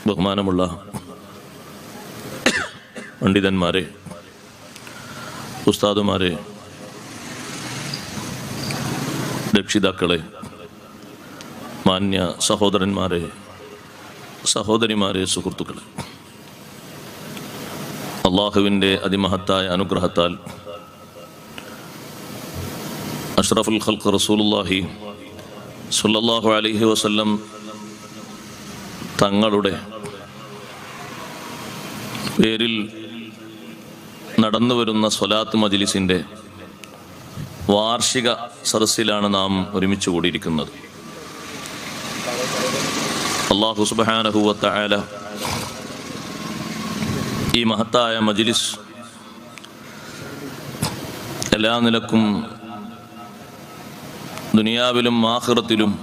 ബഹുമാനമുള്ള പണ്ഡിതന്മാരെ, ഉസ്താദുമാരെ, രക്ഷിതാക്കളെ, മാന്യ സഹോദരന്മാരെ, സഹോദരിമാരെ, സുഹൃത്തുക്കളെ, അള്ളാഹുവിൻ്റെ അതിമഹത്തായ അനുഗ്രഹത്താൽ അഷ്റഫുൽ ഖൽഖ് റസൂലുള്ളാഹി സ്വല്ലല്ലാഹു അലൈഹി വസല്ലം തങ്ങളുടെ പേരിൽ നടന്നു വരുന്ന സ്വലാത്ത് മജ്ലിസിൻ്റെ വാർഷിക സദസ്സിലാണ് നാം ഒരുമിച്ച് കൂടിയിരിക്കുന്നത്. അല്ലാഹു സുബ്ഹാനഹു വ തആല ഈ മഹത്തായ മജ്ലിസ് എല്ലാ നിലക്കും ദുനിയാവിലും ആഖിറത്തിലും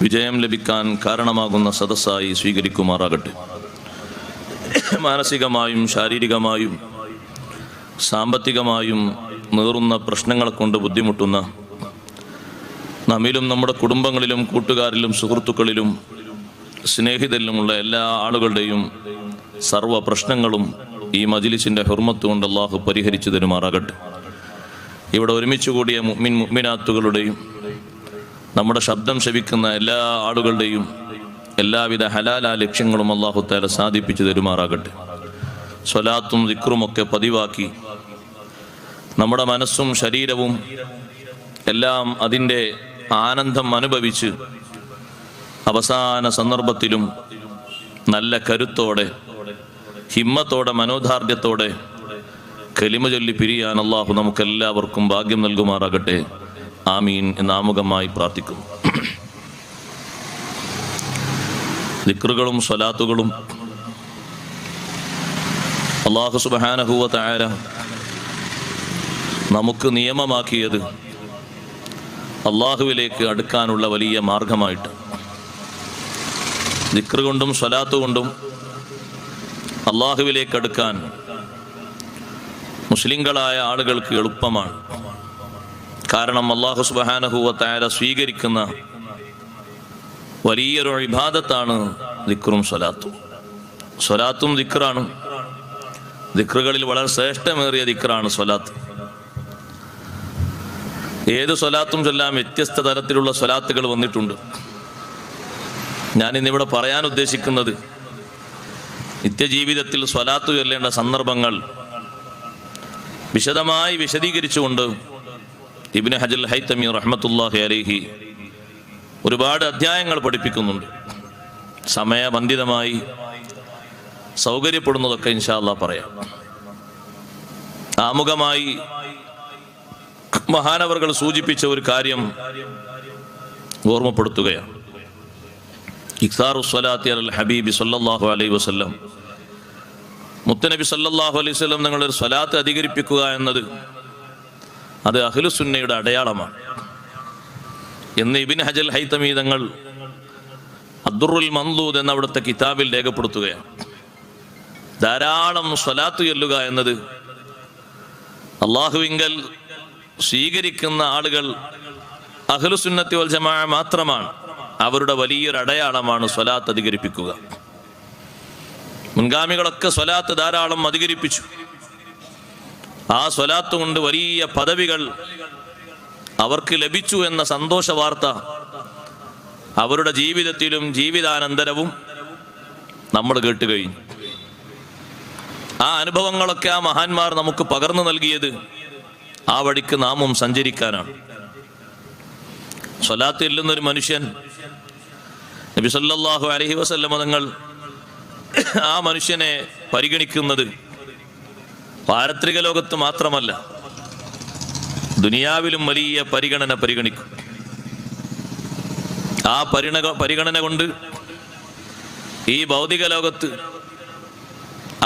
വിജയം ലഭിക്കാൻ കാരണമാകുന്ന സദസ്സായി സ്വീകരിക്കുമാറാകട്ടെ. മാനസികമായും ശാരീരികമായും സാമ്പത്തികമായും നേറുന്ന പ്രശ്നങ്ങളെ കൊണ്ട് ബുദ്ധിമുട്ടുന്ന നമ്മിലും നമ്മുടെ കുടുംബങ്ങളിലും കൂട്ടുകാരിലും സുഹൃത്തുക്കളിലും സ്നേഹിതരിലുമുള്ള എല്ലാ ആളുകളുടെയും സർവ്വ പ്രശ്നങ്ങളും ഈ മജ്ലിസിൻ്റെ ഹുർമത്ത് കൊണ്ട് അല്ലാഹു പരിഹരിച്ചു തരുമാറാകട്ടെ. ഇവിടെ ഒരുമിച്ച് കൂടിയ മുഅ്മിൻ മുഅ്മിനാത്തുകളുടെയും നമ്മുടെ ശബ്ദം ശ്രവിക്കുന്ന എല്ലാ ആളുകളുടെയും എല്ലാവിധ ഹലാല ലക്ഷ്യങ്ങളും അല്ലാഹു തആല സാധിപ്പിച്ചു തരുമാറാകട്ടെ. സ്വലാത്തും ദിക്റുമൊക്കെ പതിവാക്കി നമ്മുടെ മനസ്സും ശരീരവും എല്ലാം അതിൻ്റെ ആനന്ദം അനുഭവിച്ച് അവസാന സന്ദർഭത്തിലും നല്ല കരുത്തോടെ, ഹിമ്മത്തോടെ, മനോദാർഢ്യത്തോടെ കലിമ ചൊല്ലി പിരിയാൻ അല്ലാഹു നമുക്കെല്ലാവർക്കും ഭാഗ്യം നൽകുമാറാകട്ടെ. ആമീൻ എന്ന് ആമുഖമായി പ്രാർത്ഥിക്കുന്നു. ദിക്റുകളും സ്വലാത്തുകളും അല്ലാഹു സുബ്ഹാനഹു വ തആല നമുക്ക് നിയമമാക്കിയത് അല്ലാഹുവിലേക്ക് അടുക്കാനുള്ള വലിയ മാർഗമായിട്ട്. ദിക്റ് കൊണ്ടും സ്വലാത്ത് കൊണ്ടും അല്ലാഹുവിലേക്ക് അടുക്കാൻ മുസ്ലിങ്ങളായ ആളുകൾക്ക് എളുപ്പമാണ്. കാരണം അല്ലാഹു സുബ്ഹാനഹു വ തആല സ്വീകരിക്കുന്ന വലിയൊരു ഇബാദത്താണ് ദിക്റും സ്വലാത്തും. സ്വലാത്തും ദിക്റാണ്. ദിക്റുകളിൽ വളരെ ശ്രേഷ്ഠമേറിയ ദിക്റാണ് സ്വലാത്ത്. ഏത് സ്വലാത്തും ചൊല്ലാൻ വ്യത്യസ്ത തരത്തിലുള്ള സ്വലാത്തുകൾ വന്നിട്ടുണ്ട്. ഞാനിന്നിവിടെ പറയാൻ ഉദ്ദേശിക്കുന്നത് നിത്യജീവിതത്തിൽ സ്വലാത്ത് ചൊല്ലേണ്ട സന്ദർഭങ്ങൾ വിശദമായി വിശദീകരിച്ചുകൊണ്ട് ഇബ്നു ഹജർ ഹൈതമി റഹ്മത്തുള്ളാഹി അലൈഹി ഒരുപാട് അധ്യായങ്ങൾ പഠിപ്പിക്കുന്നുണ്ട്. സമയബന്ധിതമായി സൗകര്യപ്പെടുന്നതൊക്കെ ഇൻഷാ അല്ലാഹ് പറയാം. ആമുഖമായി മഹാനവറുകൾ സൂചിപ്പിച്ച ഒരു കാര്യം ഓർമ്മപ്പെടുത്തുകയാണ്. ഇക്സാറു സ്വലാത്തി അലൽ ഹബീബി സല്ലല്ലാഹു അലൈഹി വസല്ലം, മുത്തനബി സല്ലല്ലാഹു അലൈഹി വസല്ലം നിങ്ങളൊരു സ്വലാത്ത് അധികരിപ്പിക്കുക എന്നത് അത് അഹ്ലുസുന്നയുടെ അടയാളമാണ് എന്ന് ഇബ്നു ഹജർ ഹൈതമി തങ്ങൾ അദ്ദുറുൽ മൻദൂദ് എന്ന അവിടുത്തെ കിതാബിൽ രേഖപ്പെടുത്തുകയാണ്. ധാരാളം സ്വലാത്ത് ചൊല്ലുക എന്നത് അല്ലാഹുവിങ്കൽ സ്വീകരിക്കുന്ന ആളുകൾ അഹ്ലുസുന്നത്തി വൽ ജമാഅ മാത്രമാണ്. അവരുടെ വലിയൊരു അടയാളമാണ് സ്വലാത്ത് അധികരിപ്പിക്കുക. മുൻഗാമികളൊക്കെ സ്വലാത്ത് ധാരാളം അധികരിപ്പിച്ചു. ആ സ്വലാത്ത് കൊണ്ട് വലിയ പദവികൾ അവർക്ക് ലഭിച്ചു എന്ന സന്തോഷ വാർത്ത അവരുടെ ജീവിതത്തിലും ജീവിതാനന്തരവും നമ്മൾ കേട്ടുകഴിഞ്ഞു. ആ അനുഭവങ്ങളൊക്കെ ആ മഹാന്മാർ നമുക്ക് പകർന്നു നൽകിയത് ആ വഴിക്ക് നാമും സഞ്ചരിക്കാനാണ്. സ്വലാത്ത് ചെല്ലുന്നൊരു മനുഷ്യൻ നബി സല്ലല്ലാഹു അലൈഹി വസല്ലം തങ്ങൾ ആ മനുഷ്യനെ പരിഗണിക്കുന്നത് പാരത്രിക ലോകത്ത് മാത്രമല്ല, ദുനിയാവിലും വലിയ പരിഗണിക്കും. ആ പരിഗണന കൊണ്ട് ഈ ഭൗതിക ലോകത്ത്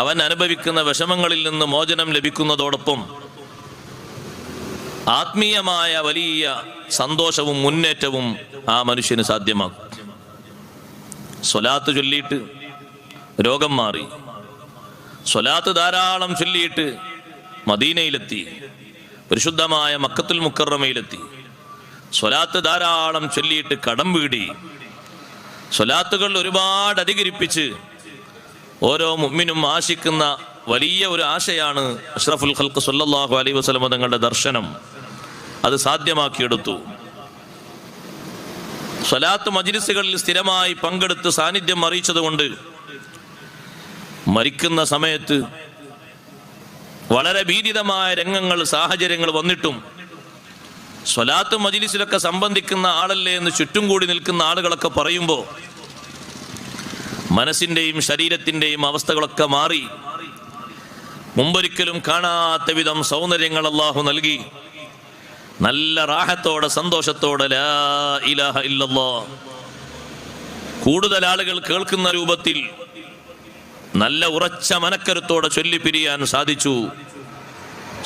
അവൻ അനുഭവിക്കുന്ന വിഷമങ്ങളിൽ നിന്ന് മോചനം ലഭിക്കുന്നതോടൊപ്പം ആത്മീയമായ വലിയ സന്തോഷവും മുന്നേറ്റവും ആ മനുഷ്യന് സാധ്യമാകും. സ്വലാത്ത് ചൊല്ലിയിട്ട് രോഗം മാറി, സ്വലാത്ത് ധാരാളം ചൊല്ലിയിട്ട് മദീനയിലെത്തി, പരിശുദ്ധമായ മക്കത്തുൽ മുക്കറമയിലെത്തി, സ്വലാത്ത് ധാരാളം ചൊല്ലിയിട്ട് കടം വീടി, സ്വലാത്തുകൾ ഒരുപാട് അധികരിപ്പിച്ച് ഓരോ മുഅ്മിനും ആശിക്കുന്ന വലിയ ഒരു ആശയാണ് അഷ്റഫുൽ ഖൽഖ് സ്വല്ലല്ലാഹു അലൈഹി വസല്ലം തങ്ങളുടെ ദർശനം. അത് സാധ്യമാക്കിയെടുത്തു. സ്വലാത്ത് മജ്ലിസുകളിൽ സ്ഥിരമായി പങ്കെടുത്ത് സാന്നിധ്യം അറിയിച്ചതുകൊണ്ട് മരിക്കുന്ന സമയത്ത് വളരെ ഭീതിതമായ രംഗങ്ങൾ, സാഹചര്യങ്ങൾ വന്നിട്ടും സ്വലാത്ത് മജ്ലിസിലൊക്കെ സംബന്ധിക്കുന്ന ആളല്ലേ എന്ന് ചുറ്റും കൂടി നിൽക്കുന്ന ആളുകളൊക്കെ പറയുമ്പോൾ മനസ്സിൻ്റെയും ശരീരത്തിൻ്റെയും അവസ്ഥകളൊക്കെ മാറി മുമ്പൊരിക്കലും കാണാത്ത വിധം സൗന്ദര്യങ്ങൾ അല്ലാഹു നൽകി നല്ല റാഹത്തോടെ സന്തോഷത്തോടെ ലാ ഇലാഹ ഇല്ലല്ലാഹ് കൂടുതൽ ആളുകൾ കേൾക്കുന്ന രൂപത്തിൽ നല്ല ഉറച്ച മനക്കരുത്തോടെ ചൊല്ലിപ്പിരിയാൻ സാധിച്ചു.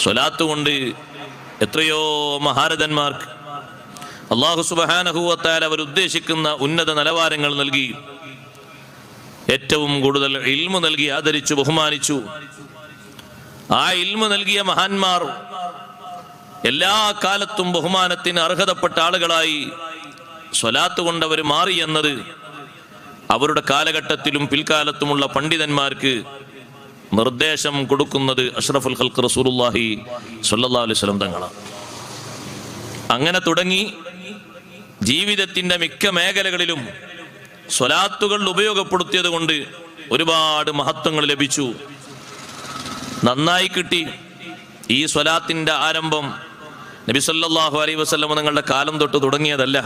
സ്വലാത്ത് കൊണ്ട് എത്രയോ മഹാരഥന്മാർക്ക് അല്ലാഹു സുബ്ഹാനഹു വ തആല അവർ ഉദ്ദേശിക്കുന്ന ഉന്നത നിലവാരങ്ങൾ നൽകി, ഏറ്റവും കൂടുതൽ ഇൽമു നൽകി ആദരിച്ചു ബഹുമാനിച്ചു. ആ ഇൽമു നൽകിയ മഹാന്മാർ എല്ലാ കാലത്തും ബഹുമാനത്തിന് അർഹതപ്പെട്ട ആളുകളായി സ്വലാത്ത് കൊണ്ടവർ മാറി എന്നത് അവരുടെ കാലഘട്ടത്തിലും പിൽക്കാലത്തുമുള്ള പണ്ഡിതന്മാർക്ക് നിർദ്ദേശം കൊടുക്കുന്നത് അഷ്റഫുൽ ഖൽഖ് റസൂലുള്ളാഹി സ്വല്ലല്ലാഹു അലൈഹി വസല്ലം തങ്ങളാണ്. അങ്ങനെ തുടങ്ങി ജീവിതത്തിന്റെ മിക്ക മേഖലകളിലും സ്വലാത്തുകൾ ഉപയോഗപ്പെടുത്തിയത് കൊണ്ട് ഒരുപാട് മഹത്വങ്ങൾ ലഭിച്ചു. നന്നായി കിട്ടി. ഈ സ്വലാത്തിന്റെ ആരംഭം നബി സല്ലല്ലാഹു അലൈഹി വസല്ലം തങ്ങളുടെ കാലം തൊട്ട് തുടങ്ങിയതല്ല.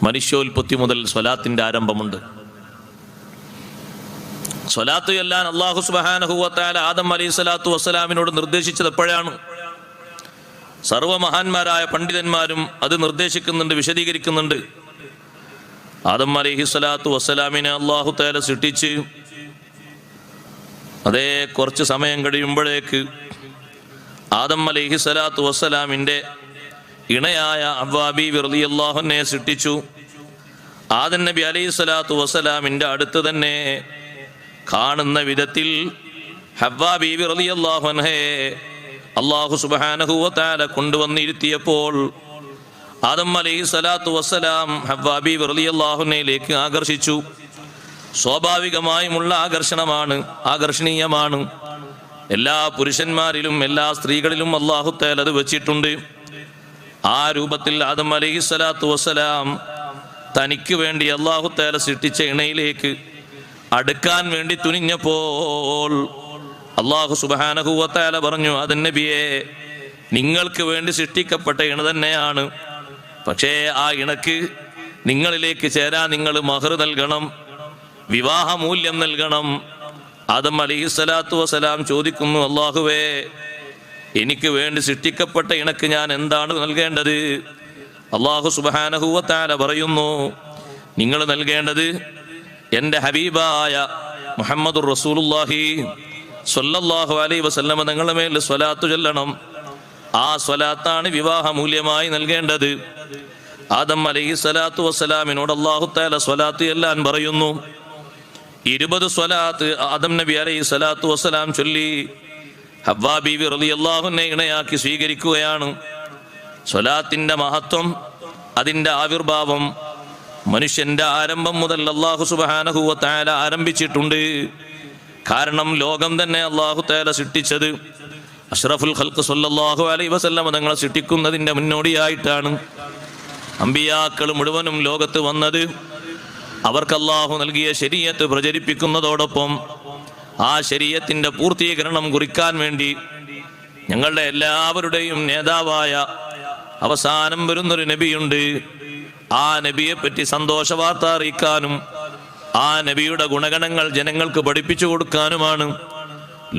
മനുഷ്യോൽപത്തി മുതൽ സ്വലാത്തിന്റെ ആരംഭമുണ്ട്. സ്വലാത്ത് ചൊല്ലാൻ അല്ലാഹു സുബ്ഹാനഹു വ തആല ആദം അലൈഹിസ്സലാത്തു വസ്സലാമിനോട് നിർദ്ദേശിച്ചത് എപ്പോഴാണ്? സർവമഹാന്മാരായ പണ്ഡിതന്മാരും അത് നിർദ്ദേശിക്കുന്നുണ്ട്, വിശദീകരിക്കുന്നുണ്ട്. ആദം അലൈഹിസ്സലാത്തു വസ്സലാമിനെ അല്ലാഹു തആല സൃഷ്ടിച്ച് അതേ കുറച്ച് സമയം കഴിയുമ്പോഴേക്ക് ആദം അലൈഹിസ്സലാത്തു വസ്സലാമിൻ്റെ ഇണയായ ഹവ്വാ ബീവി റളിയല്ലാഹു അൻഹയെ സൃഷ്ടിച്ചു. ആദം നബി അലൈഹിസ്സലാത്തു വസ്സലാമിൻ്റെ അടുത്ത് തന്നെ കാണുന്ന വിധത്തിൽ ഹവ്വാ ബീവി റളിയല്ലാഹു അൻഹയെ അല്ലാഹു സുബ്ഹാനഹു വ തആല കൊണ്ടുവന്നിരുത്തിയപ്പോൾ ആദം അലൈഹിസ്സലാത്തു വസ്സലാം ഹവ്വാ ബീവി റളിയല്ലാഹു അൻഹയിലേക്ക് ആകർഷിച്ചു. സ്വാഭാവികമായുമുള്ള ആകർഷണമാണ്, ആകർഷണീയമാണ്. എല്ലാ പുരുഷന്മാരിലും എല്ലാ സ്ത്രീകളിലും അല്ലാഹു തആല അത് വെച്ചിട്ടുണ്ട്. ആ രൂപത്തിൽ ആദം അലൈഹിസ്സലാത്തു വസ്സലാം തനിക്ക് വേണ്ടി അല്ലാഹു തആല സൃഷ്ടിച്ച ഇണയിലേക്ക് അടുക്കാൻ വേണ്ടി തുനിഞ്ഞപ്പോൾ അല്ലാഹു സുബ്ഹാനഹു വ തആല പറഞ്ഞു, ആദം നബിയെ, നിങ്ങൾക്ക് വേണ്ടി സൃഷ്ടിക്കപ്പെട്ട ഇണ തന്നെയാണ്. പക്ഷേ ആ ഇണക്ക് നിങ്ങളിലേക്ക് ചേരാൻ നിങ്ങൾ മഹർ നൽകണം, വിവാഹമൂല്യം നൽകണം. ആദം അലൈഹിസ്സലാത്തു വസ്സലാം ചോദിക്കുന്നു, അല്ലാഹുവേ, എനിക്ക് വേണ്ടി സൃഷ്ടിക്കപ്പെട്ട ഇണക്ക് ഞാൻ എന്താണ് നൽകേണ്ടത്? അല്ലാഹു സുബ്ഹാനഹു വ തആല പറയുന്നു, നിങ്ങൾ നൽകേണ്ടത് എൻ്റെ ഹബീബായ മുഹമ്മദുർ റസൂലുള്ളാഹി സ്വല്ലല്ലാഹു അലൈഹി വസല്ലം തങ്ങളുടെ മേൽ സ്വലാത്ത് ചൊല്ലണം. ആ സ്വലാത്താണ് വിവാഹമൂല്യമായി നൽകേണ്ടത്. ആദം അലൈഹിസ്സലാത്തു വസ്സലാമിനോട് അല്ലാഹു തആല സ്വലാത്ത് ചൊല്ലാൻ പറയുന്നു. 20 സ്വലാത്ത് ആദം നബി അലൈഹിസ്സലാത്തു വസ്സലാം ചൊല്ലി ഹവ്വാ ബീവി റളിയല്ലാഹു അൻഹയെ ഇണയാക്കി സ്വീകരിക്കുകയാണ്. സ്വലാത്തിന്റെ മഹത്വം, അതിൻ്റെ ആവിർഭാവം മനുഷ്യന്റെ ആരംഭം മുതൽ അല്ലാഹു സുബ്ഹാനഹു വ തആല ആരംഭിച്ചിട്ടുണ്ട്. കാരണം ലോകം തന്നെ അല്ലാഹു തആല സൃഷ്ടിച്ചത് അഷ്റഫുൽ ഖൽഖ് സ്വല്ലല്ലാഹു അലൈഹി വസല്ലം തങ്ങളെ സൃഷ്ടിക്കുന്നതിൻ്റെ മുന്നോടിയായിട്ടാണ്. അമ്പിയാക്കൾ മുഴുവനും ലോകത്ത് വന്നത് അവർക്ക് അല്ലാഹു നൽകിയ ശരീഅത്ത് പ്രചരിപ്പിക്കുന്നതോടൊപ്പം ആ ശരീഅത്തിന്റെ പൂർത്തീകരണം കുറിക്കാൻ വേണ്ടി ഞങ്ങളുടെ എല്ലാവരുടെയും നേതാവായ അവസാനം വരുന്നൊരു നബിയുണ്ട്. ആ നബിയെ പറ്റി സന്തോഷ വാർത്ത അറിയിക്കാനും ആ നബിയുടെ ഗുണഗണങ്ങൾ ജനങ്ങൾക്ക് പഠിപ്പിച്ചു കൊടുക്കാനുമാണ്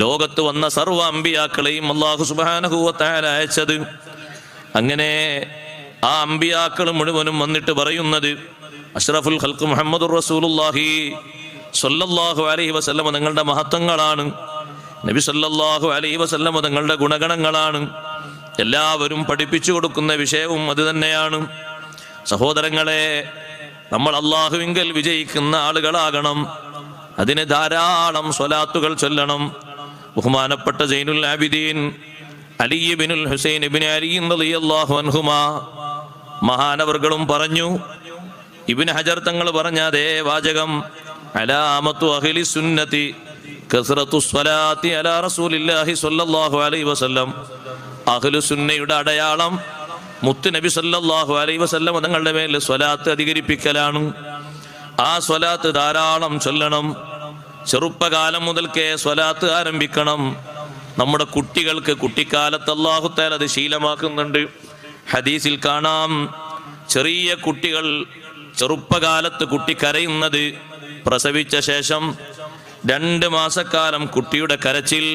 ലോകത്ത് വന്ന സർവ്വ അമ്പിയാക്കളെയും അല്ലാഹു സുബ്ഹാനഹു വ തആല അയച്ചത്. അങ്ങനെ ആ അമ്പിയാക്കൾ മുഴുവനും വന്നിട്ട് പറയുന്നത് അഷ്റഫുൽ ഖൽഖ് മുഹമ്മദുർ റസൂലുള്ളാഹി സ്വല്ലല്ലാഹു അലൈഹി വസല്ലം തങ്ങളുടെ മഹത്വങ്ങളാണ്. നബി സ്വല്ലല്ലാഹു അലൈഹി വസല്ലം തങ്ങളുടെ ഗുണഗണങ്ങളാണ്. എല്ലാവരും പഠിപ്പിച്ചു കൊടുക്കുന്ന വിഷയവും അത് തന്നെയാണ്. സഹോദരങ്ങളെ, നമ്മൾ അല്ലാഹുവിങ്കൽ വിജയിക്കുന്ന ആളുകളാകണം. അതിന് ധാരാളം സ്വലാത്തുകൾ ചൊല്ലണം. ബഹുമാനപ്പെട്ട സൈനുൽ ആബിദീൻ അലി ഇബ്നുൽ ഹുസൈൻ ഇബ്നു അലി റളിയല്ലാഹു അൻഹുമാ മഹാനവർകളും പറഞ്ഞു, ഇബ്നു ഹജർ തങ്ങൾ പറഞ്ഞ അതേ വാചകം, അലാമത്തു അഹ്ലി സുന്നതി കസ്റത്തു സ്വലാത്തി അലാ റസൂലില്ലാഹി സ്വല്ലല്ലാഹു അലൈഹി വസല്ലം. അഹ്ലു സുന്നയുടെ അടയാളം മുത്ത് നബി സല്ലല്ലാഹു അലൈഹി വസല്ലം തങ്ങളുടെ മേൽ സ്വലാത്ത് അധികരിപ്പിക്കലാണ്. ആ സ്വലാത്ത് ധാരാളം ചൊല്ലണം. ചെറുപ്പകാലം മുതൽക്കേ സ്വലാത്ത് ആരംഭിക്കണം. നമ്മുടെ കുട്ടികൾക്ക് കുട്ടിക്കാലത്ത് അല്ലാഹു തആല അത് ശീലമാക്കുന്നുണ്ട്. ഹദീസിൽ കാണാം, ചെറിയ കുട്ടികൾ ചെറുപ്പകാലത്ത് കുട്ടി കരയുന്നത് പ്രസവിച്ച ശേഷം 2 മാസക്കാലം കുട്ടിയുടെ കരച്ചിൽ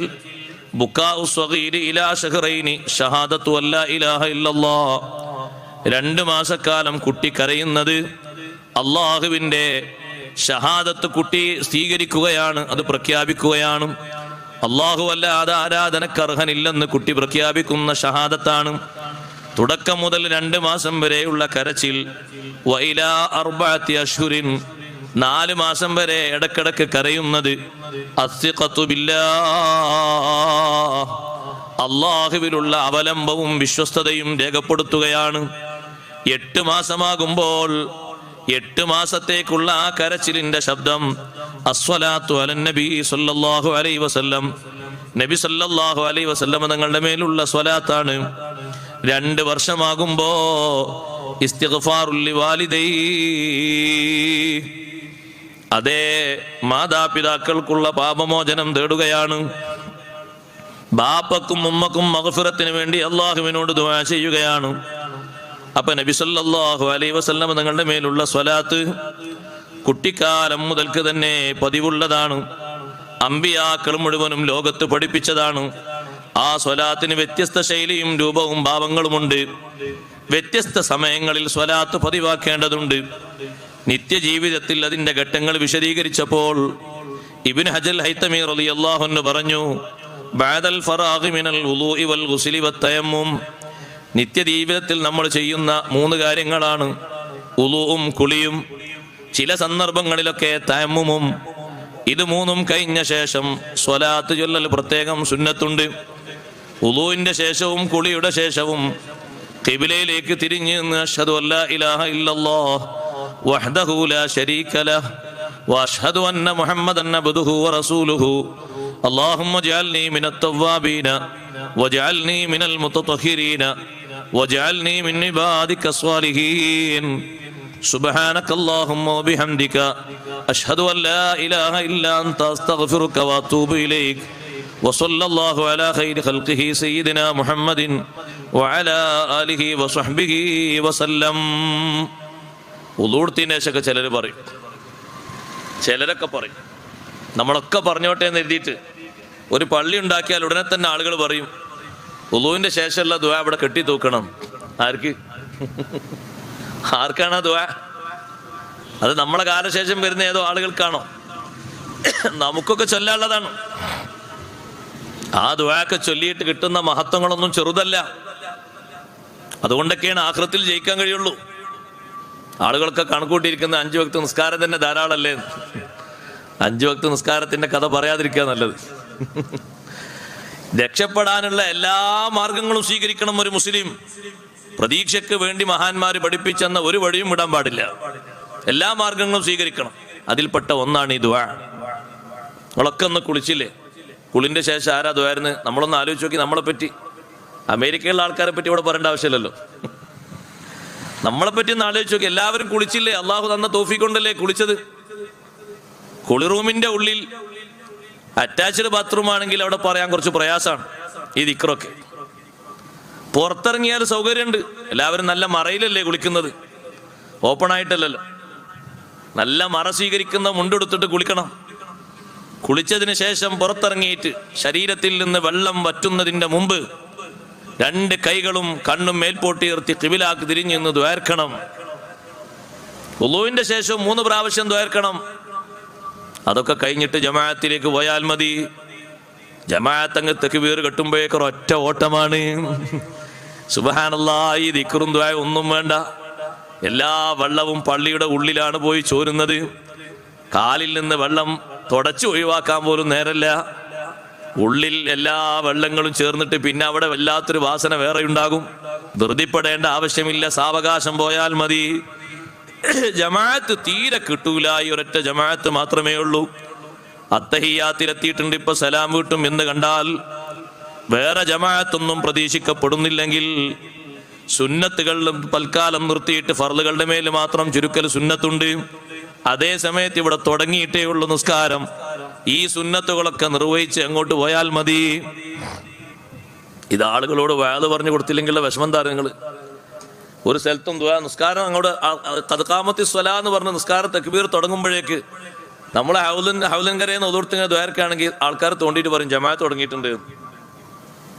ബുക്കാഉ സ്വഗീരി ഇലാ ശഹ്റൈനി ഷഹാദത്തു അല്ലാ ഇലാഹ ഇല്ലല്ലാഹ്. 2 മാസക്കാലം കുട്ടി കരയുന്നത് അള്ളാഹുവിൻ്റെ ഷഹാദത്ത് കുട്ടി സ്വീകരിക്കുകയാണ്, അത് പ്രഖ്യാപിക്കുകയാണ്. അള്ളാഹു അല്ലാതെ ആരാധനക്ക് അർഹനില്ലെന്ന് കുട്ടി പ്രഖ്യാപിക്കുന്ന ഷഹാദത്താണ്. തുടക്കം മുതൽ 2 മാസം വരെയുള്ള കരച്ചിൽ. വഇലാ 4 അശ്ഹുരിൻ 4 മാസം വരെ ഇടക്കിടക്ക് കരയുന്നത് അസ്സിഖത്തു ബില്ലാഹ്, അള്ളാഹുവിലുള്ള അവലംബവും വിശ്വസ്തതയും രേഖപ്പെടുത്തുകയാണ്. 8 മാസമാകുമ്പോൾ 8 മാസത്തേക്കുള്ള ആ കരച്ചിലിന്റെ ശബ്ദം അസ്വലാത്തു അലൻ നബി സല്ലല്ലാഹു അലൈഹി വസല്ലം, നബി സല്ലല്ലാഹു അലൈഹി വസല്ലം തങ്ങളുടെ മേലുള്ള സ്വലാത്താണ്. 2 വർഷമാകുമ്പോ ഇസ്തിഗ്ഫാറുൽ ലിവാലിദൈ, അതേ മാതാപിതാക്കൾക്കുള്ള പാപമോചനം തേടുകയാണ്. ബാപ്പക്കും ഉമ്മക്കും മഗ്ഫിറത്തിന് വേണ്ടി അള്ളാഹുവിനോട് ദുആ ചെയ്യുകയാണ്. അപ്പൊ നബി സല്ലല്ലാഹു അലൈഹി വസല്ലം തങ്ങളുടെ മേലുള്ള സ്വലാത്ത് കുട്ടിക്കാലം മുതൽക്ക് തന്നെ പതിവുള്ളതാണ്. അമ്പിയാക്കൾ മുഴുവനും ലോകത്ത് പഠിപ്പിച്ചതാണ്. ആ സ്വലാത്തിന് വ്യത്യസ്ത ശൈലിയും രൂപവും ഭാവങ്ങളുമുണ്ട്. വ്യത്യസ്ത സമയങ്ങളിൽ സ്വലാത്ത് പതിവാക്കേണ്ടതുണ്ട്. നിത്യജീവിതത്തിൽ അതിന്റെ ഘട്ടങ്ങൾ വിശദീകരിച്ചപ്പോൾ ഇബ്നു ഹജർ ഹൈതമി റളിയല്ലാഹു അൻഹു പറഞ്ഞു, ബഅദൽ ഫറാഗി മിനൽ വുളൂഇ വൽ ഗുസ്ലി വത്തയമ്മും, നിത്യജീവിതത്തിൽ നമ്മൾ ചെയ്യുന്ന 3 കാര്യങ്ങളാണ് വുളൂഉം കുളിയും, ചില സന്ദർഭങ്ങളിലൊക്കെ തയമ്മുമും. ഇത് 3ഉം കഴിഞ്ഞ ശേഷം സ്വലാത്ത് ചൊല്ലൽ പ്രത്യേകം സുന്നത്തുണ്ട്. വുളൂഇന്റെ ശേഷവും കുളിയുടെ ശേഷവും ഖിബ്ലയിലേക്ക് തിരിഞ്ഞ് നിന്ന് അഷ്ഹദു അല്ലാ ഇലാഹ ഇല്ലല്ലാഹ് വഹ്ദഹു ലാ ശരീക ലഹ് വഅഷ്ഹദു അന്ന മുഹമ്മദൻ അബ്ദുഹു വറസൂലുഹു അല്ലാഹുമ്മ ജഅൽനി മിനത് തവ്വാബീന വജഅൽനി മിനൽ മുതതഹിരീന വജഅൽനി മിൻ ഇബാദിക സ്വാലിഹീൻ സുബ്ഹാനകല്ലാഹുമ്മ വബിഹംദിക അഷ്ഹദു അല്ലാ ഇലാഹ ഇല്ലാ അൻത അസ്തഗ്ഫിറുക വഅതൂബു ഇലൈക് വസല്ലല്ലാഹു അലാ ഖൈരി ഖൽഖിഹി സയ്യിദിനാ മുഹമ്മദിൻ വഅലാ ആലിഹി വസഹ്ബിഹി വസല്ലം. ഉളൂർത്തിന് ശേഷമൊക്കെ ചിലർ പറയും, ചിലരൊക്കെ പറയും, നമ്മളൊക്കെ പറഞ്ഞോട്ടെ എന്ന് എഴുതിയിട്ട് ഒരു പള്ളി ഉണ്ടാക്കിയാൽ ഉടനെ തന്നെ ആളുകൾ പറയും ഉളൂവിന്റെ ശേഷമുള്ള ദുആ ഇവിടെ കെട്ടി തൂക്കണം. ആർക്കാണ് ആ ദുആ? അത് നമ്മളെ കാലശേഷം വരുന്ന ഏതോ ആളുകൾക്കാണോ? നമുക്കൊക്കെ ചൊല്ലാനുള്ളതാണ്. ആ ദുആക്കെ ചൊല്ലിയിട്ട് കിട്ടുന്ന മഹത്വങ്ങളൊന്നും ചെറുതല്ല. അതുകൊണ്ടൊക്കെയാണ് ആഖിറത്തിൽ ജയിക്കാൻ കഴിയുള്ളൂ. ആളുകളൊക്കെ കണക്കൂട്ടിയിരിക്കുന്ന 5 വക്ത് നിസ്കാരം തന്നെ ധാരാളല്ലേ. 5 വക്ത് നിസ്കാരത്തിന്റെ കഥ പറയാതിരിക്കുക നല്ലത്. രക്ഷപ്പെടാനുള്ള എല്ലാ മാർഗങ്ങളും സ്വീകരിക്കണം ഒരു മുസ്ലിം. പ്രതീക്ഷയ്ക്ക് വേണ്ടി മഹാന്മാര് പഠിപ്പിച്ചെന്ന ഒരു വഴിയും വിടാൻ പാടില്ല. എല്ലാ മാർഗങ്ങളും സ്വീകരിക്കണം. അതിൽപ്പെട്ട ഒന്നാണ് ഈ ദുആ. നമ്മളൊക്കെ ഒന്ന് കുളിച്ചില്ലേ? കുളിന്റെ ശേഷം ആരാ ദുആയിരുന്ന്? നമ്മളൊന്ന് ആലോചിച്ച് നോക്കി. നമ്മളെ പറ്റി, അമേരിക്കയിലുള്ള ആൾക്കാരെ പറ്റി ഇവിടെ പറയേണ്ട ആവശ്യമില്ലല്ലോ. നമ്മളെ പറ്റി ഒന്ന് ആലോചിച്ച് നോക്കി. എല്ലാവരും കുളിച്ചില്ലേ? അള്ളാഹു തന്ന തൗഫീഖ് കൊണ്ടല്ലേ കുളിച്ചത്. കുളി റൂമിന്റെ ഉള്ളിൽ അറ്റാച്ച്ഡ് ബാത്റൂം ആണെങ്കിൽ അവിടെ പറയാൻ കുറച്ച് പ്രയാസമാണ് ഈ ദിക്റൊക്കെ. പുറത്തിറങ്ങിയാൽ സൗകര്യമുണ്ട്. എല്ലാവരും നല്ല മറയിലല്ലേ കുളിക്കുന്നത്, ഓപ്പൺ ആയിട്ടല്ലല്ലോ. നല്ല മറ സ്വീകരിക്കുന്ന മുണ്ടെടുത്തിട്ട് കുളിക്കണം. കുളിച്ചതിന് ശേഷം പുറത്തിറങ്ങിയിട്ട് ശരീരത്തിൽ നിന്ന് വെള്ളം വറ്റുന്നതിന്റെ മുമ്പ് 2 കൈകളും കണ്ണും മേൽപോട്ടിയുയർത്തി ഖിബിലാക്ക് തിരിഞ്ഞു നിന്ന് ദ്വാർക്കണം. വുളൂഇന്റെ ശേഷം 3 പ്രാവശ്യം ദ്വാർക്കണം. അതൊക്കെ കഴിഞ്ഞിട്ട് ജമാഅത്തിലേക്ക് പോയാൽ മതി. ജമാഅത്ത് അങ്ങ് തക്ബീർ കെട്ടുമ്പോഴേക്ക് ഒറ്റ ഓട്ടമാണ്. സുബ്ഹാനല്ലാഹ്. ഈ ദിക്റും ദുആ ഒന്നും വേണ്ട. എല്ലാ വെള്ളവും പള്ളിയുടെ ഉള്ളിലാണ് പോയി ചോരുന്നത്. കാലിൽ നിന്ന് വെള്ളം തുടച്ചു ഒഴിവാക്കാൻ പോലും നേരല്ല. ഉള്ളിൽ എല്ലാ വെള്ളങ്ങളും ചേർന്നിട്ട് പിന്നെ അവിടെ വല്ലാത്തൊരു വാസന വേറെ ഉണ്ടാകും. ധൃതിപ്പെടേണ്ട ആവശ്യമില്ല. സാവകാശം പോയാൽ മതി. ജമാഅത്ത് തീരെ കിട്ടൂല. ഈ ഒരൊറ്റ ജമാഅത്ത് മാത്രമേ ഉള്ളൂ. അത്തഹിയ്യാത്തിലെത്തിയിട്ടുണ്ട്, ഇപ്പൊ സലാം വീട്ടും എന്ന് കണ്ടാൽ വേറെ ജമാഅത്തൊന്നും പ്രതീക്ഷിക്കപ്പെടുന്നില്ലെങ്കിൽ സുന്നത്തുകളിലും തൽക്കാലം നിർത്തിയിട്ട് ഫർളുകളുടെ മേൽ മാത്രം ചുരുക്കൽ സുന്നത്തുണ്ട്. അതേ സമയത്ത് ഇവിടെ തുടങ്ങിയിട്ടേ ഉള്ളൂ നിസ്കാരം. ഈ സുന്നത്തുകളൊക്കെ നിർവഹിച്ച് അങ്ങോട്ട് പോയാൽ മതി. ഇത് ആളുകളോട് വഅദ് പറഞ്ഞു കൊടുത്തില്ലെങ്കിലുള്ള വിഷമം താരം നിങ്ങൾ. ഒരു സ്ഥലത്തും നിസ്കാരം അങ്ങോട്ട് ഖദ്ഖാമത്തി സ്വലാ എന്ന് പറഞ്ഞ് നിസ്കാരം തക്ബീർ തുടങ്ങുമ്പോഴേക്ക് നമ്മളെ ഹൗലൻ കരയെന്ന് ഒതുർത്തിങ്ങനെ ദ്വാരക്കാണെങ്കിൽ ആൾക്കാർ തോണ്ടിയിട്ട് പറയും ജമാഅത്ത് തുടങ്ങിയിട്ടുണ്ട്.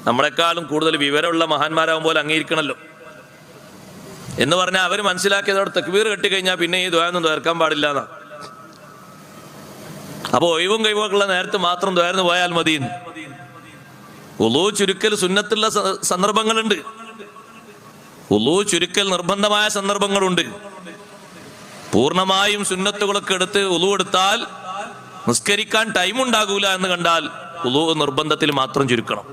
നമ്മളെക്കാളും കൂടുതൽ വിവരമുള്ള മഹാന്മാരാകും പോലെ അംഗീകരിക്കണമല്ലോ എന്ന് പറഞ്ഞാൽ അവർ മനസ്സിലാക്കിയതോടെ തക്ബീർ കെട്ടിക്കഴിഞ്ഞാൽ പിന്നെ ഈ ദ്വാരൊന്നും ദ്വാരക്കാൻ പാടില്ല എന്നാ. അപ്പൊ ഒഴിവും കഴിവൊക്കെയുള്ള നേരത്ത് മാത്രം ദ്വാരന്ന് പോയാൽ മതി. വുളൂ ചുരുക്കൽ സുന്നത്തുള്ള സന്ദർഭങ്ങളുണ്ട്, വുളൂ ചുരുക്കൽ നിർബന്ധമായ സന്ദർഭങ്ങളുണ്ട്. പൂർണ്ണമായും സുന്നത്തുകളൊക്കെ എടുത്ത് വുളൂ എടുത്താൽ നിസ്കരിക്കാൻ ടൈം ഉണ്ടാകൂല എന്ന് കണ്ടാൽ വുളൂ നിർബന്ധത്തിൽ മാത്രം ചുരുക്കണം.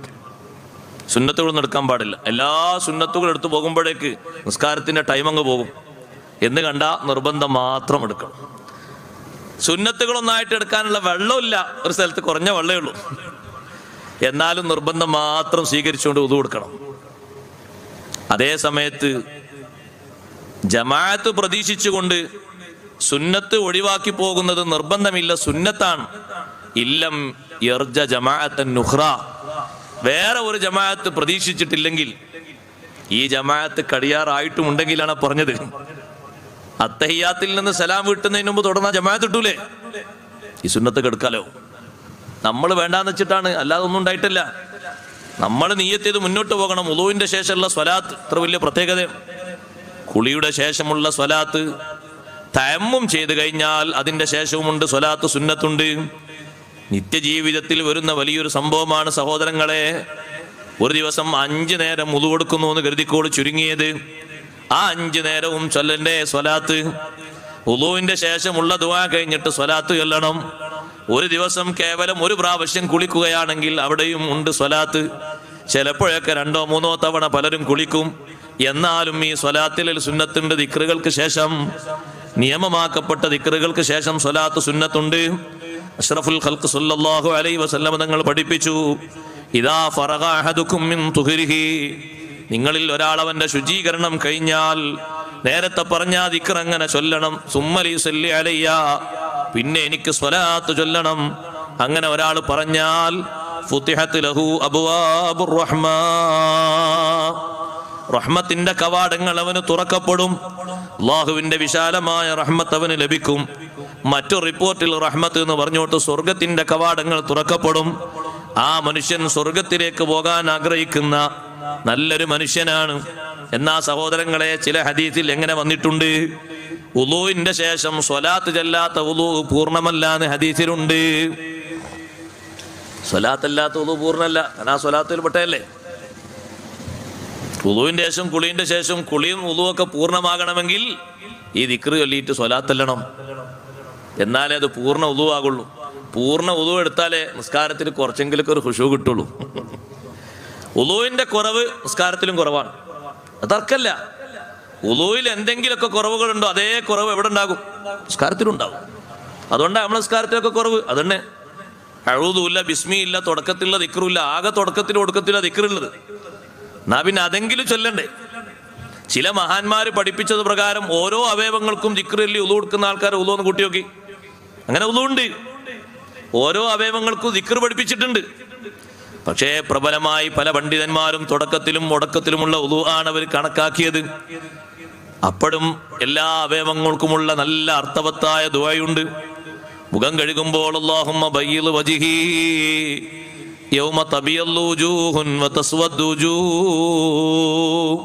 സുന്നത്തുകളൊന്നും എടുക്കാൻ പാടില്ല. എല്ലാ സുന്നത്തുകളും എടുത്തു പോകുമ്പോഴേക്ക് നിസ്കാരത്തിന്റെ ടൈം അങ്ങ് പോകും എന്ന് കണ്ടാൽ നിർബന്ധം മാത്രം എടുക്കണം. സുന്നത്തുകളൊന്നായിട്ട് എടുക്കാനുള്ള വെള്ളമില്ല, ഒരു സ്ഥലത്ത് കുറഞ്ഞ വെള്ളമേ ഉള്ളൂ, എന്നാലും നിർബന്ധം മാത്രം സ്വീകരിച്ചുകൊണ്ട് വുളൂ എടുക്കണം. അതേ സമയത്ത് ജമാഅത്ത് പ്രതീക്ഷിച്ചുകൊണ്ട് സുന്നത്ത് ഒഴിവാക്കി പോകുന്നത് നിർബന്ധമില്ല, സുന്നത്താണ്. ഇല്ലം യർജ ജമാഅത്തൻ നുഖ്റ, വേറെ ഒരു ജമാഅത്ത് പ്രതീക്ഷിച്ചിട്ടില്ലെങ്കിൽ ഈ ജമാഅത്ത് കഴിയാറായിട്ടുമുണ്ടെങ്കിലാണ് പറഞ്ഞത്. അത്തഹിയ്യാത്തിൽ നിന്ന് സലാം വീട്ടുന്നതിന് മുമ്പ് തുടർന്ന ജമാഅത്ത് കിട്ടൂലേ, ഈ സുന്നത്ത് കെടുക്കാലോ. നമ്മൾ വേണ്ടാന്ന് വെച്ചിട്ടാണ്, അല്ലാതെ ഒന്നും ഉണ്ടായിട്ടില്ല. നമ്മൾ നിയ്യത്ത് ചെയ്ത് മുന്നോട്ട് പോകണം. വുളൂവിന്റെ ശേഷമുള്ള സ്വലാത്ത് ഇത്ര വലിയ പ്രത്യേകത. കുളിയുടെ ശേഷമുള്ള സ്വലാത്ത് തയമ്മും ചെയ്ത് കഴിഞ്ഞാൽ അതിന്റെ ശേഷവുമുണ്ട് സ്വലാത്ത്, സുന്നത്തുണ്ട്. നിത്യജീവിതത്തിൽ വരുന്ന വലിയൊരു സംഭവമാണ് സഹോദരങ്ങളെ. ഒരു ദിവസം 5 നേരം വുളു കൊടുക്കുന്നു എന്ന് കരുതിക്കോള്, ചുരുങ്ങിയത് ആ 5 നേരവും ചൊല്ലണ്ടേ സ്വലാത്ത്. വുളുവിന്റെ ശേഷമുള്ള ദുആ കഴിഞ്ഞിട്ട് സ്വലാത്ത് ചൊല്ലണം. ഒരു ദിവസം കേവലം ഒരു പ്രാവശ്യം കുളിക്കുകയാണെങ്കിൽ അവിടെയും ഉണ്ട് സ്വലാത്ത്. ചിലപ്പോഴൊക്കെ 2ഓ 3ഓ തവണ പലരും കുളിക്കും. എന്നാലും ഈ സ്വലാത്തിൽ സുന്നത്തുണ്ട്. ദിക്റുകൾക്ക് ശേഷം, നിയമമാക്കപ്പെട്ട ദിക്റുകൾക്ക് ശേഷം സ്വലാത്ത് സുന്നത്തുണ്ട്. അഷ്റഫുൽ ഖൽഖ് സല്ലല്ലാഹു അലൈഹി വസല്ലം തങ്ങൾ പഠിപ്പിച്ചു, ഇദാ ഫറഗ അഹദുകും മിൻ തുഹ്രിഹി, നിങ്ങളിൽ ഒരാൾ അവന്റെ ശുചീകരണം കഴിഞ്ഞാൽ നേരത്തെ പറഞ്ഞ ദിക്ർ അങ്ങനെ ചൊല്ലണം. സുമ്മലി സല്ലി അലയ്യ, പിന്നെ എനിക്ക് സ്വലാത്ത് ചൊല്ലണം. അങ്ങനെ ഒരാൾ പറഞ്ഞാൽ ഫുതിഹത് ലഹു അബ്വാബുർ റഹ്മാ, റഹ്മത്തിന്റെ കവാടങ്ങൾ അവന് തുറക്കപ്പെടും. അല്ലാഹുവിന്റെ വിശാലമായ റഹ്മത്ത് അവന് ലഭിക്കും. മറ്റൊരു റിപ്പോർട്ടിൽ റഹ്മത്ത് എന്ന് പറഞ്ഞോട്ട് സ്വർഗത്തിന്റെ കവാടങ്ങൾ തുറക്കപ്പെടും. ആ മനുഷ്യൻ സ്വർഗത്തിലേക്ക് പോകാൻ ആഗ്രഹിക്കുന്ന നല്ലൊരു മനുഷ്യനാണ്. എന്നാ സഹോദരങ്ങളെ, ചില ഹദീസിൽ എങ്ങനെ വന്നിട്ടുണ്ട്, വുളൂവിന്റെ ശേഷം സ്വലാത്ത് ചെല്ലാത്ത വുളൂ പൂർണ്ണമല്ല എന്ന് ഹദീസിലുണ്ട്. സ്വലാത്തല്ലാത്ത വുളൂ പൂർണ്ണമല്ല, കാരണം ആ സ്വലാത്തിൽ പെട്ടതല്ലേ. വുളൂവിന്റെ ശേഷം കുളിയുടെ ശേഷം കുളിയും വുളുവൊക്കെ പൂർണ്ണമാകണമെങ്കിൽ ഈ ദിക്ർ ചൊല്ലിയിട്ട് സ്വലാത്തല്ലണം, എന്നാലേ അത് പൂർണ്ണ വുളു ആകുള്ളൂ. പൂർണ്ണ വുളു എടുത്താലേ നിസ്കാരത്തിൽ കുറച്ചെങ്കിലൊക്കെ ഒരു ഖുശൂ കിട്ടുള്ളൂ. വുളുവിന്റെ കുറവ് നിസ്കാരത്തിലും കുറവാണ്, അതർക്കല്ല. വുളുവിൽ എന്തെങ്കിലുമൊക്കെ കുറവുകളുണ്ടോ അതേ കുറവ് എവിടെ ഉണ്ടാകും? നിസ്കാരത്തിലും ഉണ്ടാകും. അതുകൊണ്ടാണ് നമ്മൾ നിസ്കാരത്തിലൊക്കെ കുറവ്. അതന്നെ അഊദുല്ല, ബിസ്മിയില്ല, തുടക്കത്തിലുള്ള ദിക്റുമില്ല, ആകെ തുടക്കത്തിലും ഒടുക്കത്തിലുള്ള ദിക്റുള്ളത്. എന്നാ പിന്നെ അതെങ്കിലും ചൊല്ലണ്ടേ. ചില മഹാന്മാര് പഠിപ്പിച്ചത് പ്രകാരം ഓരോ അവയവങ്ങൾക്കും ദിക്റിൽ ഉളു കൊടുക്കുന്ന ആൾക്കാർ ഉളു ഒന്ന് കൂട്ടി നോക്കി. അങ്ങനെ ഉളു ഉണ്ട്, ഓരോ അവയവങ്ങൾക്കും ദിക്ർ പഠിപ്പിച്ചിട്ടുണ്ട്. പക്ഷേ പ്രബലമായി പല പണ്ഡിതന്മാരും തുടക്കത്തിലും മുടക്കത്തിലുമുള്ള ഉളു ആണ് അവർ കണക്കാക്കിയത്. അപ്പോഴും എല്ലാ അവയവങ്ങൾക്കുമുള്ള നല്ല അർത്ഥവത്തായ ദുആയുണ്ട്. മുഖം കഴുകുമ്പോൾ അല്ലാഹുമ്മ ബയ്യിദ് വജ്ഹി യൗമ തബിയല്ലു വജൂഹുൻ വതസ്വദ്ദു വജൂഹ്,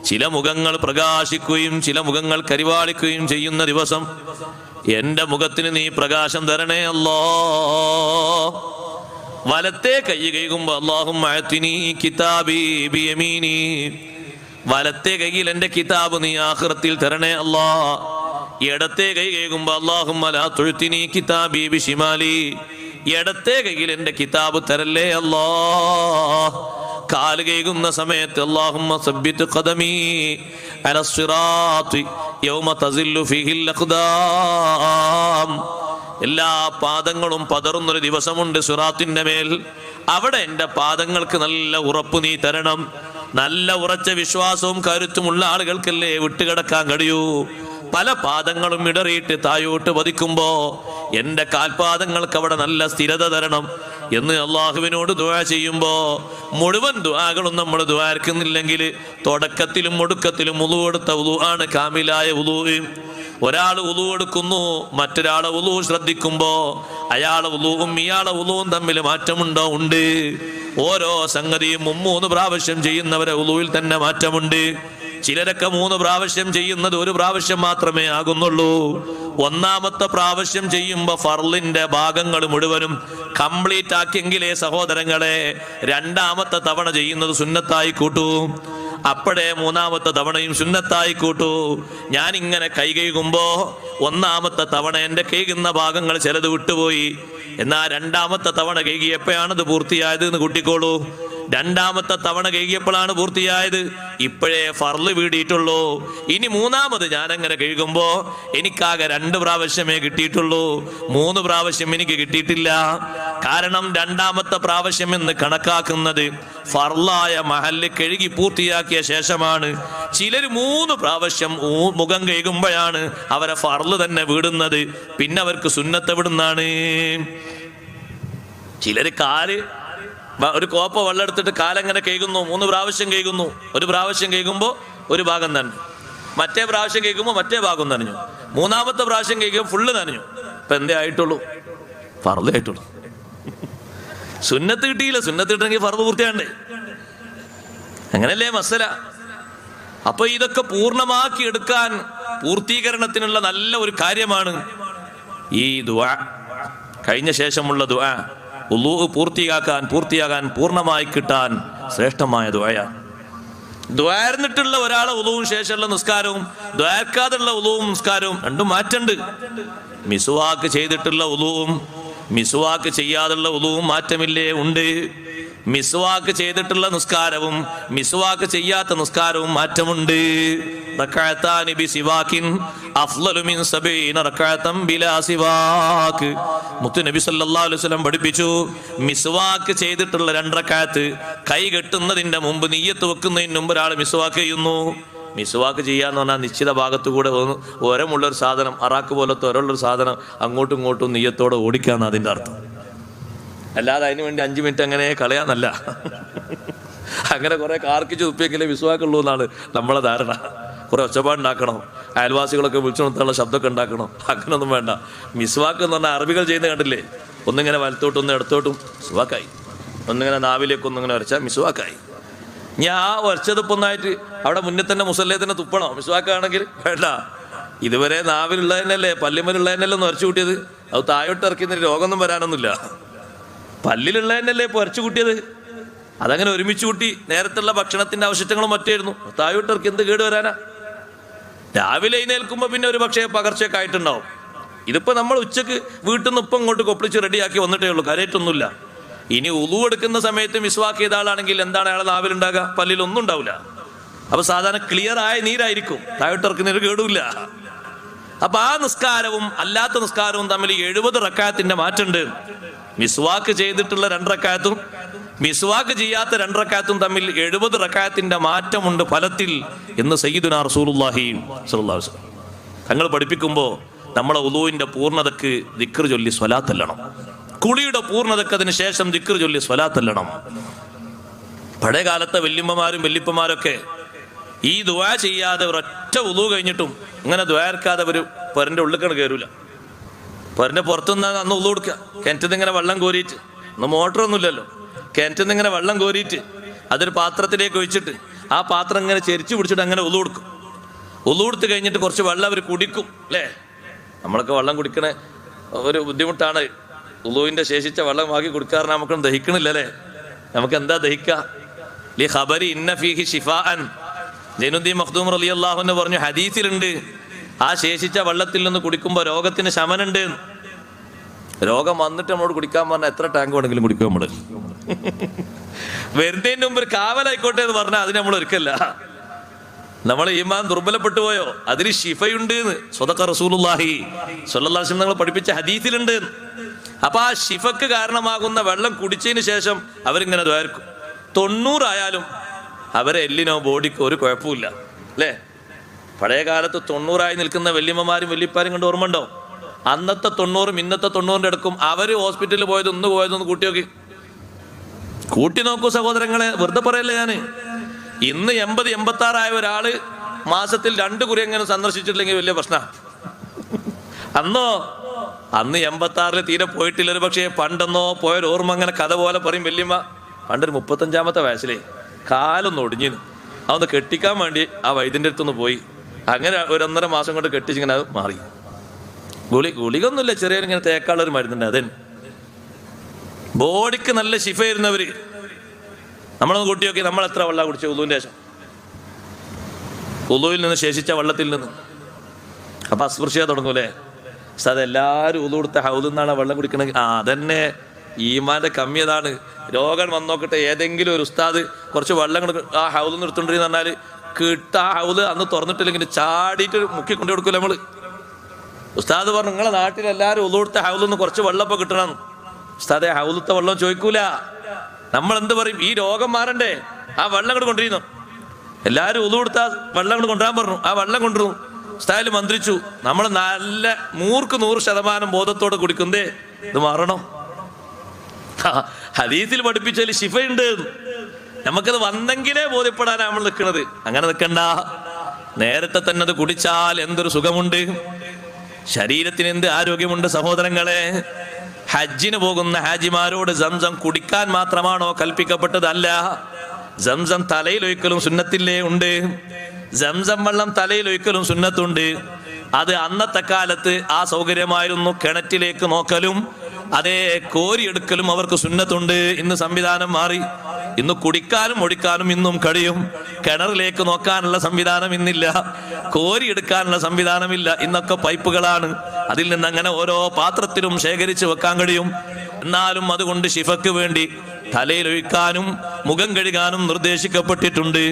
ചില മുഖങ്ങൾ പ്രകാശിക്കുകയും ചില മുഖങ്ങൾ കരിവാളിക്കുകയും ചെയ്യുന്ന ദിവസം എന്റെ മുഖത്തിന് നീ പ്രകാശം തരണേ അല്ലാ. വലത്തെ കൈ കഴുകുമ്പോ അല്ലാഹുമ്മ അഅ്തിനി കിതാബി ബിയമീനി, വലത്തെ കൈയിൽ എന്റെ കിതാബ് നീ ആഖിറത്തിൽ തരണേ അല്ലാ. ഇടത്തെ കൈ കഴുകുമ്പോ അല്ലാഹുമ്മ ലാ തുഅ്തിനി കിതാബി ബിശിമാലി, ഇടത്തെ കയ്യിൽ എൻ്റെ കിതാബ് തരല്ലേ അല്ലാ. കാല് കഴുകുന്ന സമയത്ത് അല്ലാഹുമ്മ സബ്ബിത് ഖദമി അലസ്സിറാത്തി യൗമ തസില്ലു ഫീഹിൽ അഖ്ദാം. എല്ലാ പാദങ്ങളും പതറുന്നൊരു ദിവസമുണ്ട് സിറാത്തിന്റെ മേൽ. അവിടെ എൻ്റെ പാദങ്ങൾക്ക് നല്ല ഉറപ്പ് നീ തരണം. നല്ല ഉറച്ച വിശ്വാസവും കരുത്തുമുള്ള ആളുകൾക്കല്ലേ വിട്ടുകിടക്കാൻ കഴിയൂ. പല പാദങ്ങളും ഇടറിയിട്ട് തായോട്ട് പതിക്കുമ്പോ എൻ്റെ കാൽപാദങ്ങൾക്ക് അവിടെ നല്ല സ്ഥിരത തരണം എന്ന് അള്ളാഹുവിനോട് ദുആ ചെയ്യുമ്പോ മുഴുവൻ ദുആകളും നമ്മൾ ദുആർക്കുന്നില്ലെങ്കിൽ തുടക്കത്തിലും ഒടുക്കത്തിലും വുളു എടുത്ത വുളു ആണ് കാമിലായ വുളു. ഒരാൾ വുളു എടുക്കുന്നു, മറ്റൊരാളെ വുളു ശ്രദ്ധിക്കുമ്പോ അയാളെ വുളുവും ഇയാളെ വുളുവും തമ്മിൽ മാറ്റമുണ്ടോ? ഉണ്ട്. ഓരോ സംഗതിയും 3 പ്രാവശ്യം ചെയ്യുന്നവരെ വുളുവിൽ തന്നെ മാറ്റമുണ്ട്. ചിലരൊക്കെ 3 പ്രാവശ്യം ചെയ്യുന്നത് 1 പ്രാവശ്യം മാത്രമേ ആകുന്നുള്ളൂ. 1ാമത്തെ പ്രാവശ്യം ചെയ്യുമ്പോ ഫർളിന്റെ ഭാഗങ്ങൾ മുഴുവനും കംപ്ലീറ്റ് ആക്കിയെങ്കിലേ സഹോദരങ്ങളെ 2ാമത്തെ തവണ ചെയ്യുന്നത് സുന്നത്തായി കൂട്ടൂ. അപ്പോഴേ 3ാമത്തെ തവണയും സുന്നത്തായി കൂട്ടൂ. ഞാൻ ഇങ്ങനെ കൈ കഴുകുമ്പോ 1ാമത്തെ തവണ എൻ്റെ കഴുകുന്ന ഭാഗങ്ങൾ ചിലത് വിട്ടുപോയി. എന്നാൽ 2ാമത്തെ തവണ കഴുകിയപ്പോഴാണത് പൂർത്തിയായത് എന്ന് കൂട്ടിക്കോളൂ. 2ാമത്തെ തവണ കഴുകിയപ്പോഴാണ് പൂർത്തിയായത്. ഇപ്പോഴേ ഫർള് വീടിയിട്ടുള്ളൂ. ഇനി 3ാമത് ഞാനങ്ങനെ കഴുകുമ്പോ എനിക്കാകെ 2 പ്രാവശ്യമേ കിട്ടിയിട്ടുള്ളൂ. 3 പ്രാവശ്യം എനിക്ക് കിട്ടിയിട്ടില്ല. കാരണം 2ാമത്തെ പ്രാവശ്യം എന്ന് കണക്കാക്കുന്നത് ഫർളായ മഹല്ല് കഴുകി പൂർത്തിയാക്കിയ ശേഷമാണ്. ചിലർ 3 പ്രാവശ്യം മുഖം കഴുകുമ്പോഴാണ് അവരെ ഫർള് തന്നെ വീടുന്നത്. പിന്നെ അവർക്ക് സുന്നത്ത് വിടുന്നാണ്. ചിലര് കാല് ഒരു കോപ്പ വെള്ളം എടുത്തിട്ട് കാലെങ്ങനെ കഴുകുന്നു, 3 പ്രാവശ്യം കഴുകുന്നു. 1 പ്രാവശ്യം കഴുകുമ്പോ 1 ഭാഗം നനഞ്ഞു, മറ്റേ പ്രാവശ്യം കഴുകുമ്പോ മറ്റേ ഭാഗം നനഞ്ഞു, 3ാമത്തെ പ്രാവശ്യം കഴുകുമ്പോൾ ഫുള്ള് നനഞ്ഞു. ഇപ്പൊ എന്തേ ആയിട്ടുള്ളൂ? ഫർള് ആയിട്ടുള്ളൂ. സുന്നത്ത് കിട്ടിയില്ല. സുന്നത്ത് കിട്ടണമെങ്കിൽ ഫർള് പൂർത്തിയാണ്ടേ. അങ്ങനല്ലേ മസല. അപ്പൊ ഇതൊക്കെ പൂർണ്ണമാക്കി എടുക്കാൻ പൂർത്തീകരണത്തിനുള്ള നല്ല ഒരു കാര്യമാണ് ഈ ദുആ. കഴിഞ്ഞ ശേഷമുള്ള ദുആ വുളൂ പൂർത്തിയാകാൻ പൂർണ്ണമായി കിട്ടാൻ ശ്രേഷ്ഠമായ ദുആയാണ്. ദ്വാരന്നിട്ടുള്ള ഒരാളെ വുളുവും ശേഷമുള്ള നിസ്കാരവും ദ്വാരക്കാതുള്ള വുളുവും നിസ്കാരവും രണ്ടും മാറ്റമുണ്ട്. മിസ്വാക്ക് ചെയ്തിട്ടുള്ള വുളുവും മിസ്വാക്ക് ചെയ്യാതുള്ള വുളുവും മാറ്റമില്ലേ? ഉണ്ട്. മിസ്വാക്ക് ചെയ്തിട്ടുള്ള നിസ്കാരവും മിസ്വാക്ക് ചെയ്യാത്ത നിസ്കാരവും മാറ്റമുണ്ട്. റക്അത്താനി ബിസിവാകിൻ അഫ്ളലു മിൻ 70 റക്അത്തൻ ബിലാ സിവാക്. മുത്ത് നബി സല്ലല്ലാഹു അലൈഹി വസല്ലം പഠിപ്പിച്ചു, മിസ്വാക്ക് ചെയ്തിട്ടുള്ള 2 റക്അത്ത് കൈ കെട്ടുന്നതിന്റെ മുമ്പ് നിയ്യത്ത് വെക്കുന്നതിന് മുമ്പ് ഒരാൾ മിസ്വാക്ക് ചെയ്യുന്നു. മിസ്വാക്ക് ചെയ്യാന്ന് പറഞ്ഞാൽ നിശ്ചിത ഭാഗത്തുകൂടെ ഒരമുള്ളൊരു സാധനം, അറാക്ക് പോലത്തെ ഒരമുള്ളൊരു സാധനം അങ്ങോട്ടും ഇങ്ങോട്ടും നിയ്യത്തോടെ ഓടിക്കാന്ന് അതിന്റെ അർത്ഥം. അല്ലാതെ അതിന് വേണ്ടി 5 മിനിറ്റ് അങ്ങനെ കളയാന്നല്ല. അങ്ങനെ കുറെ കാർക്കിച്ച് തുപ്പിയെങ്കിലേ മിസ്വാക്കുള്ളൂ എന്നാണ് നമ്മളെ ധാരണ. കുറെ ഒച്ചപ്പാടുണ്ടാക്കണം, അയൽവാസികളൊക്കെ വിളിച്ചു നിർത്താനുള്ള ശബ്ദമൊക്കെ ഉണ്ടാക്കണം. അങ്ങനൊന്നും വേണ്ട. മിസ്വാക്ക് എന്ന് പറഞ്ഞാൽ അറബികൾ ചെയ്യുന്ന കണ്ടില്ലേ? ഒന്നിങ്ങനെ വലത്തോട്ടും ഒന്ന് ഇടത്തോട്ടും മിസ്വാക്കായി, ഒന്നിങ്ങനെ നാവിലേക്ക് ഒന്നിങ്ങനെ വരച്ചാൽ മിസ്വാക്കായി. ഞാൻ ആ വരച്ചതിപ്പൊന്നായിട്ട് അവിടെ മുന്നിൽ തന്നെ മുസല്ലേ തന്നെ തുപ്പണോ? മിസ്വാക്കാണെങ്കിൽ വേണ്ട. ഇതുവരെ നാവിലുള്ളതിനല്ലേ പല്ലിമലുള്ളതിനല്ലേ ഒന്ന് വരച്ചു കൂട്ടിയത്. അത് താഴോട്ട് ഇറക്കുന്നതിന് രോഗമൊന്നും വരാനൊന്നുമില്ല. പല്ലിലുള്ളതിനല്ലേ ഇപ്പോൾ വരച്ചു കൂട്ടിയത്. അതങ്ങനെ ഒരുമിച്ച് കൂട്ടി നേരത്തുള്ള ഭക്ഷണത്തിന്റെ അവശിഷ്ടങ്ങളും മറ്റായിരുന്നു. താഴോട്ട് ഇറക്കി എന്ത് കേട് വരാനാ? രാവിലെ എഴുന്നേൽക്കുമ്പോൾ പിന്നെ ഒരു പക്ഷേ പകർച്ചയൊക്കെ ആയിട്ടുണ്ടാവും. ഇതിപ്പോ നമ്മൾ ഉച്ചക്ക് വീട്ടിൽ നിന്ന് ഇപ്പം ഇങ്ങോട്ട് കൊപ്പിളിച്ച് റെഡിയാക്കി വന്നിട്ടേ ഉള്ളൂ, കരയിട്ടൊന്നുമില്ല. ഇനി ഉളു എടുക്കുന്ന സമയത്ത് മിസ്വാക്ക് ചെയ്ത ആളാണെങ്കിൽ എന്താണ് അയാളെ നാവിലുണ്ടാകുക? പല്ലിലൊന്നും ഉണ്ടാവില്ല. അപ്പൊ സാധാരണ ക്ലിയർ ആയ നീരായിരിക്കും, താഴോട്ട് ഇറക്കുന്നതിന് കേടുമില്ല. അപ്പൊ ആ നിസ്കാരവും അല്ലാത്ത നിസ്കാരവും തമ്മിൽ 70 റക്അത്തിന്റെ മാറ്റമുണ്ട്. മിസ്വാക്ക് ചെയ്തിട്ടുള്ള 2 റക്അത്തും മിസ്വാക്ക് ചെയ്യാത്ത 2 റക്അത്തും തമ്മിൽ 70 റക്അത്തിന്റെ മാറ്റമുണ്ട് ഫലത്തിൽ എന്ന് സയ്യിദുനാ റസൂലുള്ളാഹി സ്വല്ലല്ലാഹു അലൈഹി വസല്ലം തങ്ങൾ പഠിപ്പിക്കുമ്പോൾ നമ്മളെ വുളൂവിന്റെ പൂർണ്ണതക്ക് ദിക്ർ ചൊല്ലി സ്വലാത്ത് ചെല്ലണം. കുളിയുടെ പൂർണ്ണതക്ക് അതിന് ശേഷം ദിക്ർ ചൊല്ലി സ്വലാത്ത് ചെല്ലണം. പഴയ കാലത്തെ വല്യമ്മമാരും വല്യപ്പമാരൊക്കെ ഈ ദുആ ചെയ്യാതെ ഒരൊറ്റ വുളൂ കഴിഞ്ഞിട്ടും ഇങ്ങനെ ദ്വാരക്കാതെ ഒരു പൊരന്റെ ഉള്ളിൽ കയറൂല. പൊരന്റെ പുറത്തുനിന്ന് അന്ന് വുളൂ കൊടുക്കുക. കിണറ്റിൽ ഇങ്ങനെ വെള്ളം കോരിയിട്ട്, ഇന്ന് മോട്ടറൊന്നും ഇല്ലല്ലോ, കിണറ്റിൽ നിന്ന് ഇങ്ങനെ വെള്ളം കോരിയിട്ട് അതൊരു പാത്രത്തിലേക്ക് ഒഴിച്ചിട്ട് ആ പാത്രം ഇങ്ങനെ ചെരിച്ചു പിടിച്ചിട്ട് അങ്ങനെ വുളൂ കൊടുക്കും. വുളൂ കൊടുത്ത് കഴിഞ്ഞിട്ട് കുറച്ച് വെള്ളം അവർ കുടിക്കും അല്ലേ? നമ്മളൊക്കെ വെള്ളം കുടിക്കണ ഒരു ബുദ്ധിമുട്ടാണ്. വുളൂവിന്റെ ശേഷിച്ച വെള്ളം വാങ്ങി കുടിക്കാറിന് നമുക്കൊന്നും ദഹിക്കണില്ലല്ലേ? നമുക്ക് എന്താ ദഹിക്കുക? ലി ഖബരി ഇന്ന ഫീഹി ശിഫാഅൻ. ജൈനുദ്ദീൻ മഖ്ദൂം റളിയല്ലാഹു അൻഹു പറഞ്ഞു, ഹദീസിലുണ്ട് ആ ശേഷിച്ച വെള്ളത്തിൽ നിന്ന് കുടിക്കുമ്പോൾ രോഗത്തിന് ശമനുണ്ട്. രോഗം വന്നിട്ട് നമ്മളോട് കുടിക്കാൻ പറഞ്ഞാൽ എത്ര ടാങ്ക് വേണമെങ്കിലും കുടിക്കും നമ്മള്. വരുന്നതിന് മുമ്പ് ഒരു കാവലായിക്കോട്ടെ എന്ന് പറഞ്ഞാൽ അതിന് നമ്മൾ ഒരുക്കല്ല. നമ്മൾ ഈമാൻ ദുർബലപ്പെട്ടു പോയോ, അതിന് ശിഫയുണ്ട് എന്ന് സ്വതക്ക റസൂലുള്ളാഹി സ്വല്ലല്ലാഹു അലൈഹി വസല്ലം നിങ്ങൾ പഠിപ്പിച്ച ഹദീസിലുണ്ട്. അപ്പൊ ആ ശിഫക്ക് കാരണമാകുന്ന വെള്ളം കുടിച്ചതിന് ശേഷം അവരിങ്ങനെ ദ്വാരക്കും. 90 ആയാലും അവരെ എല്ലിനോ ബോഡിക്കോ ഒരു കുഴപ്പമില്ല അല്ലേ? പഴയ കാലത്ത് 90 നിൽക്കുന്ന വല്യമ്മമാരും വല്യപ്പാരും കണ്ട് ഓർമ്മ ഉണ്ടോ? അന്നത്തെ 90 ഇന്നത്തെ 90 എടുക്കും. അവര് ഹോസ്പിറ്റലിൽ പോയതൊന്ന് കൂട്ടി നോക്കി, കൂട്ടി നോക്കൂ സഹോദരങ്ങളെ, വെറുതെ പറയല്ലേ ഞാന്. ഇന്ന് 80-86 ആയ ഒരാള് മാസത്തിൽ 2 കുറി എങ്ങനെ സന്ദർശിച്ചിട്ടില്ലെങ്കിൽ വലിയ പ്രശ്നം. അന്ന് 86 തീരെ പോയിട്ടില്ല. ഒരു പക്ഷേ പണ്ടെന്നോ പോയൊരു ഓർമ്മ അങ്ങനെ കഥ പോലെ പറയും വല്യമ്മ. പണ്ടൊരു 35-ാമത്തെ വയസ്സിലേ കാലൊന്ന് ഒടിഞ്ഞിന്, അതൊന്ന് കെട്ടിക്കാൻ വേണ്ടി ആ വൈദ്യന്റെ അടുത്തൊന്ന് പോയി. അങ്ങനെ 1.5 മാസം കൊണ്ട് കെട്ടിച്ചിങ്ങനെ അത് മാറി. ഗുളികൊന്നുമില്ല, ചെറിയ ഇങ്ങനെ തേക്കാളൊരു മരുന്നുണ്ട്. അതൻ ബോഡിക്ക് നല്ല ശിഫയിരുന്നവര്. നമ്മളൊന്ന് കൂട്ടി നോക്കി, നമ്മൾ എത്ര വെള്ളം കുടിച്ചു ഉളുവിന്റെ ശേഷം? ഉളുവിൽ നിന്ന് ശേഷിച്ച വെള്ളത്തിൽ നിന്ന്. അപ്പൊ അസ്പൃശ്യ തുടങ്ങൂലേ? അതെല്ലാവരും ഉളു കൊടുത്ത ഹൗദിൽ നിന്നാണ് വെള്ളം കുടിക്കണമെങ്കിൽ അതന്നെ ഈമാന്റെ കമ്മിയതാണ്. രോഗം വന്നോക്കട്ടെ, ഏതെങ്കിലും ഒരു ഉസ്താദ് കുറച്ച് വെള്ളം ആ ഹൗദിൽ നിന്ന് എടുത്തോണ്ടിരുന്ന് പറഞ്ഞാല് ആ ഹൗദ് അന്ന് തുറന്നിട്ടില്ലെങ്കിൽ ചാടിയിട്ട് മുക്കി കൊണ്ടു കൊടുക്കൂല നമ്മള്. ഉസ്താദ് പറഞ്ഞു നിങ്ങളെ നാട്ടിൽ എല്ലാവരും ഉളു കൊടുത്ത ഹൗദിൽ നിന്ന് കുറച്ച് വെള്ളം ഇപ്പൊ കിട്ടണം. ഉസ്താദെ ഹൗദത്തെ വെള്ളം ചോദിക്കൂല. നമ്മൾ എന്ത് പറയും? ഈ രോഗം മാറണ്ടേ, ആ വെള്ളം കൂടെ കൊണ്ടിരുന്നു. എല്ലാവരും ഉളു കൊടുത്ത വെള്ളം കൊണ്ട് കൊണ്ടുവരാൻ പറഞ്ഞു. ആ വെള്ളം കൊണ്ടുവന്നു. ഉസ്താദിൽ മന്ത്രിച്ചു. നമ്മൾ നല്ല 100% ബോധത്തോടെ കുടിക്കുന്നേ ഇത് മാറണം. ഹദീസിൽ പഠിപ്പിച്ചാൽ ശിഫയുണ്ട്. നമുക്കത് വന്നെങ്കിലേ ബോധ്യപ്പെടാനാണ് നമ്മൾ നിൽക്കുന്നത്. അങ്ങനെ നിൽക്കണ്ട. നേരത്തെ തന്നെ അത് കുടിച്ചാൽ എന്തൊരു സുഖമുണ്ട്, ശരീരത്തിന് എന്ത് ആരോഗ്യമുണ്ട് സഹോദരങ്ങളെ. ഹജ്ജിന് പോകുന്ന ഹാജിമാരോട് സംസം കുടിക്കാൻ മാത്രമാണോ കൽപ്പിക്കപ്പെട്ടത്? അല്ല, സംസം തലയിലൊഴിക്കലും സുന്നത്തില്ലേ ഉണ്ട്. സംസം വെള്ളം തലയിലൊഴിക്കലും സുന്നത്തുണ്ട്. അത് അന്നത്തെ കാലത്ത് ആ സൗകര്യമായിരുന്നു. കിണറ്റിലേക്ക് നോക്കലും അതേ കോരിയെടുക്കലും അവർക്ക് സുന്നത്തുണ്ട്. ഇന്ന് സംവിധാനം മാറി. ഇന്ന് കുടിക്കാനും ഒഴിക്കാനും ഇന്നും കഴിയും. കിണറിലേക്ക് നോക്കാനുള്ള സംവിധാനം ഇന്നില്ല, കോരിയെടുക്കാനുള്ള സംവിധാനമില്ല. ഇന്നൊക്കെ പൈപ്പുകളാണ്. അതിൽ നിന്ന് അങ്ങനെ ഓരോ പാത്രത്തിലും ശേഖരിച്ച് വെക്കാൻ കഴിയും. എന്നാലും അതുകൊണ്ട് ശിഫക്ക് വേണ്ടി തലയിലൊഴിക്കാനും മുഖം കഴുകാനും നിർദ്ദേശിക്കപ്പെട്ടിട്ടുണ്ട്.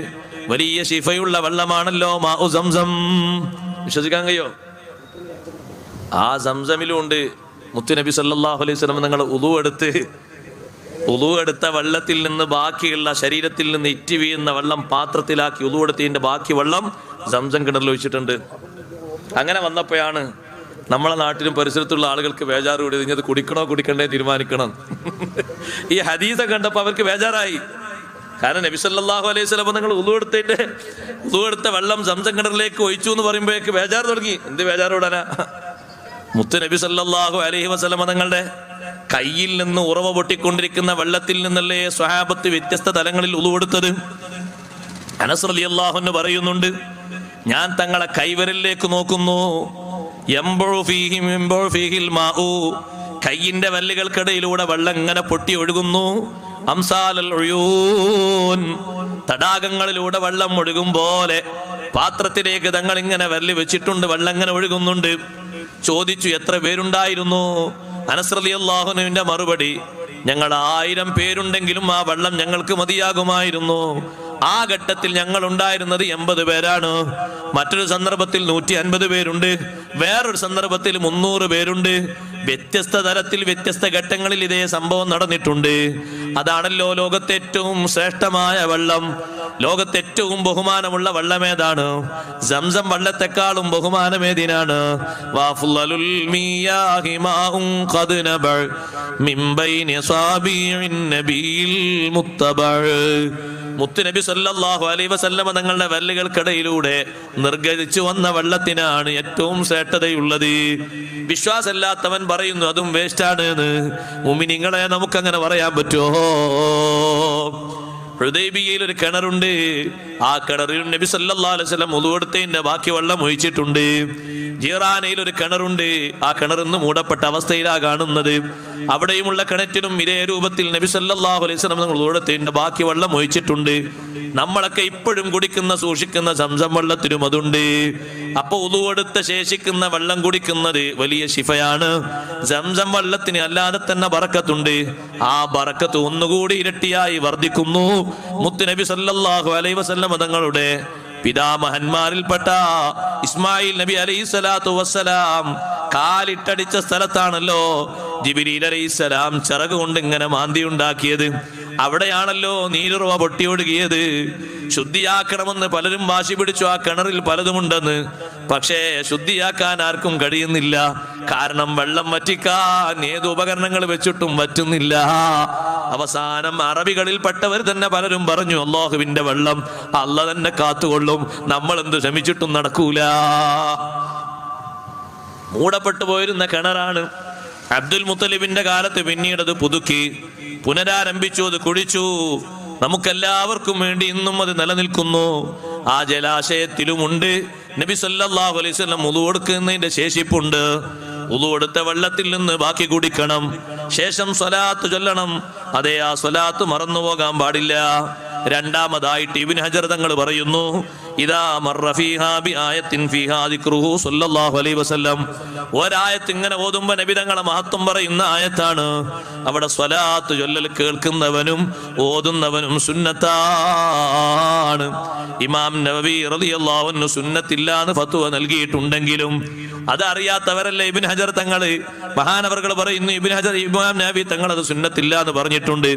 വലിയ ശിഫയുള്ള വെള്ളമാണല്ലോ മാഉ സംസം. വിശ്വസിക്കാൻ കഴിയോ? ആ സംസമിലും ഉണ്ട്. മുത്തുനബി സല്ലല്ലാഹു അലൈഹി വസല്ലം നിങ്ങൾ ഉളു എടുത്ത വെള്ളത്തിൽ നിന്ന് ബാക്കിയുള്ള ശരീരത്തിൽ നിന്ന് ഇറ്റി വീഴുന്ന വെള്ളം പാത്രത്തിലാക്കി ഉളു എടുത്തതിന്റെ ബാക്കി വെള്ളം സംസം കിണറിൽ ഒഴിച്ചിട്ടുണ്ട്. അങ്ങനെ വന്നപ്പോഴാണ് നമ്മളെ നാട്ടിലും പരിസരത്തുള്ള ആളുകൾക്ക് ബേജാറ് കൂടി, ഇത് കുടിക്കണോ കുടിക്കണ്ടേ തീരുമാനിക്കണം. ഈ ഹദീസ കണ്ടപ്പോൾ അവർക്ക് ബേജാറായി. കാരണം നബി സല്ലല്ലാഹു അലൈഹി വസല്ലം നിങ്ങൾ ഉളു എടുത്ത വെള്ളം സംസം കിണറിലേക്ക് ഒഴിച്ചു എന്ന് പറയുമ്പോഴേക്ക് ബേജാറ് തുടങ്ങി. എന്ത് ബേജാറോടാനാ? മുത്ത് നബി സല്ലല്ലാഹു അലൈഹി വസല്ലം തങ്ങളുടെ കയ്യിൽ നിന്ന് ഉറവ പൊട്ടിക്കൊണ്ടിരിക്കുന്ന വെള്ളത്തിൽ നിന്നല്ലേ സ്വഹാബത്ത് വ്യത്യസ്ത തലങ്ങളിൽ ഉളു എടുത്തത്. അനസ് റളിയല്ലാഹു അൻഹു പറയുന്നുണ്ട്, ഞാൻ തങ്ങളെ കൈവിരലിലേക്ക് നോക്കുന്നു, കയ്യിന്റെ വല്ലുകൾക്കിടയിലൂടെ വെള്ളം ഇങ്ങനെ പൊട്ടി ഒഴുകുന്നു. അംസാലൽ ഉയൂൻ, തടാകങ്ങളിലൂടെ വെള്ളം ഒഴുകും പോലെ പാത്രത്തിലേക്ക് തങ്ങൾ ഇങ്ങനെ വരല് വെച്ചിട്ടുണ്ട്, വെള്ളം ഇങ്ങനെ ഒഴുകുന്നുണ്ട്. ചോദിച്ചു എത്ര പേരുണ്ടായിരുന്നു? അനസ് റളിയല്ലാഹു അൻഹുവിന്റെ മറുപടി, ഞങ്ങൾ 1000 പേരുണ്ടെങ്കിലും ആ വെള്ളം ഞങ്ങൾക്ക് മതിയാകുമായിരുന്നു. ആ ഘട്ടത്തിൽ ഞങ്ങൾ ഉണ്ടായിരുന്നത് 80 പേരാണ്. മറ്റൊരു സന്ദർഭത്തിൽ 150 പേരുണ്ട്, വേറൊരു സന്ദർഭത്തിൽ 300 പേരുണ്ട്. വ്യത്യസ്ത തരത്തിൽ വ്യത്യസ്ത ഘട്ടങ്ങളിൽ ഇതേ സംഭവം നടന്നിട്ടുണ്ട്. അതാണല്ലോ ലോകത്തെ ഏറ്റവും ശ്രേഷ്ഠമായ വെള്ളം. ലോകത്തെ ഏറ്റവും ബഹുമാനമുള്ള വെള്ളം ഏതാണ്? സംസം വെള്ളത്തെക്കാളും ബഹുമാനമേതിനാണ്? വഅഫ്ളലുൽ മിയാഹി മാഉൻ ഖദ് നബഅ മിൻ ബൈനി സാബിഇൻ നബിയിൽ മുത്തബഅ. മുത്തുനബി സല്ലല്ലാഹു അലൈഹി വസല്ലം തങ്ങളുടെ വല്ലുകൾക്കിടയിലൂടെ നിർഗളിച്ചു വന്ന വെള്ളത്തിനാണ് ഏറ്റവും ശ്രേഷ്ഠതയുള്ളത്. വിശ്വാസമില്ലാത്തവൻ പറയുന്നു അതും വേസ്റ്റാണ് എന്ന്. മുഅ്മിനീങ്ങളെ നമുക്കങ്ങനെ പറയാൻ പറ്റുമോ? ഹുദൈബിയയിൽ ഒരു കിണറുണ്ട്. ആ കിണറിൽ നബി സല്ലല്ലാഹു അലൈഹി വസല്ലം വുളു എടുത്തതിന്റെ ബാക്കി വെള്ളം ഒഴിച്ചിട്ടുണ്ട്. ജീറാനയിൽ ഒരു കിണറുണ്ട്. ആ കിണറിന്ന് മൂടപ്പെട്ട അവസ്ഥയിലാണ് കാണുന്നത്. അവിടെയുമുള്ള കിണറ്റിലും ഇതേ രൂപത്തിൽ നബി സല്ലല്ലാഹു അലൈഹി വസല്ലം തങ്ങളുടെ ബാക്കി വെള്ളം ഒഴിച്ചിട്ടുണ്ട്. നമ്മളൊക്കെ ഇപ്പോഴും കുടിക്കുന്ന സൂക്ഷിക്കുന്ന സംസം വെള്ളത്തിലും അതുണ്ട്. അപ്പൊ ഉളു എടുത്ത് ശേഷിക്കുന്ന വെള്ളം കുടിക്കുന്നത് വലിയ ശിഫയാണ്. സംസം വെള്ളത്തിന് അല്ലാതെ തന്നെ ബറക്കത്തുണ്ട്. ആ ബറക്കത്ത് ഒന്നുകൂടി ഇരട്ടിയായി വർദ്ധിക്കുന്നു. മുത്തുനബി സല്ലല്ലാഹു അലൈഹി വസല്ലം തങ്ങളുടെ പിതാമഹന്മാരിൽപ്പെട്ട ഇസ്മായിൽ നബി അലൈഹിസ്സലാത്തു വസ്സലാം കാലിട്ടടിച്ച സ്ഥലത്താണല്ലോ ജിബ്രീൽ അലൈഹിസ്സലാം ചിറക് കൊണ്ട് ഇങ്ങനെ മാന്തി ഉണ്ടാക്കിയത്. അവിടെയാണല്ലോ നീരുറവ പൊട്ടിയൊടുകിയത്. ശുദ്ധിയാക്കണമെന്ന് പലരും വാശി പിടിച്ചു. ആ കിണറിൽ പലതുമുണ്ടെന്ന്. പക്ഷേ ശുദ്ധിയാക്കാൻ ആർക്കും കഴിയുന്നില്ല. കാരണം വെള്ളം വറ്റിക്കാൻ ഏത് ഉപകരണങ്ങൾ വെച്ചിട്ടും വറ്റുന്നില്ല. അവസാനം അറബികളിൽ പെട്ടവർ തന്നെ പലരും പറഞ്ഞു, അല്ലാഹുവിന്റെ വെള്ളം അല്ലാഹു തന്നെ കാത്തുകൊള്ളും, നമ്മൾ എന്ത് ശ്രമിച്ചിട്ടും നടക്കൂല. മൂടപ്പെട്ടു പോയിരുന്ന കിണറാണ്. അബ്ദുൽ മുത്തലിബിന്റെ കാലത്ത് പിന്നീട് അത് പുതുക്കി പുനരാരംഭിച്ചു, അത് കുഴിച്ചു. നമുക്കെല്ലാവർക്കും വേണ്ടി ഇന്നും അത് നിലനിൽക്കുന്നു. ആ ജലാശയത്തിലുമുണ്ട് നബി സല്ലല്ലാഹു അലൈഹി വസല്ലം വുളു എടുക്കുന്നതിന്റെ ശേഷിപ്പുണ്ട്. വുളു എടുത്ത വെള്ളത്തിൽ നിന്ന് ബാക്കി കുടിക്കണം. ശേഷം സ്വലാത്ത് ചൊല്ലണം. അതേ, ആ സ്വലാത്ത് മറന്നുപോകാൻ പാടില്ല. രണ്ടാമതായിട്ട് ഇബ്നു ഹജർ തങ്ങൾ പറയുന്നു, ഇദാ മർറ ഫീഹാ ബിആയത്തിൻ ഫീഹാ ദിക്റുഹു സല്ലല്ലാഹു അലൈഹി വസല്ലം. ഒരായത്ത് ഇങ്ങനെ ഓതുമ്പോൾ നബി തങ്ങളെ മഹത്വം പറയുന്ന ആയത്താണ്. അവിടെ സ്വലാത്ത് ചൊല്ലൽ കേൾക്കുന്നവനും ഓതുന്നവനും സുന്നത്താണ്. ഇമാം നവവി റളിയല്ലാഹു അൻഹു സുന്നത്തില്ലാന്ന് ഫത്വ നൽകിയിട്ടുണ്ടെങ്കിലും അതറിയാത്തവരല്ലേ ഇബ്നു ഹജർ തങ്ങള്. മഹാനവർകൾ പറയുന്നു, ഇമാം നവവി തങ്ങൾ അത് സുന്നത്തില്ല എന്ന് പറഞ്ഞിട്ടുണ്ട്.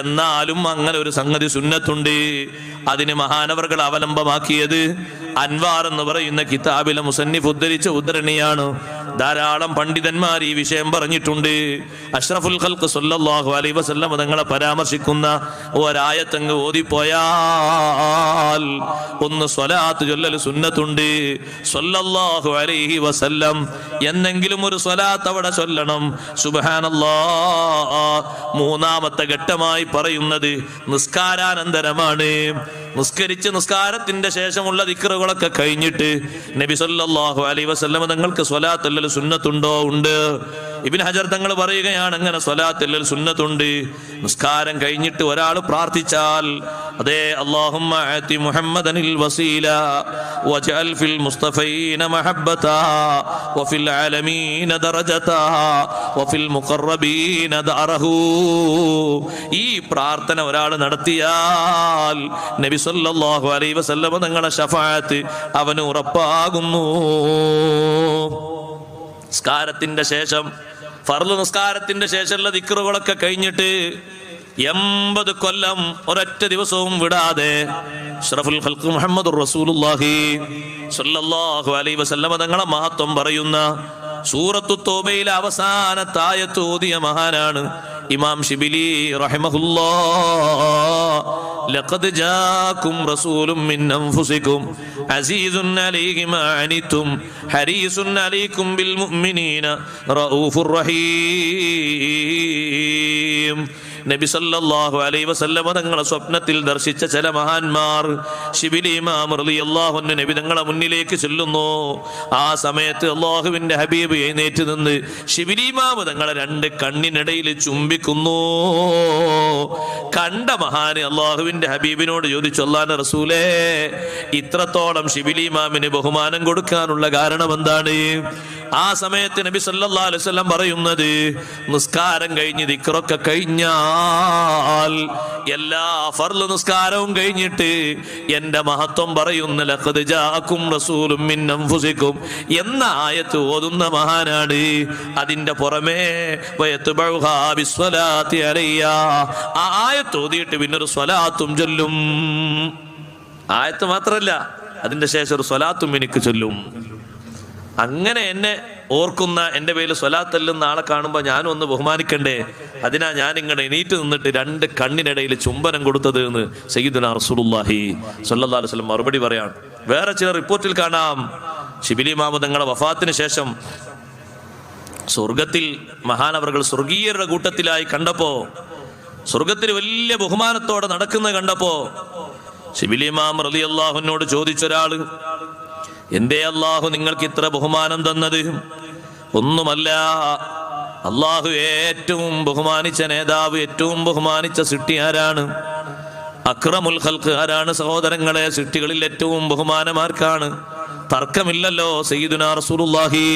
എന്നാലും അങ്ങനെ ഒരു സംഗതി സുന്നത്തുണ്ട്. അതിന് മഹാനവർകൾ അവലംബമാക്കിയത് അൻവാർ എന്ന് പറയുന്ന കിതാബിലെ മുസന്നിഫ് ഉദ്ധരിച്ച ഉദ്ധരണിയാണ്. ധാരാളം പണ്ഡിതന്മാർ ഈ വിഷയം പറഞ്ഞിട്ടുണ്ട്. അഷ്റഫുൽ ഖൽഖ് സല്ലല്ലാഹു അലൈഹി വസല്ലം തങ്ങളെ പരാമർശിക്കുന്ന ഒരായത്തങ്ങ് ഓതിപ്പോയാൽ ഒന്ന് സ്വലാത്ത് ചൊല്ലൽ സുന്നത്തുണ്ട്. സല്ലല്ലാഹു അലൈഹി വസല്ലം എന്നെങ്കിലും ഒരു സ്വലാത്ത് അവിടെ ചൊല്ലണം. സുബ്ഹാനല്ലാഹ് മൂന്നാമത്തെ ഘട്ടമായി പറയുന്നത് നിസ്കാരാനന്തരമാണ്. നിസ്കരിച്ച് നിസ്കാരത്തിന്റെ ശേഷമുള്ള ദിക്റുകളൊക്കെ കഴിഞ്ഞിട്ട് നബി സല്ലല്ലാഹു അലൈഹി വസല്ലം തങ്ങൾക്ക് സ്വലാത്ത് ചൊല്ലൽ സുന്നത്തുണ്ടോ? ഉണ്ട്. ഇബ്നു ഹജർ തങ്ങൾ പറയുകയാണ്, അങ്ങനെ സ്വലാത്ത് ചൊല്ലൽ സുന്നത്തുണ്ട്. നിസ്കാരം കഴിഞ്ഞിട്ട് ഒരാൾ പ്രാർത്ഥിച്ചാൽ, അതേ, അല്ലാഹുമ്മ ആതി മുഹമ്മദനിൽ വസീല വജഅൽ ഫിൽ മുസ്തഫീന മഹബ്ബതാ വഫിൽ ആലമീന ദറജതാ വഫിൽ മുഖറബീന ദറഹു. ഈ പ്രാർത്ഥന ഒരാൾ നടത്തിയാൽ നബി സല്ലല്ലാഹു അലൈഹി വസല്ലം തങ്ങളുടെ ശഫാഅത്ത് അവന് ഉറപ്പാകുന്നു. നിസ്കാരത്തിന്റെ ശേഷം, ഫർള് നിസ്കാരത്തിന്റെ ശേഷമുള്ള ദിക്റുകളൊക്കെ കഴിഞ്ഞിട്ട് 80 കൊല്ലം ഒരൊറ്റ ദിവസവും വിടാതെ അഷ്റഫുൽ ഖൽഖ് മുഹമ്മദുർ റസൂലുള്ളാഹി സ്വല്ലല്ലാഹു അലൈഹി വസല്ലം തങ്ങളെ മഹത്വം പറയുന്ന സൂറത്തു തൗബയിലെ അവസാനത്തെ ആയത്ത് ഓതിയ മഹാനാണ് ഇമാം ശിബിലി റഹിമഹുല്ലാഹ്. ലഖദ് ജാഅകും റസൂലും മിൻ അൻഫുസികും അസീസുൻ അലൈഹി മാ അനിതും ഹരീസുൻ അലൈക്കും ബിൽ മുഅ്മിനീന റഊഫുർ റഹീം. നബി സല്ലല്ലാഹു അലൈഹി വസല്ലം തങ്ങളെ സ്വപ്നത്തിൽ ദർശിച്ച ചില മഹാന്മാർ ശിബിലി ഇമാം റളിയല്ലാഹു അൻഹു നബി തങ്ങളെ മുന്നിലേക്ക് ചെല്ലുന്നു. ആ സമയത്ത് അല്ലാഹുവിന്റെ ഹബീബ് എഴുന്നേറ്റ് നിന്ന് ശിബിലി ഇമാം തങ്ങളെ രണ്ട് കണ്ണിനിടയിൽ ചുംബിക്കുന്നു. കണ്ട മഹാന് അല്ലാഹുവിന്റെ ഹബീബിനോട് ചോദിച്ചു, അല്ലാഹുവിന്റെ റസൂലേ, ഇത്രത്തോളം ശിബിലി ഇമാമിന് ബഹുമാനം കൊടുക്കാനുള്ള കാരണം എന്താണ്? ആ സമയത്ത് നബി സല്ലല്ലാഹു അലൈഹി വസല്ലം പറയുന്നത്, നിസ്കാരം കഴിഞ്ഞ് ദിക്റൊക്കെ കഴിഞ്ഞാൽ, എല്ലാ ഫർള് നിസ്കാരവും കഴിഞ്ഞിട്ട് എന്റെ മഹത്വം പറയുന്ന ലഖദ് ജാഅകും റസൂലും മിൻ അൻഫുസികും എന്ന ആയത്ത് ഓതുന്ന മഹാനാണ്. അതിന്റെ പുറമേ വയത്ബഉഹാ ബിസ്സലാത്തി അലയ്യ, ആ ആയത്ത് ഓതിയിട്ട് പിന്നൊരു സ്വലാത്തും ചൊല്ലും. ആയത്ത് മാത്രല്ല, അതിന്റെ ശേഷം ഒരു സ്വലാത്തും എനിക്ക് ചൊല്ലും. അങ്ങനെ എന്നെ ഓർക്കുന്ന, എൻ്റെ പേരിൽ സ്വലാത്ത് ചെല്ലുന്ന ആളെ കാണുമ്പോൾ ഞാനും ഒന്ന് ബഹുമാനിക്കണ്ടേ? അതിനാ ഞാൻ ഇങ്ങനെ എണീറ്റ് നിന്നിട്ട് രണ്ട് കണ്ണിനിടയിൽ ചുംബനം കൊടുത്തത് എന്ന് സയ്യിദുനാ റസൂലുള്ളാഹി സ്വല്ലല്ലാഹു അലൈഹി വസല്ലം മറുപടി പറയാണ്. വേറെ ചില റിപ്പോർട്ടിൽ കാണാം, ശിബിലി ഇമാം തങ്ങളുടെ വഫാത്തിന് ശേഷം സ്വർഗത്തിൽ മഹാനവറുകൾ സ്വർഗീയരുടെ കൂട്ടത്തിലായി കണ്ടപ്പോ, സ്വർഗത്തിൽ വലിയ ബഹുമാനത്തോടെ നടക്കുന്നത് കണ്ടപ്പോ ശിബിലി ഇമാം റളിയല്ലാഹു അൻഹുവിനോട് ചോദിച്ചൊരാള്, എന്തേ അള്ളാഹു നിങ്ങൾക്ക് ഇത്ര ബഹുമാനം തന്നത്? ഒന്നുമല്ല, അള്ളാഹു ഏറ്റവും ബഹുമാനിച്ച നേതാവ്, ഏറ്റവും ബഹുമാനിച്ച സൃഷ്ടി ആരാണ്? അക്രമുൽ ഖൽഖ് ആരാണ്? സഹോദരങ്ങളെ, സൃഷ്ടികളിൽ ഏറ്റവും ബഹുമാനമാർക്കാണ്? തർക്കമില്ലല്ലോ, സയ്യിദുനാ റസൂലുള്ളാഹി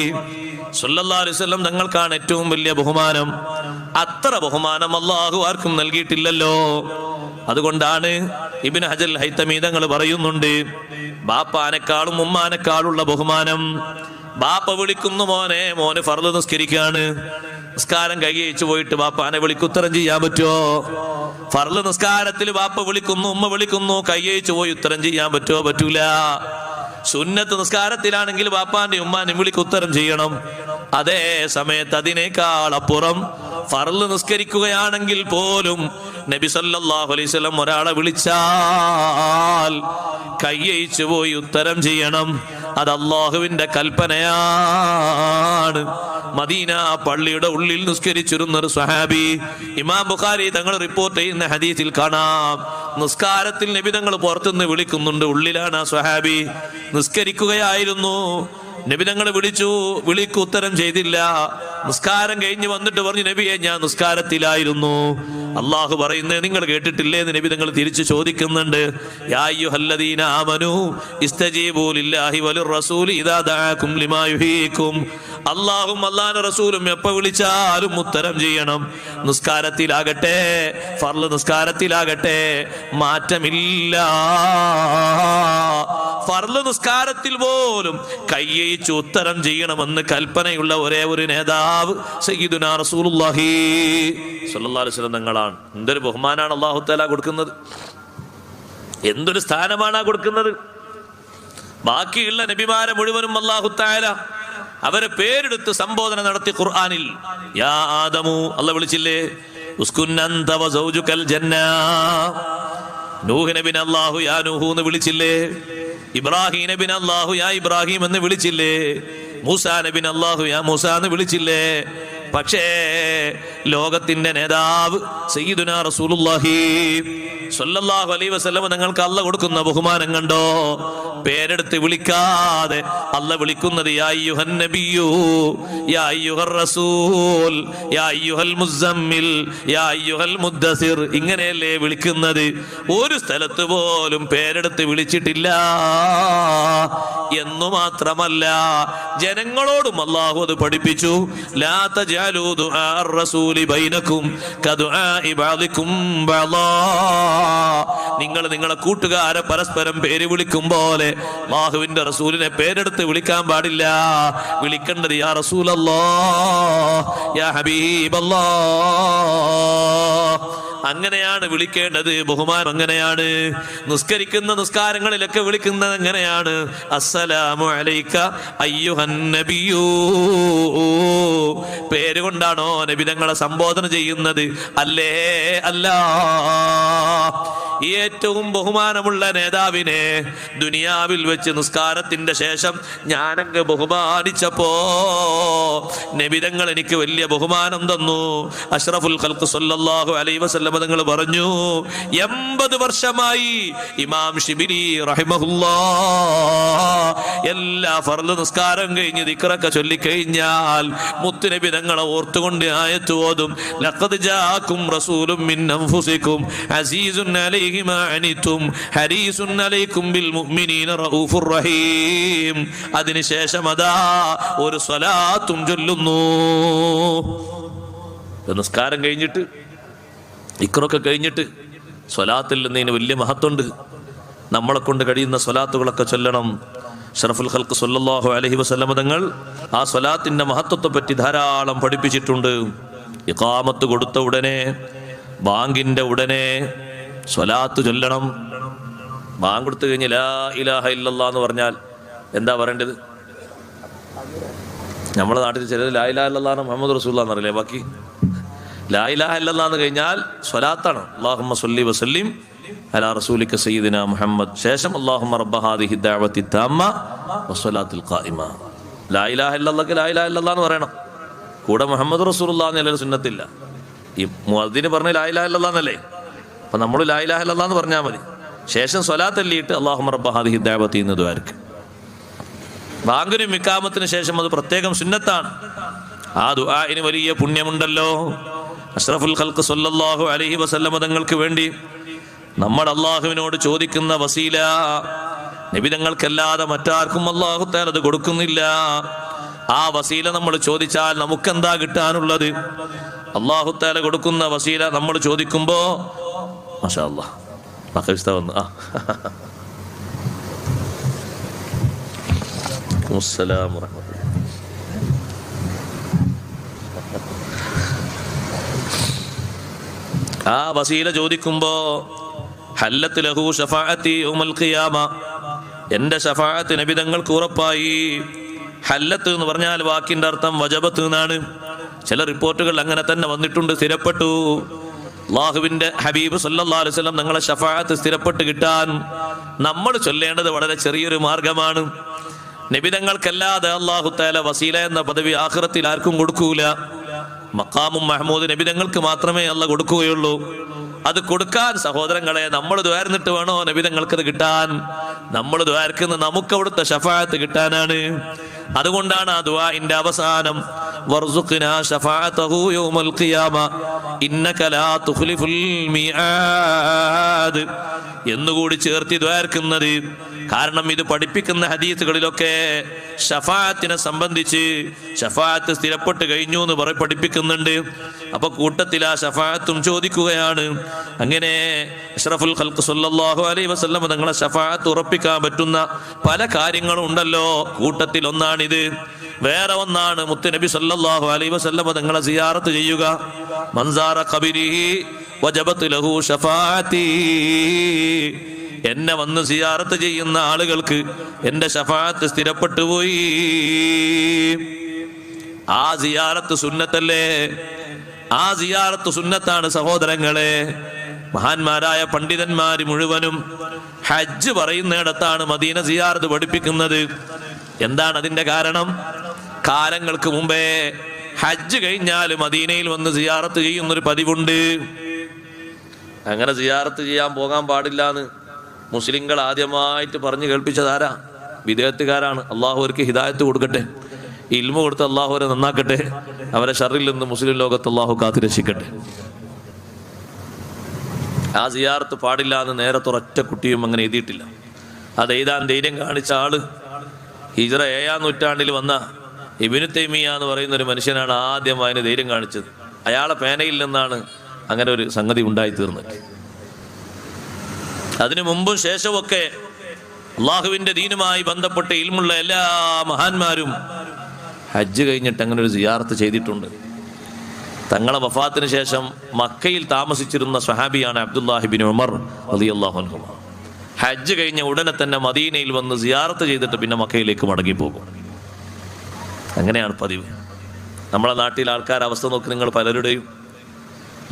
സ്വല്ലല്ലാഹു അലൈഹി വസല്ലം തങ്ങൾക്കാണ് ഏറ്റവും വലിയ ബഹുമാനം. അത്ര ബഹുമാനം അള്ളാഹു ആർക്കും നൽകിയിട്ടില്ലല്ലോ. അതുകൊണ്ടാണ് ഇബ്നു ഹജർ ഹൈതമി തങ്ങൾ പറയുന്നുണ്ട്, ബാപ്പാനേക്കാളും ഉമ്മാനേക്കാളുള്ള ബഹുമാനം. ബാപ്പ വിളിക്കുന്നു, മോനെ, മോന് ഫർള് നിസ്കരിക്കാണ്. നിസ്കാരം കൈയ്യച്ചു പോയിട്ട് ബാപ്പാനെ വിളിക്കുത്തരം ചെയ്യാൻ പറ്റുമോ? ഫർള് നിസ്കാരത്തിൽ ബാപ്പ വിളിക്കുന്നു, ഉമ്മ വിളിക്കുന്നു, കൈയ്യച്ചു പോയി ഉത്തരം ചെയ്യാൻ പറ്റുമോ? പറ്റൂല. സുന്നത്ത് നിസ്കാരത്തിലാണെങ്കിൽ ബാപ്പാന്റെ ഉമ്മാനെ വിളിക്കുത്തരം ചെയ്യണം. അതേ സമയത്ത് അതിനേക്കാൾ അപ്പുറം ഫർള് നിസ്കരിക്കുകയാണെങ്കിൽ പോലും നബി സല്ലല്ലാഹു അലൈഹി വസല്ലം ഒരാളെ വിളിച്ചാൽ കൈയ്യച്ചു പോയി ഉത്തരം ചെയ്യണം. അത് അല്ലാഹുവിന്റെ കൽപ്പനയാണ്. മദീന പള്ളിയുടെ ഉള്ളിൽ നിസ്കരിച്ചിരുന്ന ഒരു സ്വഹാബി, ഇമാം ബുഖാരി തങ്ങൾ റിപ്പോർട്ട് ചെയ്യുന്ന ഹദീസിൽ കാണാം, നിസ്കാരത്തിൽ നബി തങ്ങൾ പുറത്തുനിന്ന് വിളിക്കുന്നുണ്ട്, ഉള്ളിലാണ് ആ സ്വഹാബി. നിസ്കരിക്കുകയായിരുന്നു, നബി തങ്ങൾ വിളിച്ചു, വിളിക്ക് ഉത്തരം ചെയ്തില്ല. നിസ്കാരം കഴിഞ്ഞ് വന്നിട്ട് പറഞ്ഞു, നബിയെ, ഞാൻ നിസ്കാരത്തിലായിരുന്നു. അള്ളാഹു പറയുന്നത് നിങ്ങൾ കേട്ടിട്ടില്ലേ എന്ന് നബി തങ്ങൾ തിരിച്ചു ചോദിക്കുന്നുണ്ട്. യാ അയ്യുഹല്ലദീന ആമനൂ ഇസ്തജീബൂ ലില്ലാഹി വലിർറസൂലി ഇദാ ദഅാകും ലിമാ യുഹീകും. അള്ളാഹും അള്ളാഹുവിന്റെ റസൂലും എപ്പോൾ വിളിച്ചാലും ഉത്തരം ചെയ്യണം. നിസ്കാരത്തിലാകട്ടെ, ഫർള് നിസ്കാരത്തിലാകട്ടെ, മാറ്റമില്ല. ഫർള് നിസ്കാരത്തിൽ പോലും കൈയ്യച്ചു ഉത്തരം ചെയ്യണമെന്ന് കൽപ്പനയുള്ള ഒരേ ഒരു നേതാവ് സയ്യിദുനാ റസൂലുള്ളാഹി സ്വല്ലല്ലാഹു അലൈഹി വസല്ലം തങ്ങളാണ്. എന്തൊരു ബഹുമാനാണ് അല്ലാഹു തആല കൊടുക്കുന്നത്, എന്തൊരു സ്ഥാനമാണ് കൊടുക്കുന്നത്. ബാക്കിയുള്ള നബിമാരെ മുഴുവനും അല്ലാഹു തആല അവരെ പേരെടുത്ത് സംബോധന നടത്തി ഖുർആനിൽ. യാ ആദമു, അല്ലാഹു വിളിച്ചില്ലേ? ഉസ്കുൻ അൻത വസൗജുകൽ ജന്ന. നൂഹ് നബിനെ അല്ലാഹു യാ നൂഹു എന്ന് വിളിച്ചില്ലേ? ഇബ്രാഹിം നബിനെ അല്ലാഹു യാ ഇബ്രാഹിം എന്ന് വിളിച്ചില്ലേ? മൂസാ നബിനെ അല്ലാഹു യാ മൂസ എന്ന് വിളിച്ചില്ലേ? പക്ഷേ ലോകത്തിന്റെ നേതാവ് സയ്യിദുനാ റസൂലുള്ളാഹി സ്വല്ലല്ലാഹു അലൈഹി വസല്ലം നിങ്ങൾക്ക് അല്ലാഹു കൊടുക്കുന്ന ബഹുമാനം കണ്ടോ? പേരെടുത്ത് വിളിക്കാതെ അല്ലാഹു വിളിക്കുന്നത് യാ അയ്യുഹൻ നബിയ്യു, യാ അയ്യുഹർ റസൂൽ, യാ അയ്യുഹൽ മുസമ്മിൽ, യാ അയ്യുഹൽ മുദ്ദസിർ. ഇങ്ങനെയല്ലേ വിളിക്കുന്നത്. ഒരു സ്ഥലത്ത് പോലും പേരെടുത്ത് വിളിച്ചിട്ടില്ല. എന്നു മാത്രമല്ല, ജനങ്ങളോടും അല്ലാഹു അത് പഠിപ്പിച്ചു. ലാ തജഅലൂ ദുആ റസൂലി ബൈനകും കദുആഇ ബഅദികും ബഅദാ. നിങ്ങൾ നിങ്ങളെ കൂട്ടുകാരെ പരസ്പരം പേര് വിളിക്കും പോലെ അല്ലാഹുവിന്റെ റസൂലിനെ പേരെടുത്ത് വിളിക്കാൻ പാടില്ല. വിളിക്കേണ്ടത് യാ റസൂലല്ലാഹ്, യാ ഹബീബല്ലാഹ്. അങ്ങനെയാണ് വിളിക്കേണ്ടത്. ബഹുമാനം അങ്ങനെയാണ്. നിസ്കരിക്കുന്ന നിസ്കാരങ്ങളിലൊക്കെ വിളിക്കുന്നത് എങ്ങനെയാണ്? അസ്സലാമു അലൈക അയ്യുഹൻ നബിയൂ. പേരുകൊണ്ടാണോ നബി തങ്ങളെ സംബോധന ചെയ്യുന്നത്? അല്ലേ? അല്ല. ഏറ്റവും ബഹുമാനമുള്ള നേതാവിനെ ദുനിയാവിൽ വെച്ച് നിസ്കാരത്തിന്റെ ശേഷം ഞാനങ്ങ് ബഹുമാനിച്ചപ്പോ നബി തങ്ങൾ എനിക്ക് വലിയ ബഹുമാനം തന്നു. അഷ്റഫുൽ ഖൽഖ് സല്ലല്ലാഹു അലൈഹി വസല്ലം തങ്ങൾ പറഞ്ഞു, 80 വർഷമായി ഇമാം ശിബിലി റഹിമഹുല്ലാഹ് എല്ലാ ഫർള് നിസ്കാരം കഴിഞ്ഞ് ദിക്റൊക്കെ ചൊല്ലിക്കഴിഞ്ഞാൽ മുത്തുനബി തങ്ങളെ ഓർത്തുകൊണ്ട് ആയത്ത് ഓതും. ലഖദ് ജാഅകും റസൂലും മിൻ അൻഫുസികും അസീസുൻ അലൈഹി മാ അനിതും ഹരീസുൻ അലൈക്കും ബിൽ മുഅ്മിനീന റഊഫുർ റഹീം. അതിനുശേഷം അതാ ഒരു സ്വലാത്തും ചൊല്ലുന്നു. നിസ്കാരം കഴിഞ്ഞിട്ട് ദിക്റൊക്കെ കഴിഞ്ഞിട്ട് സ്വലാത്തിൽ നിന്നതിന് വലിയ മഹത്വമുണ്ട്. നമ്മളെ കൊണ്ട് കഴിയുന്ന സ്വലാത്തുകളൊക്കെ ചൊല്ലണം. അഷ്റഫുൽ ഖൽഖ് സല്ലല്ലാഹു അലൈഹി വസല്ലം തങ്ങൾ ആ സ്വലാത്തിന്റെ മഹത്വത്തെ പറ്റി ധാരാളം പഠിപ്പിച്ചിട്ടുണ്ട്. ഇഖാമത്ത് കൊടുത്ത ഉടനെ, ബാങ്കിന്റെ ഉടനെ സ്വലാത്ത് ചൊല്ലണം. ബാങ്ക് കൊടുത്തു കഴിഞ്ഞ് ലാ ഇലാഹ ഇല്ലല്ലാഹ് എന്ന് പറഞ്ഞാൽ എന്താ പറയേണ്ടത്? നമ്മുടെ നാട്ടിൽ ചിലർ ലാ ഇലാഹ ഇല്ലല്ലാഹ് മുഹമ്മദ് റസൂലുള്ളാഹ് എന്നറിയില്ലേ? ബാക്കി ലാ ഇലാഹ ഇല്ലല്ലാഹ് എന്ന് കഴിഞ്ഞാൽ സ്വലാത്താണ്. അല്ലാഹുമ്മ സ്വല്ലി വസല്ലിം അലാ റസൂലിക സയ്യിദിനാ മുഹമ്മദ്. ശേഷം അല്ലാഹുമ്മ റബ്ബ ഹാദിഹി ദഅവതി തമ്മ വസ്സലാത്തുൽ ഖായിമ. ലാ ഇലാഹ ഇല്ലല്ലാഹ് ലാ ഇലാഹ ഇല്ലല്ലാഹ് എന്ന് പറയണം. കൂടെ മുഹമ്മദ് റസൂലുള്ളാഹ് എന്നൊരു സുന്നത്തില്ല. ഈ മുഅദ്ദിന് പറഞ്ഞ ലാ ഇലാഹ ഇല്ലല്ലാഹ് എന്നല്ലേ? അപ്പൊ നമ്മൾ ലാ ഇലാഹ ഇല്ലല്ലാഹ് എന്ന് പറഞ്ഞാൽ മതി. ശേഷം സ്വലാത്ത് ചൊല്ലിയിട്ട് അല്ലാഹുമ്മ റബ്ബ ഹാദിഹി ദഅവതി എന്ന് ദുആ. ബാങ്കിനും ഇഖാമത്തിന് ശേഷം അത് പ്രത്യേകം സുന്നത്താണ്. ആ ദുആഇന് വലിയ പുണ്യമുണ്ടല്ലോ. അഷ്റഫുൽ ഖൽഖ് സ്വല്ലല്ലാഹു അലൈഹി വസല്ലം തങ്ങൾക്ക് വേണ്ടി നമ്മൾ അള്ളാഹുവിനോട് ചോദിക്കുന്ന വസീല, നബി തങ്ങൾക്കല്ലാതെ മറ്റാർക്കും അല്ലാഹു തആല അത് കൊടുക്കുന്നില്ല. ആ വസീല നമ്മൾ ചോദിച്ചാൽ നമുക്കെന്താ കിട്ടാനുള്ളത്? അല്ലാഹു തആല കൊടുക്കുന്ന വസീല നമ്മൾ ചോദിക്കുമ്പോ മാഷാ അല്ലാഹ് മഖവിസ്ത വന്നു. അസ്സലാമു അലൈക്കും. ആ വസീല ചോദിക്കുമ്പോ ഹല്ലത്ത് ലഹു ശഫാഅത്തി യൗമൽ ഖിയാമ, എന്റെ ശഫാഅത്ത് നബി തങ്ങൾക്ക് ഉറപ്പായി. ഹല്ലത്ത് എന്ന് പറഞ്ഞാൽ വാക്കിന്റെ അർത്ഥം വജബത്ത് എന്നാണ്. ചില റിപ്പോർട്ടുകൾ അങ്ങനെ തന്നെ വന്നിട്ടുണ്ട്, സ്ഥിരപ്പെട്ടു. അല്ലാഹുവിന്റെ ഹബീബ് സല്ലല്ലാഹു അലൈഹി വസല്ലം തങ്ങളെ ശഫാഅത്ത് സ്ഥിരപ്പെട്ട് കിട്ടാൻ നമ്മൾ ചൊല്ലേണ്ടത് വളരെ ചെറിയൊരു മാർഗമാണ്. നബി തങ്ങൾക്കല്ലാതെ അല്ലാഹു തആല വസീല എന്ന പദവി ആഖിറത്തിൽ ആർക്കും കൊടുക്കൂല. മഖാമും മഹ്മൂദ് നബി തങ്ങൾക്ക് മാത്രമേ അല്ലാഹ് കൊടുക്കുകയുള്ളൂ. അത് കൊടുക്കാൻ സഹോദരങ്ങളെ നമ്മൾ ദ്വാരന്നിട്ട് വേണോ നബി തങ്ങൾക്കത് കിട്ടാൻ? നമ്മൾ ദ്വാരക്കുന്ന നമുക്ക് അവിടുത്തെ ശഫാഅത്ത് കിട്ടാനാണ്. അതുകൊണ്ടാണ് ആ ദുആഇന്റെ അവസാനം വർസുഖ്നാ ശഫാഅതഹു യൗമൽ ഖിയാമ ഇന്നക ലാ തുഖ്ലിഫുൽ മിആദ് എന്നുകൂടി ചേർത്തി ദ്വാരക്കുന്നത്. കാരണം ഇത് പഠിപ്പിക്കുന്ന ഹദീസുകളിലൊക്കെ ശഫാഅത്തിനെ സംബന്ധിച്ച് ശഫാഅത്ത് സ്ഥിരപ്പെട്ട് കഴിഞ്ഞു എന്ന് പഠിപ്പിക്കുന്നുണ്ട്. അപ്പൊ കൂട്ടത്തിൽ ആ ശഫാഅത്തും ചോദിക്കുകയാണ്. അങ്ങനെ അഷ്റഫുൽ ഖൽഖ് സ്വല്ലല്ലാഹു അലൈഹി വസല്ലം തങ്ങളെ ശഫാഅത്ത് ഉറപ്പിക്കാൻ പറ്റുന്ന പല കാര്യങ്ങളും ഉണ്ടല്ലോ. കൂട്ടത്തിൽ ഒന്നാണിത്. വേറെ ഒന്നാണ് മുത്തുനബി സല്ലല്ലാഹു അലൈഹി വസല്ലം തങ്ങളെ സിയാറത്ത് ചെയ്യുക. മൻസാറ ഖബരിഹി വജബത് ലഹു ശഫാഅത്തി, എന്നെ വന്ന് സിയാറത്ത് ചെയ്യുന്ന ആളുകൾക്ക് എന്റെ ശഫാഅത്ത് സ്ഥിരപ്പെട്ടു പോയി. ആ സിയാറത്ത് സുന്നത്തല്ലേ? ആ സിയാറത്ത് സുന്നത്താണ് സഹോദരങ്ങളെ. മഹാന്മാരായ പണ്ഡിതന്മാര് മുഴുവനും ഹജ്ജ് പറയുന്നിടത്താണ് മദീന സിയാറത്ത് പഠിപ്പിക്കുന്നത്. എന്താണ് അതിന്റെ കാരണം? കാലങ്ങൾക്ക് മുമ്പേ ഹജ്ജ് കഴിഞ്ഞാൽ മദീനയിൽ വന്ന് സിയാറത്ത് ചെയ്യുന്നൊരു പതിവുണ്ട്. അങ്ങനെ സിയാറത്ത് ചെയ്യാൻ പോകാൻ പാടില്ല എന്ന് മുസ്ലിങ്ങൾ ആദ്യമായിട്ട് പറഞ്ഞു കേൾപ്പിച്ചതാരാ? വിദേഹത്തുകാരാണ്. അള്ളാഹു അവർക്ക് ഹിദായത്ത് കൊടുക്കട്ടെ, ഇൽമു കൊടുത്ത് അള്ളാഹു അവരെ നന്നാക്കട്ടെ, അവരെ ഷറിൽ നിന്ന് മുസ്ലിം ലോകത്ത് അള്ളാഹു കാത്തു രക്ഷിക്കട്ടെ. ആ സിയാറത്ത് പാടില്ല എന്ന് നേരത്തെ ഒരൊറ്റ കുട്ടിയും അങ്ങനെ എഴുതിയിട്ടില്ല. അത് എഴുതാൻ ധൈര്യം കാണിച്ച ആള് ഹിജ്റ 7-ാം നൂറ്റാണ്ടിൽ വന്ന ഇബ്നു തൈമിയ എന്ന് പറയുന്ന ഒരു മനുഷ്യനാണ് ആദ്യം അതിന് ധൈര്യം കാണിച്ചത്. അയാളെ പേനയിൽ നിന്നാണ് അങ്ങനെ ഒരു സംഗതി ഉണ്ടായി തീർന്നത്. അതിനു മുമ്പും ശേഷമൊക്കെ അള്ളാഹുവിന്റെ ദീനുമായി ബന്ധപ്പെട്ട് ഇൽമുള്ള എല്ലാ മഹാന്മാരും ഹജ്ജ് കഴിഞ്ഞിട്ട് അങ്ങനെ ഒരു സിയാറത്ത് ചെയ്തിട്ടുണ്ട്. തങ്ങളെ വഫാത്തിന് ശേഷം മക്കയിൽ താമസിച്ചിരുന്ന സ്വഹാബിയാണ് അബ്ദുല്ലാഹി ഇബ്നു ഉമർ റളിയല്ലാഹു അൻഹു. ഹജ്ജ് കഴിഞ്ഞ ഉടനെ തന്നെ മദീനയിൽ വന്ന് സിയാറത്ത് ചെയ്തിട്ട് പിന്നെ മക്കയിലേക്ക് മടങ്ങിപ്പോകും. അങ്ങനെയാണ് പതിവ്. നമ്മളെ നാട്ടിലെ ആൾക്കാരുടെ അവസ്ഥ നോക്കി നിങ്ങൾ പലരുടെയും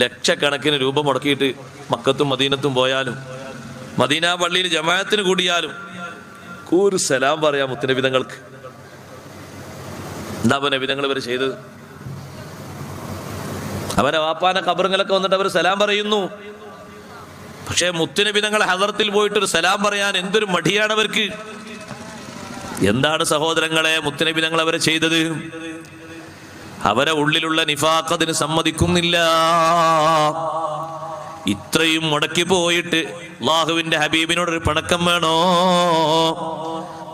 ലക്ഷക്കണക്കിന് രൂപ മുടക്കിയിട്ട് മക്കത്തും മദീനത്തും പോയാലും മദീന പള്ളിയിൽ ജമാഅത്തിന് കൂടിയാലും ഒരു സലാം പറയാം മുത്തുനബി തങ്ങൾക്ക്. എന്താ നബി തങ്ങൾ ഇവർ ചെയ്തത്? അവരെ വാപ്പാന ഖബറുകളൊക്കെ വന്നിട്ട് അവർ സലാം പറയുന്നു. പക്ഷേ മുത്തുനബി തങ്ങൾ ഹദറത്തിൽ പോയിട്ടൊരു സലാം പറയാൻ എന്തൊരു മടിയാണ് അവർക്ക്. എന്താണ് സഹോദരങ്ങളെ മുത്തുനബി തങ്ങൾ അവരെ ചെയ്തത്? അവരെ ഉള്ളിലുള്ള നിഫാഖ് അതിന് സമ്മതിക്കുന്നില്ല. ഇത്രയും മുടക്കി പോയിട്ട് അല്ലാഹുവിന്റെ ഹബീബിനോടൊരു പണക്കം വേണോ?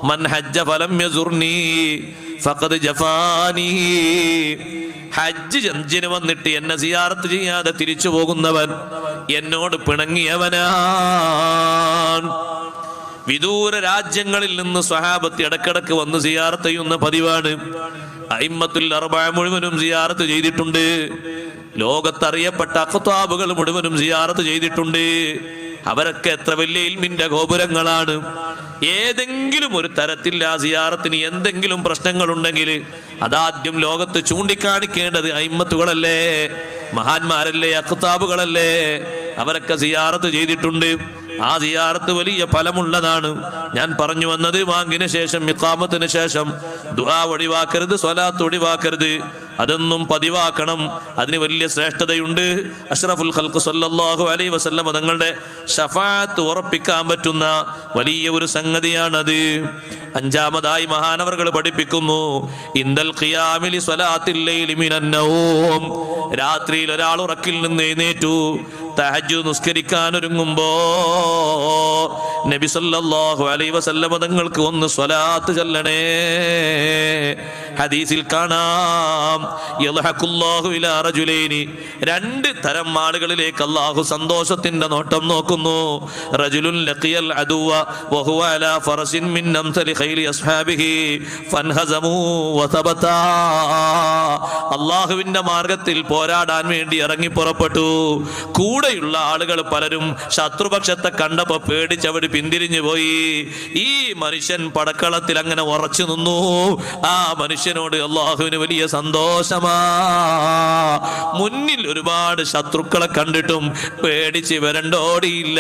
മൻ ഹജ്ജ ഫലം യസുർനി ഫഖദ് ജഫാനി. ഹജ്ജ് ജഞ്ചിന് വന്നിട്ട് എന്നെ സിയാറത്ത് ചെയ്യാതെ തിരിച്ചു പോകുന്നവൻ എന്നോട് പിണങ്ങിയവനാണ്. വിദൂര രാജ്യങ്ങളിൽ നിന്ന് സ്വഹാബത്ത് ഇടക്കിടക്ക് വന്ന് സിയാറത്ത് ചെയ്യുന്ന പതിവാണ്. അയിമ്മത്തുൽ അർബഅ മുഴുവനും സിയാറത്ത് ചെയ്തിട്ടുണ്ട്. ലോകത്തറിയപ്പെട്ട അഖ്താബുകൾ മുഴുവനും സിയാറത്ത് ചെയ്തിട്ടുണ്ട്. അവരൊക്കെ എത്ര വലിയ ഇൽമിന്റെ ഗോപുരങ്ങളാണ്. ഏതെങ്കിലും ഒരു തരത്തിൽ ആ സിയാറത്തിന് എന്തെങ്കിലും പ്രശ്നങ്ങളുണ്ടെങ്കിൽ അതാദ്യം ലോകത്ത് ചൂണ്ടിക്കാണിക്കേണ്ടത് അയിമ്മത്തുകളല്ലേ, മഹാന്മാരല്ലേ, അഖ്താബുകളല്ലേ. അവരൊക്കെ സിയാറത്ത് ചെയ്തിട്ടുണ്ട്. ആ സിയാറത്ത് വലിയ ഫലമുള്ളതാണ്. ഞാൻ പറഞ്ഞു വന്നത് വാങ്ങിന് ശേഷം ഇഖാമത്തിന് ശേഷം ദുആ ഒഴിവാക്കരുത്, സ്വലാത്ത് ഒഴിവാക്കരുത്. അതൊന്നും പതിവാക്കണം. അതിന് വലിയ ശ്രേഷ്ഠതയുണ്ട്. അഷ്റഫുൽ ഖൽഖ് സല്ലല്ലാഹു അലൈഹി വസല്ലം തങ്ങളുടെ ശഫാഅത്ത് ഉറപ്പിക്കാൻ പറ്റുന്ന വലിയ ഒരു സംഗതിയാണത്. അഞ്ചാമതായി മഹാനവറുകൾ പഠിപ്പിക്കുന്നു, ഇൻദൽ ഖിയാമിലി സ്വലാത്തിൽ ലൈലി മിനൻ നൗം, രാത്രിയിൽ ഒരാൾ ഉറക്കിൽ നിന്ന് എഴുന്നേറ്റു തഹജ്ജുദ് നിസ്കരിക്കാൻ ഒരുങ്ങുമ്പോ നബി സല്ലല്ലാഹു അലൈഹി വസല്ലം തങ്ങൾക്ക് ഒന്ന് സ്വലാത്ത് ചൊല്ലണേ. ഹദീസിൽ കാണാം, യൽഹഖുല്ലാഹു ഇലാ റജുലൈനി, രണ്ട് തരം ആളുകളിലേക്ക് അല്ലാഹു സന്തോഷത്തിന്റെ നോട്ടം നോക്കുന്നു. റജുലുൻ ലഖിയൽ അദുവ വഹുവ അലാ ഫറസിൻ മിൻ അംസലി ഖൈലി അസ്ഹാബിഹി ഫൻഹസമു വതബതാ, അല്ലാഹുവിന്റെ മാർഗത്തിൽ പോരാടാൻ വേണ്ടി ഇറങ്ങി പുറപ്പെട്ടു. കൂടെയുള്ള ആളുകൾ പലരും ശത്രുപക്ഷത്തെ കണ്ടപ്പോ പേടിച്ചവര് പിന്തിരിഞ്ഞു പോയി. ഈ മനുഷ്യൻ പടക്കളത്തിൽ അങ്ങനെ ഉറച്ചു നിന്നു. ആ മനുഷ്യനോട് അല്ലാഹുവിന് വലിയ സന്തോഷമാ. മുന്നിൽ ഒരുപാട് ശത്രുക്കളെ കണ്ടിട്ടും പേടിച്ച് വരണ്ടോടിയില്ല.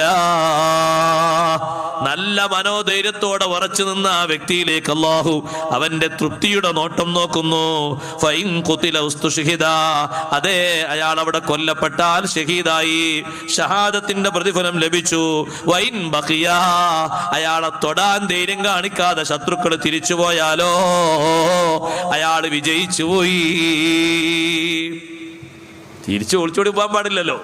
നല്ല മനോധൈര്യത്തോടെ ഉറച്ചു നിന്ന ആ വ്യക്തിയിലേക്ക് അല്ലാഹു അവന്റെ തൃപ്തിയുടെ നോട്ടം നോക്കുന്നു. ഫൈൻ ഖുതില ഉസ്തുഷ്ഹിദ, അതെ, അയാൾ അവിടെ കൊല്ലപ്പെട്ടാൽ ഷഹീദായി, ഷഹാദത്തിന്റെ പ്രതിഫലം ലഭിച്ചു. വൈൻ ബഖിയ, അയാളെ തൊടാൻ ധൈര്യം കാണിക്കാതെ ശത്രുക്കൾ തിരിച്ചുപോയാലോ അയാൾ വിജയിച്ചു പോയി. തിരിച്ചു ഒളിച്ചോടി പോകാൻ പാടില്ലല്ലോ,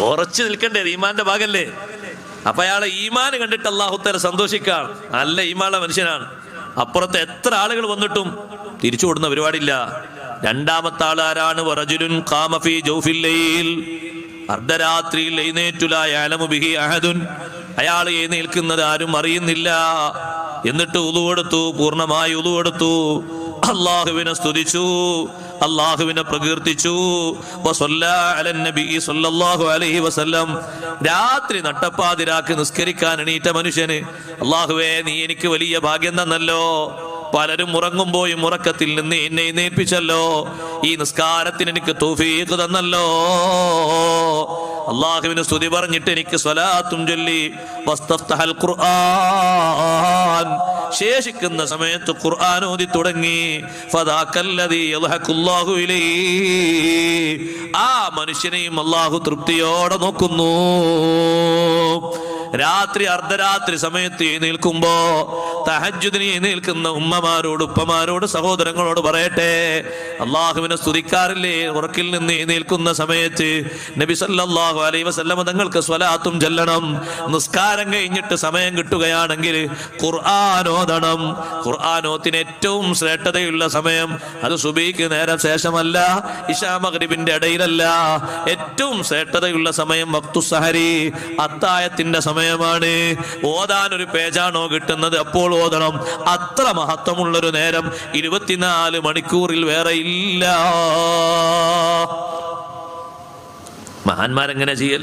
ഉറച്ചു നിൽക്കണ്ടേ, ഈമാന്റെ ഭാഗല്ലേ. അപ്പൊ അയാളെ ഈമാൻ കണ്ടിട്ട് അല്ലാഹു തആല സന്തോഷിക്കാം. നല്ല ഈമാനുള്ള മനുഷ്യനാണ്. അപ്പുറത്ത് എത്ര ആളുകൾ വന്നിട്ടും തിരിച്ചു ഓടുന്ന പരിപാടിയില്ല. രണ്ടാമത്തെ ആൾ ആരാണ്? വറജുലുൻ ഖാമ ഫീ ജൗഫിൽ ലൈൽ, അർദ്ധരാത്രിയിൽ എഴുന്നേറ്റു ലാ യഅലമു ബിഹി അഹദുൻ, അയാൾ എഴുന്നേൽക്കുന്നത് ആരും അറിയുന്നില്ല. എന്നിട്ട് ഉളു എടുത്തു, പൂർണ്ണമായി ഉളു എടുത്തു, അല്ലാഹുവിനെ സ്തുതിച്ചു, അല്ലാഹുവിനെ പ്രകീർത്തിച്ചു. വസല്ലാ അലൻ നബി സല്ലല്ലാഹു അലൈഹി വസല്ലം, രാത്രി നട്ടപ്പാതിരാക്ക് നിസ്കരിക്കാൻ എണീറ്റ മനുഷ്യന്, അല്ലാഹുവേ നീ എനിക്ക് വലിയ ഭാഗ്യം തന്നല്ലോ, പലരും ഉറങ്ങുമ്പോഴും ഉറക്കത്തിൽ നിന്ന് എന്നെ എഴുന്നേൽപ്പിച്ചല്ലോ, ഈ നിസ്കാരത്തിന് എനിക്ക് തൗഫീഖ് തന്നല്ലോ. അല്ലാഹുവിന് സ്തുതി പറഞ്ഞിട്ട് എനിക്ക് സ്വലാത്തും ചൊല്ലി വസ്തഫ്തഹൽ ഖുർആൻ, ശേഷിക്കുന്ന സമയത്ത് ഖുർആൻ ഓതി തുടങ്ങി. ഫദാകല്ലദീ യൽഹഖുല്ലാഹു ഇലൈഹി, ആ മനുഷ്യനെയും അല്ലാഹു തൃപ്തിയോടെ നോക്കുന്നു. രാത്രി അർദ്ധരാത്രി സമയത്ത് എഴുന്നേൽക്കുമ്പോ തഹജ്ജുദിന് എഴുന്നേൽക്കുന്ന ഉമ്മമാരോട്, ഉപ്പമാരോട്, സഹോദരങ്ങളോട് പറയട്ടെ, അള്ളാഹുവിനെ സ്തുതിക്കാറില്ലേ ഉറക്കിൽ നിന്ന് എഴുന്നേൽക്കുന്ന സമയത്ത്? നബി സല്ലല്ലാഹു അലൈഹി വസല്ലം തങ്ങൾക്ക് സ്വലാത്തും ചൊല്ലണം. നിസ്കാരം കഴിഞ്ഞിട്ട് സമയം കിട്ടുകയാണെങ്കിൽ ഖുർആൻ ഓതണം. ഖുർആനോത്തിന് ഏറ്റവും ശ്രേഷ്ഠതയുള്ള സമയം അത് സുബഹിക്ക് നേരം ശേഷമല്ല, ഇശാ മഗ്രിബിന്റെ ഇടയിലല്ല. ഏറ്റവും ശ്രേഷ്ഠതയുള്ള സമയം വഖ്തു സഹരി, അത്തായത്തിന്റെ സമയമാണ്. ഓതാൻ ഒരു പേജാണോ കിട്ടുന്നത്, അപ്പോൾ ഓതണം. അത്ര മഹത്വമുള്ളൊരു നേരം 24 മണിക്കൂറിൽ വേറെ ഇല്ല. മഹാന്മാരെങ്ങനെ ചെയ്യൽ?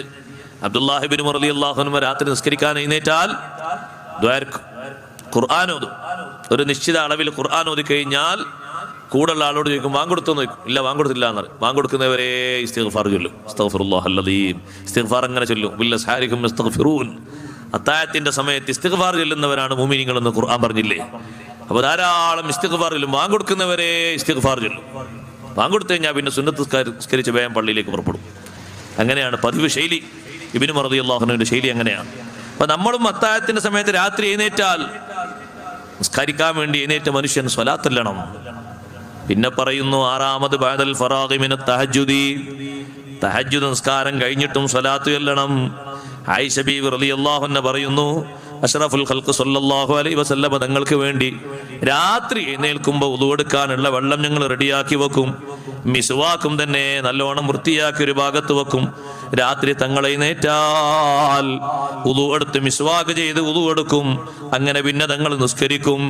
അബ്ദുല്ലാഹി ഇബ്നു ഉമർ റളിയല്ലാഹു അൻഹു രാത്രി നിസ്കരിക്കാൻ എഴുന്നേറ്റാൽ ഖുർആൻ ഓതും. ഒരു നിശ്ചിത അളവിൽ ഖുർആൻ ഓതി കഴിഞ്ഞാൽ കൂടുള്ള ആളോട് ചോദിക്കും, വാങ്കൊടുത്തു നോക്കും. ഇല്ല, വാങ്കൊടുത്തില്ല എന്നറിയും. വാങ്കൊടുക്കുന്നവരെ ഇസ്തിഗ്ഫാർ ചൊല്ലും. അസ്തഗ്ഫിറുല്ലാഹൽ അദീം, ഇസ്തിഗ്ഫാർ അങ്ങനെ ചൊല്ലും. ബില്ലസ്ഹാരികും യസ്തഗ്ഫിറൂൻ, അത്തായത്തിന്റെ സമയത്ത് ഇസ്തിഗ്ഫാർ ചൊല്ലുന്നവരാണ് മുഅ്മിനീങ്ങൾ എന്ന് ഖുർആൻ പറഞ്ഞില്ലേ? അപ്പോൾ ധാരാളം ഇസ്തിഗ്ഫാർ ചൊല്ലും. വാങ്കൊടുക്കുന്നവരെ ഇസ്തിഗ്ഫാർ ചൊല്ലും. വാങ്കൊടുത്തു കഴിഞ്ഞാൽ പിന്നെ സുന്നത്ത് നിസ്കരിച്ച് വേഗം പള്ളിയിലേക്ക് പുറപ്പെടും. അങ്ങനെയാണ് പതിവ് ശൈലി. ഇബ്നു ഉമർ റളിയല്ലാഹു അൻഹുവിന്റെ ശൈലി അങ്ങനെയാണ്. അപ്പൊ നമ്മളും അത്തായത്തിന്റെ സമയത്ത് രാത്രി എഴുന്നേറ്റാൽ നിസ്കരിക്കാൻ വേണ്ടി എഴുന്നേറ്റ മനുഷ്യൻ സ്വലാത്ത് ചൊല്ലണം. പിന്നെ പറയുന്നു, ആറാമത് ബഅദൽ ഫറാഗി മിനത് തഹജ്ജുദി, തഹജ്ജുദ് നിസ്കാരം കഴിഞ്ഞിട്ടും സ്വലാത്ത് ചൊല്ലണം. ആയിഷ ബീവി റളിയല്ലാഹു അൻഹ പറയുന്നു, അഷ്റഫുൽ ഖൽഖ് സല്ലല്ലാഹു അലൈഹി വസല്ലം തങ്ങൾക്ക് വേണ്ടി രാത്രി എഴുന്നേൽക്കുമ്പോൾ ഉളു എടുക്കാനുള്ള വെള്ളം ഞങ്ങൾ റെഡിയാക്കി വെക്കും. മിസ്വാക്കും തന്നെ നല്ലോണം വൃത്തിയാക്കി ഒരു ഭാഗത്ത് വെക്കും. രാത്രി തങ്ങൾ എഴുന്നേറ്റാൽ ഉളു എടുത്ത് മിസ്വാക്ക് ചെയ്ത് ഉളു എടുക്കും. അങ്ങനെ പിന്നെ തങ്ങൾ നിസ്കരിക്കും.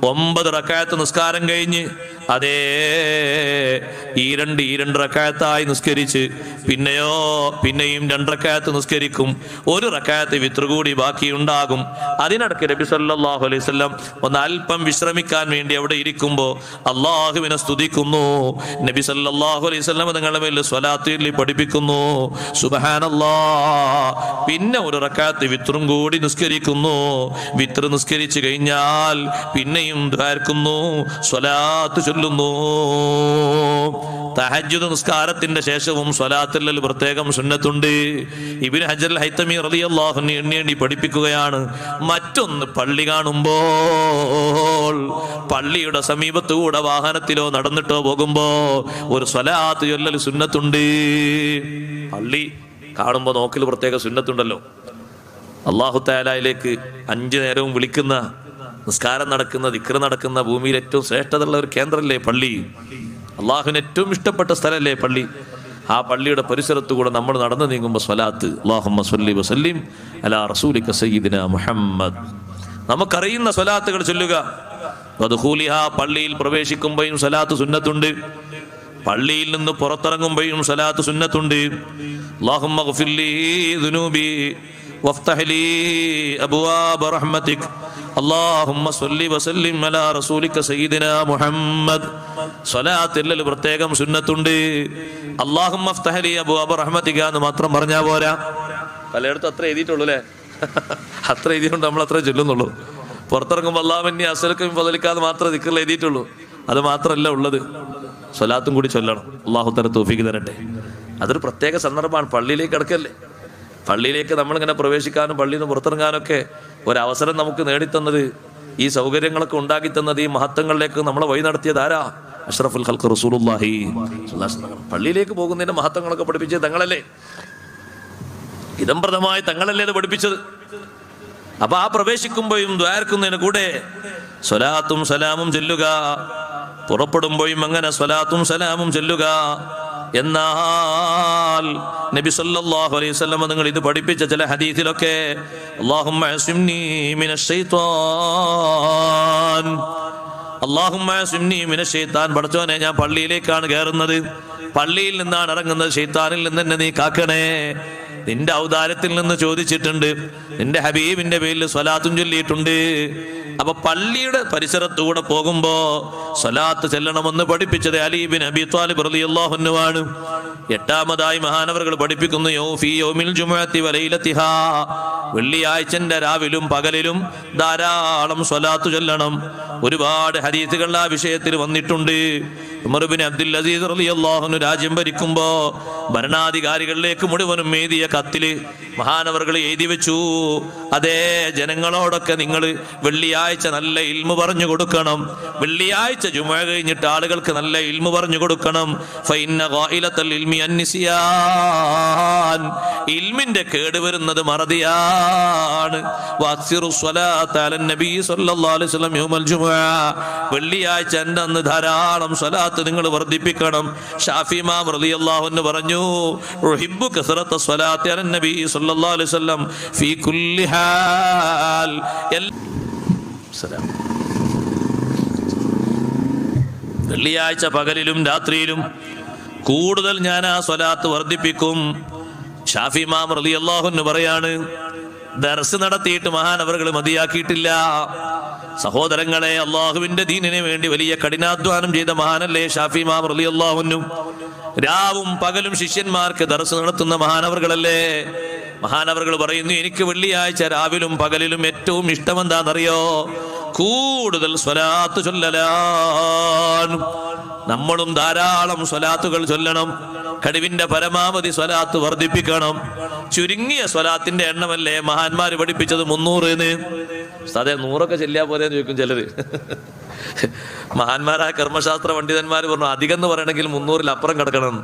9 റക്അത്ത് നിസ്കാരം കഴിഞ്ഞ് അതേ ഈ രണ്ട് റക്അത്തായി നിസ്കരിച്ച് പിന്നെയും 2 റക്അത്ത് നിസ്കരിക്കും. 1 റക്അത്ത് വിത്ർ കൂടി ബാക്കിയുണ്ടാകും. അതിനിടയ്ക്ക് നബി സല്ലല്ലാഹു അലൈഹി വസല്ലം ഒന്ന് അല്പം വിശ്രമിക്കാൻ വേണ്ടി അവിടെ ഇരിക്കുമ്പോൾ അള്ളാഹുവിനെ സ്തുതിക്കുന്നു. നബി സല്ലല്ലാഹു അലൈഹി വസല്ലം നിങ്ങളുടെ മേൽ സ്വലാത്തിൽ പഠിപ്പിക്കുന്നു, സുബ്ഹാനല്ലാഹ്. പിന്നെ ഒരു റക്അത്ത് വിത്റും കൂടി നിസ്കരിക്കുന്നു. വിത്ർ നിസ്കരിച്ചു കഴിഞ്ഞാൽ പിന്നെയും ദ്വാർക്കുന്നു, സ്വലാത്ത് ചൊല്ലുന്നു. തഹജ്ജുദ് നിസ്കാരത്തിന്റെ ശേഷവും സ്വലാത്തിൽ പ്രത്യേകം സുന്നത്തുണ്ട്. ഇബ്നു ഹജർ ഹൈതമി റളിയല്ലാഹു അൻഹു എണ്ണി പഠിപ്പിക്കുകയാണ്. മറ്റൊന്ന്, പള്ളി കാണുമ്പോൾ പള്ളിയുടെ സമീപത്തുകൂടെ വാഹനത്തിലോ നടന്നിട്ടോ പോകുമ്പോ ഒരു സ്വലാത്ത് ചൊല്ലൽ സുന്നത്തുണ്ട്. പള്ളി കാണുമ്പോ നോക്കൽ പ്രത്യേക സുന്നത്തുണ്ടല്ലോ. അല്ലാഹു തആലയിലേക്ക് 5 നേരവും വിളിക്കുന്ന, നിസ്കാരം നടക്കുന്ന, ദിക്ർ നടക്കുന്ന ഭൂമിയിൽ ഏറ്റവും ശ്രേഷ്ഠതയുള്ള ഒരു കേന്ദ്രമല്ലേ പള്ളി. അള്ളാഹുവിന് ഏറ്റവും ഇഷ്ടപ്പെട്ട സ്ഥലമല്ലേ പള്ളി. ആ പള്ളിയുടെ പരിസരത്തു കൂടെ നമ്മൾ നടന്നു നീങ്ങുമ്പോൾ സ്വലാത്ത്, അല്ലാഹുമ്മ സ്വല്ലി വസല്ലിം അലാ റസൂലിക സയ്യിദിനാ മുഹമ്മദ്. നമുക്കറിയുന്ന സ്വലാത്തുകൾ ചൊല്ലുക. വദ്ഖൂലിഹാ, പള്ളിയിൽ പ്രവേശിക്കുമ്പോഴും സ്വലാത്ത് സുന്നത്തുണ്ട്. പള്ളിയിൽ നിന്ന് പുറത്തിറങ്ങുമ്പോഴും സ്വലാത്ത് സുന്നത്തുണ്ട്. അല്ലാഹുമ്മ ഗ്ഫിർ ലീ ദുനൂബി വഫ്തഹ് ലീ അബ്വാബ റഹ്മതിക് അല്ലാഹുമ്മ സ്വല്ലി വസല്ലിം അലാ റസൂലിക സയ്യിദിനാ മുഹമ്മദ്. സ്വലാത്തിൽ പ്രത്യേകം സുന്നത്തുണ്ട്. അല്ലാഹുമ്മ ഫ്തഹ് ലീ അബ്വാബ റഹ്മതിക എന്ന് മാത്രം പറഞ്ഞാൽ പോരാ. പലയിടത്തും അത്ര എഴുതിയിട്ടുള്ളൂ അല്ലേ? അത്ര എഴുതിയിട്ടുണ്ട്, നമ്മൾ അത്ര ചൊല്ലുന്നുള്ളൂ. പുറത്തിറങ്ങുമ്പോൾ അല്ലാഹുമ്മ അസ്അലുക ഫളലിക്കാതെ മാത്രമേ ദിക്റിൽ എഴുതിയിട്ടുള്ളൂ. അത് മാത്രമല്ല ഉള്ളത്, സ്വലാത്തും കൂടി ചൊല്ലണം. അല്ലാഹു തആല തൗഫീഖ് തരട്ടെ. അതൊരു പ്രത്യേക സന്ദർഭമാണ്. പള്ളിയിലേക്ക് കിടക്കല്ലേ, പള്ളിയിലേക്ക് നമ്മളിങ്ങനെ പ്രവേശിക്കാനും പള്ളിയിൽ നിന്ന് പുറത്തിറങ്ങാനൊക്കെ ഒരവസരം നമുക്ക് നേടിത്തന്നത്, ഈ സൗകര്യങ്ങളൊക്കെ ഉണ്ടാക്കി തന്നത്, ഈ മഹത്വങ്ങളിലേക്ക് നമ്മളെ വഴി നടത്തിയത് ആരാ? അഷ്റഫുൽ ഖൽഖ് റസൂലുള്ളാഹി സ്വല്ലല്ലാഹു അലൈഹി വസല്ലം. പള്ളിയിലേക്ക് പോകുന്നതിന്റെ മഹത്വങ്ങളൊക്കെ പഠിപ്പിച്ചത് തങ്ങളല്ലേ, ഇദംപ്രദമായി തങ്ങളല്ലേ അത് പഠിപ്പിച്ചത്. അപ്പൊ ആ പ്രവേശിക്കുമ്പോഴും ദ്വാരക്കുന്നതിന് കൂടെ സ്വലാത്തും സലാമും ചൊല്ലുക, പുറപ്പെടുമ്പോഴും അങ്ങനെ സ്വലാത്തും സലാമും ചൊല്ലുക. എന്നാൽ നബി സല്ലല്ലാഹു അലൈഹി വസല്ലം നിങ്ങൾ ഇത് പഠിപ്പിച്ച ചില ഹദീസിലൊക്കെ അല്ലാഹുമ്മ അസ്മിനി മിനശ് ശൈത്വാൻ, അല്ലാഹുമ്മ അസ്മിനി മിനശ് ശൈത്താൻ, പടച്ചോനെ ഞാൻ പള്ളിയിലേക്കാണ് കയറുന്നത്, പള്ളിയിൽ നിന്നാണ് ഇറങ്ങുന്നത്, ശൈത്താനിൽ നിന്ന് എന്നെ നീ കാക്കണേ. നിന്റെ ഔദാര്യത്തിൽ നിന്ന് ചോദിച്ചിട്ടുണ്ട്, നിന്റെ ഹബീബിന്റെ പേരിൽ സ്വലാത്തും ചൊല്ലിയിട്ടുണ്ട്. അപ്പൊ പള്ളിയുടെ പരിസരത്തൂടെ പോകുമ്പോ സ്വലാത്ത് ചെല്ലണമെന്ന് പഠിപ്പിച്ചത് അലി ബിൻ അബി ത്വാലിബ് റളിയല്ലാഹു അൻഹു ആണ്. 8ാമതായി മഹാനവറുകൾ പഠിപ്പിക്കുന്നു, യൗഫി യൗമിൽ ജുമുഅത്തി വലൈലതിഹാ, വെള്ളിയാഴ്ചന്റെ രാവിലും പകലിലും ധാരാളം സ്വലാത്ത് ചൊല്ലണം. ഒരുപാട് ഹദീസുകൾ ആ വിഷയത്തിൽ വന്നിട്ടുണ്ട്. ഉമർ ബിൻ അബ്ദുൽ അസീസ് റളിയല്ലാഹു അൻഹു രാജ്യം ഭരിക്കുമ്പോ ഭരണാധികാരികളിലേക്ക് മുഴുവനും എഴുതിയ കത്തില് മഹാനവറുകൾ എഴുതി വെച്ചു, അതേ ജനങ്ങളോടൊക്കെ നിങ്ങൾ വെള്ളിയാഴ്ച നല്ല ഇൽമു പറഞ്ഞു കൊടുക്കണം, വെള്ളിയാഴ്ച ജുമുഅ കഴിഞ്ഞിട്ട് ആളുകൾക്ക് നല്ല ഇൽമു പറഞ്ഞു കൊടുക്കണം. ഫഇന്ന ഗായിലത്തുൽ ഇൽമി അന്നിസിയാൻ, ഇൽമിന്റെ കേട് വരുന്നത് മറതിയാണ്. വഅക്സിറു സ്വലാത്ത അലൻ നബി സ്വല്ലല്ലാഹു അലൈഹി വസല്ലം യൗമൽ ജുമുഅ, വെള്ളിയാഴ്ച അന്ന് ധാരാളം സ്വലാത്ത് നിങ്ങൾ വർദ്ധിപ്പിക്കണം. ഷാഫി ഇമാം റളിയല്ലാഹു അൻഹു പറഞ്ഞു, ഉഹിബ്ബു കസറത്ത സ്വലാത്തി അലൻ നബി സ്വല്ലല്ലാഹു അലൈഹി വസല്ലം ഫീ കുല്ലി ഹാൽ. വെള്ളിയാഴ്ച പകലിലും രാത്രിയിലും കൂടുതൽ ഞാൻ ആ സ്വലാത്ത് വർദ്ധിപ്പിക്കും. ഷാഫി ഇമാം റളിയല്ലാഹു അൻഹു പറയാണ്, ദർസ് നടത്തിയിട്ട് മഹാനവറുകൾ മതിയാക്കിയിട്ടില്ല. സഹോദരങ്ങളെ, അള്ളാഹുവിന്റെ ദീനിന് വേണ്ടി വലിയ കഠിനാധ്വാനം ചെയ്ത മഹാനല്ലേ ഷാഫി ഇമാം റളിയല്ലാഹു അൻഹു. രാവും പകലും ശിഷ്യന്മാർക്ക് ദർസ് നടത്തുന്ന മഹാനവറുകളല്ലേ. മഹാനവറുകൾ പറയുന്നു, എനിക്ക് വെള്ളിയാഴ്ച രാവിലും പകലിലും ഏറ്റവും ഇഷ്ടം എന്താണെന്നറിയോ? കൂടുതൽ സ്വലാത്ത് ചൊല്ലലാണ്. നമ്മളും ധാരാളം സ്വലാത്തുകൾ ചൊല്ലണം. കഴിവിന്റെ പരമാവധി സ്വലാത്ത് വർദ്ധിപ്പിക്കണം. ചുരുങ്ങിയ സ്വലാത്തിന്റെ എണ്ണമല്ലേ മഹാന്മാര് പഠിപ്പിച്ചത് 300. അതെ, 100 ചെല്ലിയാ പോലെന്ന് ചോദിക്കും ചിലര്. മഹാന്മാരായ കർമ്മശാസ്ത്ര പണ്ഡിതന്മാർ പറഞ്ഞു, അധികം എന്ന് പറയണമെങ്കിൽ 300-ൽ അപ്പുറം കിടക്കണം.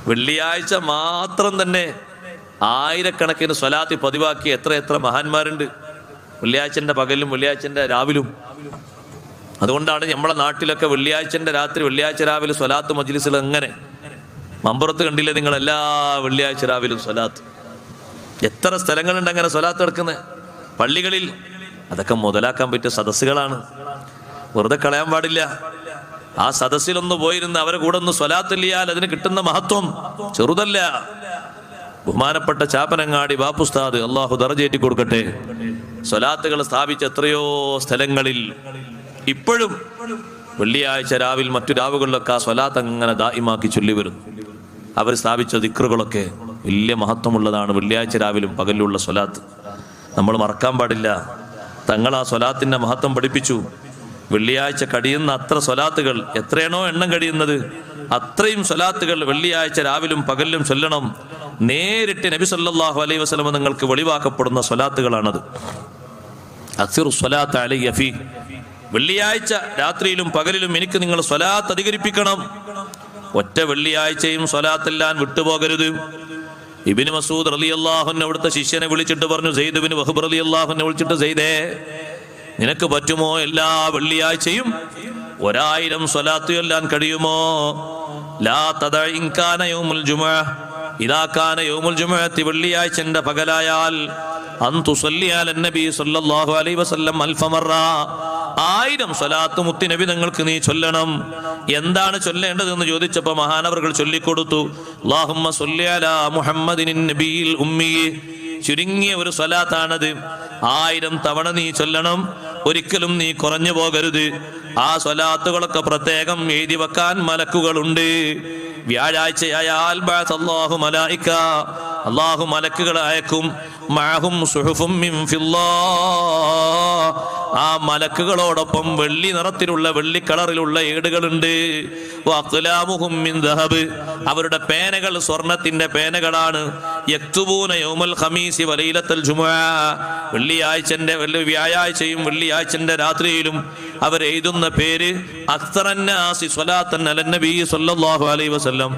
വെള്ളിയാഴ്ച മാത്രം തന്നെ ആയിരക്കണക്കിന് സ്വലാത്ത് പതിവാക്കി എത്ര മഹാന്മാരുണ്ട്, വെള്ളിയാഴ്ചന്റെ പകലും വെള്ളിയാഴ്ചന്റെ രാവിലും. അതുകൊണ്ടാണ് നമ്മളെ നാട്ടിലൊക്കെ വെള്ളിയാഴ്ചന്റെ രാത്രി വെള്ളിയാഴ്ച രാവിലെ സ്വലാത്ത് മജ്ലിസുകൾ. അങ്ങനെ മമ്പുറത്ത് കണ്ടില്ലേ നിങ്ങൾ, എല്ലാ വെള്ളിയാഴ്ച രാവിലും സ്വലാത്ത്. എത്ര സ്ഥലങ്ങളുണ്ട് അങ്ങനെ സ്വലാത്ത് എടുക്കുന്നത് പള്ളികളിൽ. അതൊക്കെ മുതലാക്കാൻ പറ്റിയ സദസ്സുകളാണ്, വെറുതെ കളയാൻ പാടില്ല. ആ സദസ്സിലൊന്ന് പോയിരുന്ന് അവരെ കൂടെ ഒന്ന് സ്വലാത്ത് ചൊല്ലിയാൽ അതിന് കിട്ടുന്ന മഹത്വം ചെറുതല്ല. ബഹുമാനപ്പെട്ട ചാപ്പനങ്ങാടി ബാപ്പുസ്താദ് അള്ളാഹു ദറജേറ്റി കൊടുക്കട്ടെ, സ്വലാത്തുകൾ സ്ഥാപിച്ച എത്രയോ സ്ഥലങ്ങളിൽ ഇപ്പോഴും വെള്ളിയാഴ്ച രാവിൽ മറ്റു രാവുകളിലൊക്കെ ആ സ്വലാത്ത് അങ്ങനെ ദായിമാക്കി ചൊല്ലി വരുന്നു. അവർ സ്ഥാപിച്ച ദിക്റുകളൊക്കെ വലിയ മഹത്വമുള്ളതാണ്. വെള്ളിയാഴ്ച രാവിലും പകലിലുള്ള സ്വലാത്ത് നമ്മൾ മറക്കാൻ പാടില്ല. തങ്ങൾ ആ സ്വലാത്തിൻ്റെ മഹത്വം പഠിപ്പിച്ചു. വെള്ളിയാഴ്ച കഴിയുന്ന അത്ര സ്വലാത്തുകൾ, എത്രയാണോ എണ്ണം കഴിയുന്നത് അത്രയും സ്വലാത്തുകൾ വെള്ളിയാഴ്ച രാവിലും പകലിലും ചൊല്ലണം. നേരിട്ട് നബി സല്ലല്ലാഹു അലൈഹി വസല്ലം നിങ്ങൾക്ക് വെളിവാക്കപ്പെടുന്ന സ്വലാത്തുകളാണത്. അക്സിറു സ്വലാത്ത് അലയ്യ ഫീ, വെള്ളിയാഴ്ച രാത്രിയിലും പകലിലും എനിക്ക് നിങ്ങൾ സ്വലാത്ത് അധികരിപ്പിക്കണം. ഒറ്റ വെള്ളിയാഴ്ചയും സ്വലാത്തെല്ലാം വിട്ടുപോകരുത്. ഇബ്നു മസ്ഊദ് റളിയല്ലാഹു അൻഹു അവിടുത്തെ ശിഷ്യനെ വിളിച്ചിട്ട് പറഞ്ഞു, സെയ്ദ് ഇബ്നു വഹബ് റളിയല്ലാഹു അൻഹു വിളിച്ചിട്ട്, സെയ്ദേ നിനക്ക് പറ്റുമോ എല്ലാ വെള്ളിയാഴ്ചയും 1000 സ്വലാത്ത് ചൊല്ലാൻ കഴിയുമോ? ലാ തദ ഇൻ കാന യൗമുൽ ജുമുഅ, ഇദാ കാന യൗമുൽ ജുമുഅത്തി, വെള്ളിയാഴ്ചന്റെ പകലായാൽ അൻ തുസല്ലി അലൻ നബി സല്ലല്ലാഹു അലൈഹി വസല്ലം അൽഫ മറ, 1000 സ്വലാത്ത് മുത്തി നബി തങ്ങൾക്ക് നീ ചൊല്ലണം. എന്താണ് ചൊല്ലേണ്ടതെന്ന് ചോദിച്ചപ്പോൾ മഹാനവറുകൾ ചൊല്ലിക്കൊടുത്തു, അല്ലാഹുമ്മ സ്വല്ലി അലാ മുഹമ്മദിൻ നബിയിൽ ഉമ്മി. ചുരുങ്ങിയ ഒരു സ്വലാത്താണത്. 1000 തവണ നീ ചൊല്ലണം. ഒരിക്കലും നീ കുറഞ്ഞു പോകരുത്. ആ സ്വലാത്തുകളൊക്കെ പ്രത്യേകം എഴുതി വെക്കാൻ മലക്കുകളുണ്ട്. വ്യാഴാഴ്ചയായാൽ ബഅസല്ലാഹു മലായിക, അല്ലാഹു മലക്കുകളെ അയക്കും. മഅഹും സുഹുഫും മിൻ ഫില്ലാഹ്, ആ മലക്കുകളോടൊപ്പം വെള്ളി നിറത്തിലുള്ള, വെള്ളി കളറിലുള്ള ഏടുകളുണ്ട്. വഅഖ്ലാമുഹും മിൻ ദഹബ്, അവരുടെ പേനകൾ സ്വർണത്തിന്റെ പേനകളാണ്. യക്തുബൂന യൗമൽ ഖമീസി വലൈലത്തുൽ ജുമുഅ, വ്യാഴാഴ്ചയും വെള്ളിയാഴ്ചന്റെ രാത്രിയിലും അവർ എഴുതുന്ന പേര് അക്സറന്നാസി സ്വലാത്തൻ അലൻ നബി സല്ലല്ലാഹു അലൈഹി വസല്ലം.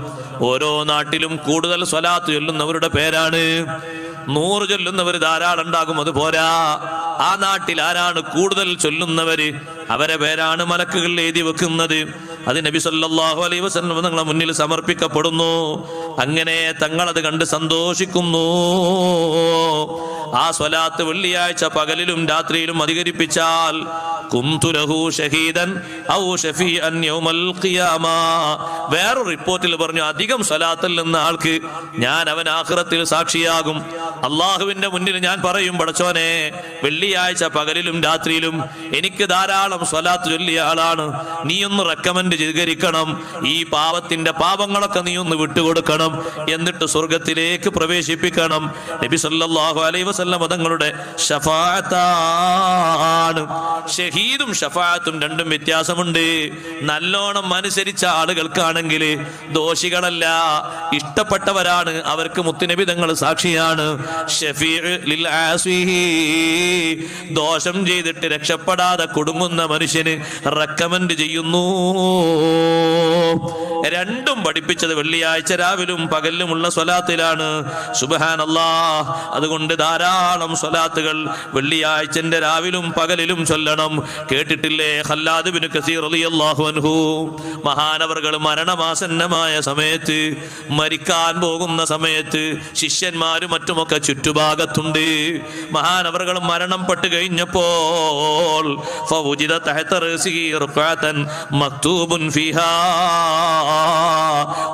ഓരോ നാട്ടിലും കൂടുതൽ സ്വലാത്ത് ചൊല്ലുന്നവരുടെ പേരാണ്. 100 ചൊല്ലുന്നവർ ധാരാളം ഉണ്ടാകും, അത് പോരാ. ആ നാട്ടിൽ ആരാണ് കൂടുതൽ ചൊല്ലുന്നവര് അവരെ പേരാണ് മലക്കുകൾ എഴുതി വെക്കുന്നത്. അത് നബി സല്ലല്ലാഹു അലൈഹി വസല്ലം തങ്ങളുടെ മുന്നിൽ സമർപ്പിക്കപ്പെടുന്നു. അങ്ങനെ തങ്ങളത് കണ്ട് സന്തോഷിക്കുന്നു. ആ സ്വലാത്ത് വെള്ളിയാഴ്ച പകലിലും രാത്രിയിലും അധികരിപ്പിച്ചാൽ കുന്തു ലഹു ഷഹീദൻ ഔ ഷഫീഅൻ യൗമൽ ഖിയാമ, വേറൊരു റിപ്പോർട്ടിൽ പറഞ്ഞു, അധികം സ്വലാത്തിൽ നിന്ന ആൾക്ക് ഞാൻ അവൻ ആഖിറത്തിൽ സാക്ഷിയാകും. അള്ളാഹുവിന്റെ മുന്നിൽ ഞാൻ പറയും, പടച്ചോനെ വെള്ളിയാഴ്ച പകലിലും രാത്രിയിലും എനിക്ക് ധാരാളം സ്വലാത്ത് ചൊല്ലിയ ആളാണ്, നീ ഒന്ന് റെക്കമെൻഡ് സ്വീകരിക്കണം, ഈ പാവത്തിന്റെ പാപങ്ങളൊക്കെ നീ ഒന്ന് വിട്ടുകൊടുക്കണം, എന്നിട്ട് സ്വർഗത്തിലേക്ക് പ്രവേശിപ്പിക്കണം. നബി സല്ലല്ലാഹു അലൈഹി വസല്ലം തങ്ങളുടെ ശഫാഅത്താണ്. ഷഹീദും ഷഫാഅത്തും രണ്ടും വ്യത്യാസമുണ്ട്. നല്ലോണം അനുസരിച്ച ആളുകൾക്കാണെങ്കിൽ, ദോഷികളല്ല, ഇഷ്ടപ്പെട്ടവരാണ്, അവർക്ക് മുത്തുനബി തങ്ങൾ സാക്ഷിയാണ്. ഷഫീഉ ലിൽ ആസിഹി, ദോഷം ചെയ്തിട്ട് രക്ഷപ്പെടാതെ കുടുങ്ങുന്ന മനുഷ്യന് റെക്കമെൻഡ് ചെയ്യുന്നു. രണ്ടും പഠിപ്പിച്ചത് വെള്ളിയാഴ്ച രാവിലും പകലിലുമുള്ള സ്വലാത്തിലാണ്. സുബ്ഹാനല്ലാഹ്. അതുകൊണ്ട് ധാരാളം സ്വലാത്തുകൾ വെള്ളിയാഴ്ചന്റെ രാവിലും പകലിലും ചൊല്ലണം. കേട്ടിട്ടില്ലേ ഖല്ലാദ് ഇബ്നു കസീർ റളിയല്ലാഹു അൻഹു, മഹാനവർകൾ മരണമാസന്നമായ സമയത്ത്, മരിക്കാൻ പോകുന്ന സമയത്ത് ശിഷ്യന്മാരും മറ്റുമൊക്കെ ചുറ്റുഭാഗത്തുണ്ട്. മഹാനവർകൾ മരണപ്പെട്ട് കഴിഞ്ഞപ്പോൾ ഫവുജിദ തഹത റസിഹി റുഖഅതൻ മക്തൂബുൻ ഫീഹാ,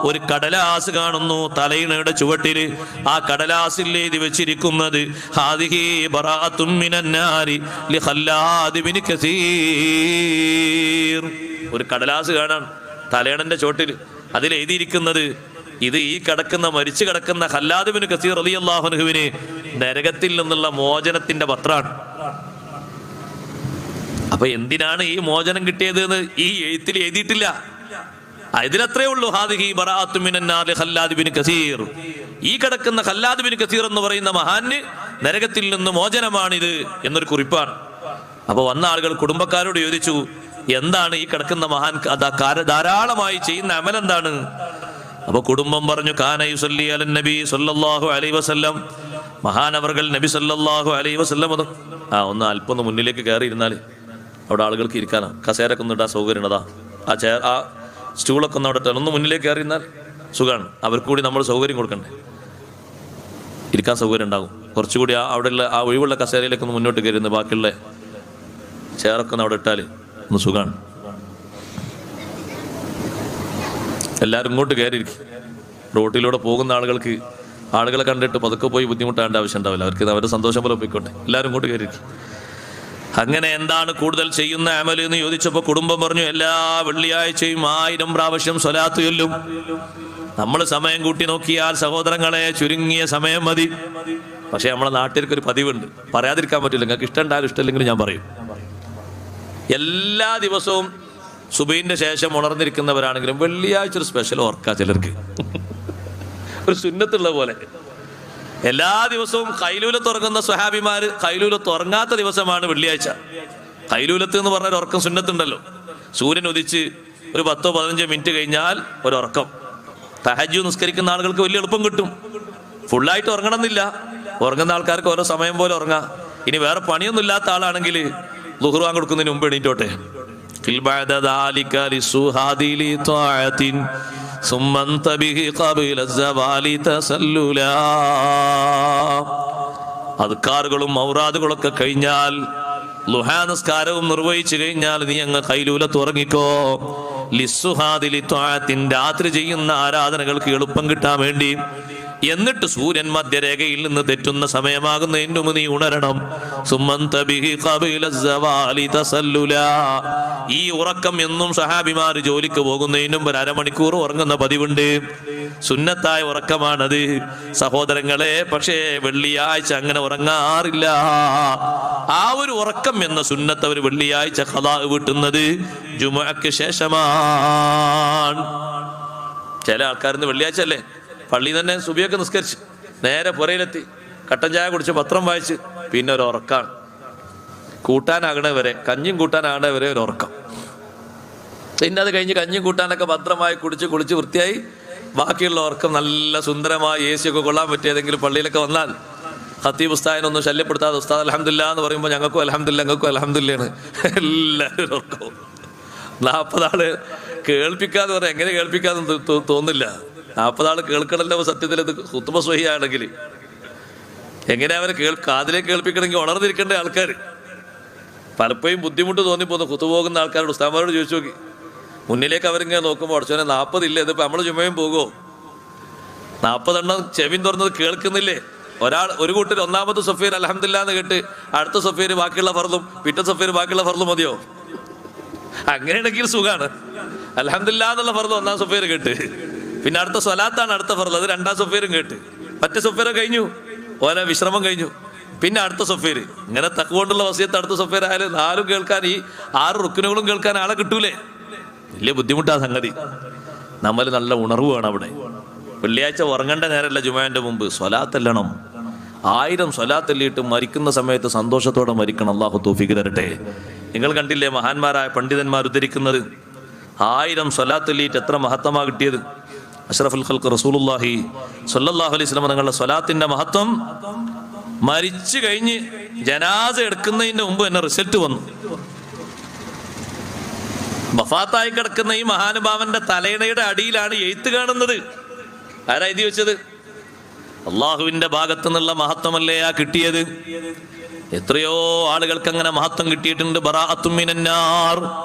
ഒരു കടലാസ് കാണുന്നു തലയിണയുടെ ചുവട്ടിൽ. ആ കടലാസിൽ എഴുതി വെച്ചിരിക്കുന്നത് ഹാദിഹി ബറാഅത്തുൻ മിനൻ നാരി ലി ഖല്ലാദ് ഇബ്നു കസീർ. ഒരു കടലാസ് കാണാൻ തലയണന്റെ ചോട്ടിൽ, അതിൽ എഴുതിയിരിക്കുന്നത് ഇത് ഈ മരിച്ചു കിടക്കുന്ന ഖല്ലാദ് ഇബ്നു കസീർ റളിയല്ലാഹു അൻഹുവിന് നരകത്തിൽ നിന്നുള്ള മോചനത്തിന്റെ പത്രാണ്. അപ്പൊ എന്തിനാണ് ഈ മോചനം കിട്ടിയത് എന്ന് ഈ എഴുത്തിൽ എഴുതിയിട്ടില്ല. ഇതിലത്രേ ഉള്ളൂ, ഹാദിഹി ബറാഅത്തു മിനൻ നാർ ലി ഖല്ലാദ് ഇബ്നു കസീർ. ഈ കിടക്കുന്ന ഖല്ലാദ് ഇബ്നു കസീർ എന്ന് പറയുന്ന മഹാന് നരകത്തിൽ നിന്ന് മോചനമാണിത് എന്നൊരു കുറിപ്പാണ്. അപ്പൊ വന്ന ആളുകൾ കുടുംബക്കാരോട് ചോദിച്ചു, എന്താണ് ഈ കിടക്കുന്ന മഹാൻ ധാരാളമായി ചെയ്യുന്ന അമലെന്താണ്? അപ്പൊ കുടുംബം പറഞ്ഞു, കാന യുസല്ലി അലൻ നബി സല്ലല്ലാഹു അലൈഹി വസല്ലം, മഹാനവർകൾ നബി സല്ലല്ലാഹു അലൈഹി വസല്ലം. ഒന്ന് അല്പം ഒന്ന് മുന്നിലേക്ക് കയറി ഇരുന്നാൽ അവിടെ ആളുകൾക്ക് ഇരിക്കാനാ, കസേരൊക്കെ ഒന്ന് ഇടാൻ സൗകര്യം ഉള്ളതാ. ആ സ്റ്റൂളൊക്കെ ഒന്ന് അവിടെ ഒന്ന് മുന്നിലേക്ക് കയറി ഇരുന്നാൽ സുഖമാണ്. അവർക്ക് കൂടി നമ്മൾ സൗകര്യം കൊടുക്കണ്ടേ, ഇരിക്കാൻ സൗകര്യം ഉണ്ടാകും. കുറച്ചുകൂടി അവിടെയുള്ള ആ ഒഴിവുള്ള കസേരയിലേക്ക് ഒന്ന് മുന്നോട്ട് കയറുന്ന, ബാക്കിയുള്ള ചെയറൊക്കെ ഒന്ന് അവിടെ ഇട്ടാൽ ഒന്ന് സുഖമാണ്. എല്ലാവരും ഇങ്ങോട്ട് കയറിയിരിക്കും. റോട്ടിലൂടെ പോകുന്ന ആളുകൾക്ക് ആളുകളെ കണ്ടിട്ട് പതുക്കെ പോയി ബുദ്ധിമുട്ടാണ്ട് ആവശ്യം ഉണ്ടാവില്ല. അവർക്ക് അവരുടെ സന്തോഷം പോലെ ഒപ്പിക്കോട്ടെ, എല്ലാവരും ഇങ്ങോട്ട് കയറിയിരിക്കും. അങ്ങനെ എന്താണ് കൂടുതൽ ചെയ്യുന്ന അമൽ എന്ന് ചോദിച്ചപ്പോൾ കുടുംബം പറഞ്ഞു, എല്ലാ വെള്ളിയാഴ്ചയും 1000 പ്രാവശ്യം സ്വലാത്ത് ചൊല്ലും. നമ്മൾ സമയം കൂട്ടി നോക്കിയാൽ സഹോദരങ്ങളെ ചുരുങ്ങിയ സമയം മതി. പക്ഷെ നമ്മളെ നാട്ടിലേക്ക് ഒരു പതിവുണ്ട്, പറയാതിരിക്കാൻ പറ്റില്ല. നിങ്ങൾക്ക് ഇഷ്ടമുണ്ടാകും, ഇഷ്ടമില്ലെങ്കിലും ഞാൻ പറയും. എല്ലാ ദിവസവും സുബഹിന്റെ ശേഷം ഉണർന്നിരിക്കുന്നവരാണെങ്കിലും വെള്ളിയാഴ്ച ഒരു സ്പെഷ്യൽ ഓർക്കാ ചിലർക്ക്, ഒരു സുന്നത്തുള്ള പോലെ. എല്ലാ ദിവസവും ഖൈലൂലത്ത് ഉറങ്ങുന്ന സ്വഹാബിമാര് ഖൈലൂലത്ത് ഉറങ്ങാത്ത ദിവസമാണ് വെള്ളിയാഴ്ച. ഖൈലൂലത്ത് എന്ന് പറഞ്ഞ ഒരു ഉറക്കം സുന്നത്തുണ്ടല്ലോ. സൂര്യൻ ഉദിച്ച് ഒരു 10-15 മിനിറ്റ് കഴിഞ്ഞാൽ ഒരു ഉറക്കം. തഹജ്ജുദ് നിസ്കരിക്കുന്ന ആളുകൾക്ക് വലിയ എളുപ്പം കിട്ടും. ഫുള്ളായിട്ട് ഉറങ്ങണമെന്നില്ല, ഉറങ്ങുന്ന ആൾക്കാർക്ക് ഓരോ സമയം പോലെ ഉറങ്ങാം. ഇനി വേറെ പണിയൊന്നും ഇല്ലാത്ത ആളാണെങ്കിൽ ളുഹ്ർ ബാങ്ക് കൊടുക്കുന്നതിന് മുമ്പ് എണീറ്റോട്ടെ. അദ്കാറുകളും ഔറാദുകളൊക്കെ കഴിഞ്ഞാൽ ളുഹാ നിസ്കാരവും നിർവഹിച്ചു കഴിഞ്ഞാൽ നീ അങ്ങ് ഖൈലൂലത്ത് ഉറങ്ങിക്കോ. രാത്രി ചെയ്യുന്ന ആരാധനകൾക്ക് എളുപ്പം കിട്ടാൻ വേണ്ടി. എന്നിട്ട് സൂര്യൻ മധ്യരേഖയിൽ നിന്ന് തെറ്റുന്ന സമയമാകുന്നതിന് മുമ്പ് നീ ഉണരണം. ഈ ഉറക്കം എന്നും സഹാബിമാർ ജോലിക്ക് പോകുന്നതിന് മുമ്പ് 1/2 മണിക്കൂർ ഉറങ്ങുന്ന പതിവുണ്ട്. സുന്നത്തായ ഉറക്കമാണത് സഹോദരങ്ങളെ. പക്ഷേ വെള്ളിയാഴ്ച അങ്ങനെ ഉറങ്ങാറില്ല. ആ ഒരു ഉറക്കം എന്ന സുന്നത്ത് അവർ വെള്ളിയാഴ്ച ഖദാ വീട്ടുന്നത് ജുമുഅക്ക് ശേഷമാണ്. ചില ആൾക്കാരിന്ന് വെള്ളിയാഴ്ച അല്ലേ പള്ളി തന്നെ സുബഹിയൊക്കെ നിസ്കരിച്ച് നേരെ പുരയിലെത്തി കട്ടൻ ചായ കുടിച്ച് പത്രം വായിച്ച് പിന്നെ ഒരു ഉറക്കാണ്. കൂട്ടാനാകണേ വരെ, കഞ്ഞിയും കൂട്ടാനാകണേ വരെ ഒരു ഉറക്കം. പിന്നെ അത് കഴിഞ്ഞ് കഞ്ഞിയും കൂട്ടാനൊക്കെ ഭദ്രമായി കുടിച്ച് വൃത്തിയായി ബാക്കിയുള്ള ഉറക്കം നല്ല സുന്ദരമായി AC ഒക്കെ കൊള്ളാൻ പറ്റിയ ഏതെങ്കിലും പള്ളിയിലൊക്കെ വന്നാൽ ഖത്തീബ് ഉസ്താദിനൊന്നും ശല്യപ്പെടുത്താതെ ഉസ്താദ് അൽഹംദുലില്ലാ എന്ന് പറയുമ്പോൾ ഞങ്ങൾക്കും അൽഹംദുലില്ലാ ഞങ്ങൾക്കും അൽഹംദുലില്ലാണ് എല്ലാവരും ഉറക്കവും. 40 ആള് കേൾപ്പിക്കാന്ന് പറയാം, എങ്ങനെ കേൾപ്പിക്കാന്ന് തോന്നില്ല. 40 ആള് കേൾക്കണല്ലോ സത്യത്തിൽ. ഇത് ഖുത്ബ സ്വഹീഹാണെങ്കിൽ എങ്ങനെ അവരെ കാതിലേക്ക് കേൾപ്പിക്കണമെങ്കിൽ ഉണർന്നിരിക്കേണ്ട ആൾക്കാർ. പലപ്പോഴും ബുദ്ധിമുട്ട് തോന്നിപ്പോന്നു ഖുത്ബ പോകുന്ന ആൾക്കാരോട്. ഉസ്താദന്മാരോട് ചോദിച്ചു നോക്കി, മുന്നിലേക്ക് അവരിങ്ങനെ നോക്കുമ്പോൾ അടച്ചോനെ 40 ഇല്ലേ, ഇതിപ്പോൾ നമ്മൾ ചുമയും പോകുമോ? 40 എണ്ണം ചെവിൻ തുറന്നത് കേൾക്കുന്നില്ലേ? ഒരു കൂട്ടർ 1ാമത്തെ സഫീർ അൽഹംദുലില്ലാ എന്ന് കേട്ട് അടുത്ത സഫീർ ബാക്കിയുള്ള ഫർളും പിറ്റേ സഫീർ ബാക്കിയുള്ള ഫർളും മതിയോ? അങ്ങനെയാണെങ്കിൽ സുഖാണ്. അൽഹംദുലില്ലാ എന്നുള്ള ഫർള് 1ാം സഫീർ കേട്ട്, പിന്നെ അടുത്ത സ്വലാത്താണ് അടുത്ത ഫർള്, അത് 2ാം സഫീറും കേട്ട്, മറ്റേ സഫീർ കഴിഞ്ഞു, ഓരോ വിശ്രമം കഴിഞ്ഞു, പിന്നെ അടുത്ത സഫീർ. ഇങ്ങനെ തക്കുകൊണ്ടുള്ള വസിയത്ത് അടുത്ത സഫീർ ആയാലും 4 കേൾക്കാൻ, ഈ 6 റുക്നുകളും കേൾക്കാൻ ആളെ കിട്ടൂലേ? വലിയ ബുദ്ധിമുട്ടാ സംഗതി. നമ്മൾ നല്ല ഉണർവ് വേണം അവിടെ. വെള്ളിയാഴ്ച ഉറങ്ങേണ്ട നേരമല്ല ജുമുഅന്റെ മുമ്പ്, സ്വലാത്തെല്ലണം. 1000 സ്വലാത്തെല്ലിയിട്ട് മരിക്കുന്ന സമയത്ത് സന്തോഷത്തോടെ മരിക്കണം. അള്ളാഹു തൗഫീഖ് തരട്ടെ. നിങ്ങൾ കണ്ടില്ലേ മഹാന്മാരായ പണ്ഡിതന്മാർ ഉദ്ധരിക്കുന്നത്? 1000 സ്വലാത്തെല്ലിയിട്ട് എത്ര മഹത്വമാ കിട്ടിയത്. അഷ്റഫുൽ ഖൽഖ് റസൂലുള്ളാഹി സ്വല്ലല്ലാഹു അലൈഹി വസല്ലം തങ്ങളുടെ സ്വലാത്തിന്റെ മഹത്വം മരിച്ചു കഴിഞ്ഞ് ജനാസ എടുക്കുന്നതിന്റെ മുമ്പ് തന്നെ റിസൾട്ട് വന്നു. വഫാത്തായി കിടക്കുന്ന ഈ മഹാനുഭാവന്റെ തലയിണയുടെ അടിയിലാണ് എഴുത്ത് കാണുന്നത്. ആരാ എഴുതി വെച്ചത്? അള്ളാഹുവിന്റെ ഭാഗത്തു നിന്നുള്ള മഹത്വമല്ലേ ആ കിട്ടിയത്. എത്രയോ ആളുകൾക്ക് അങ്ങനെ മഹത്വം കിട്ടിയിട്ടുണ്ട്. ബറാഅത്തും മിനന്നാർ,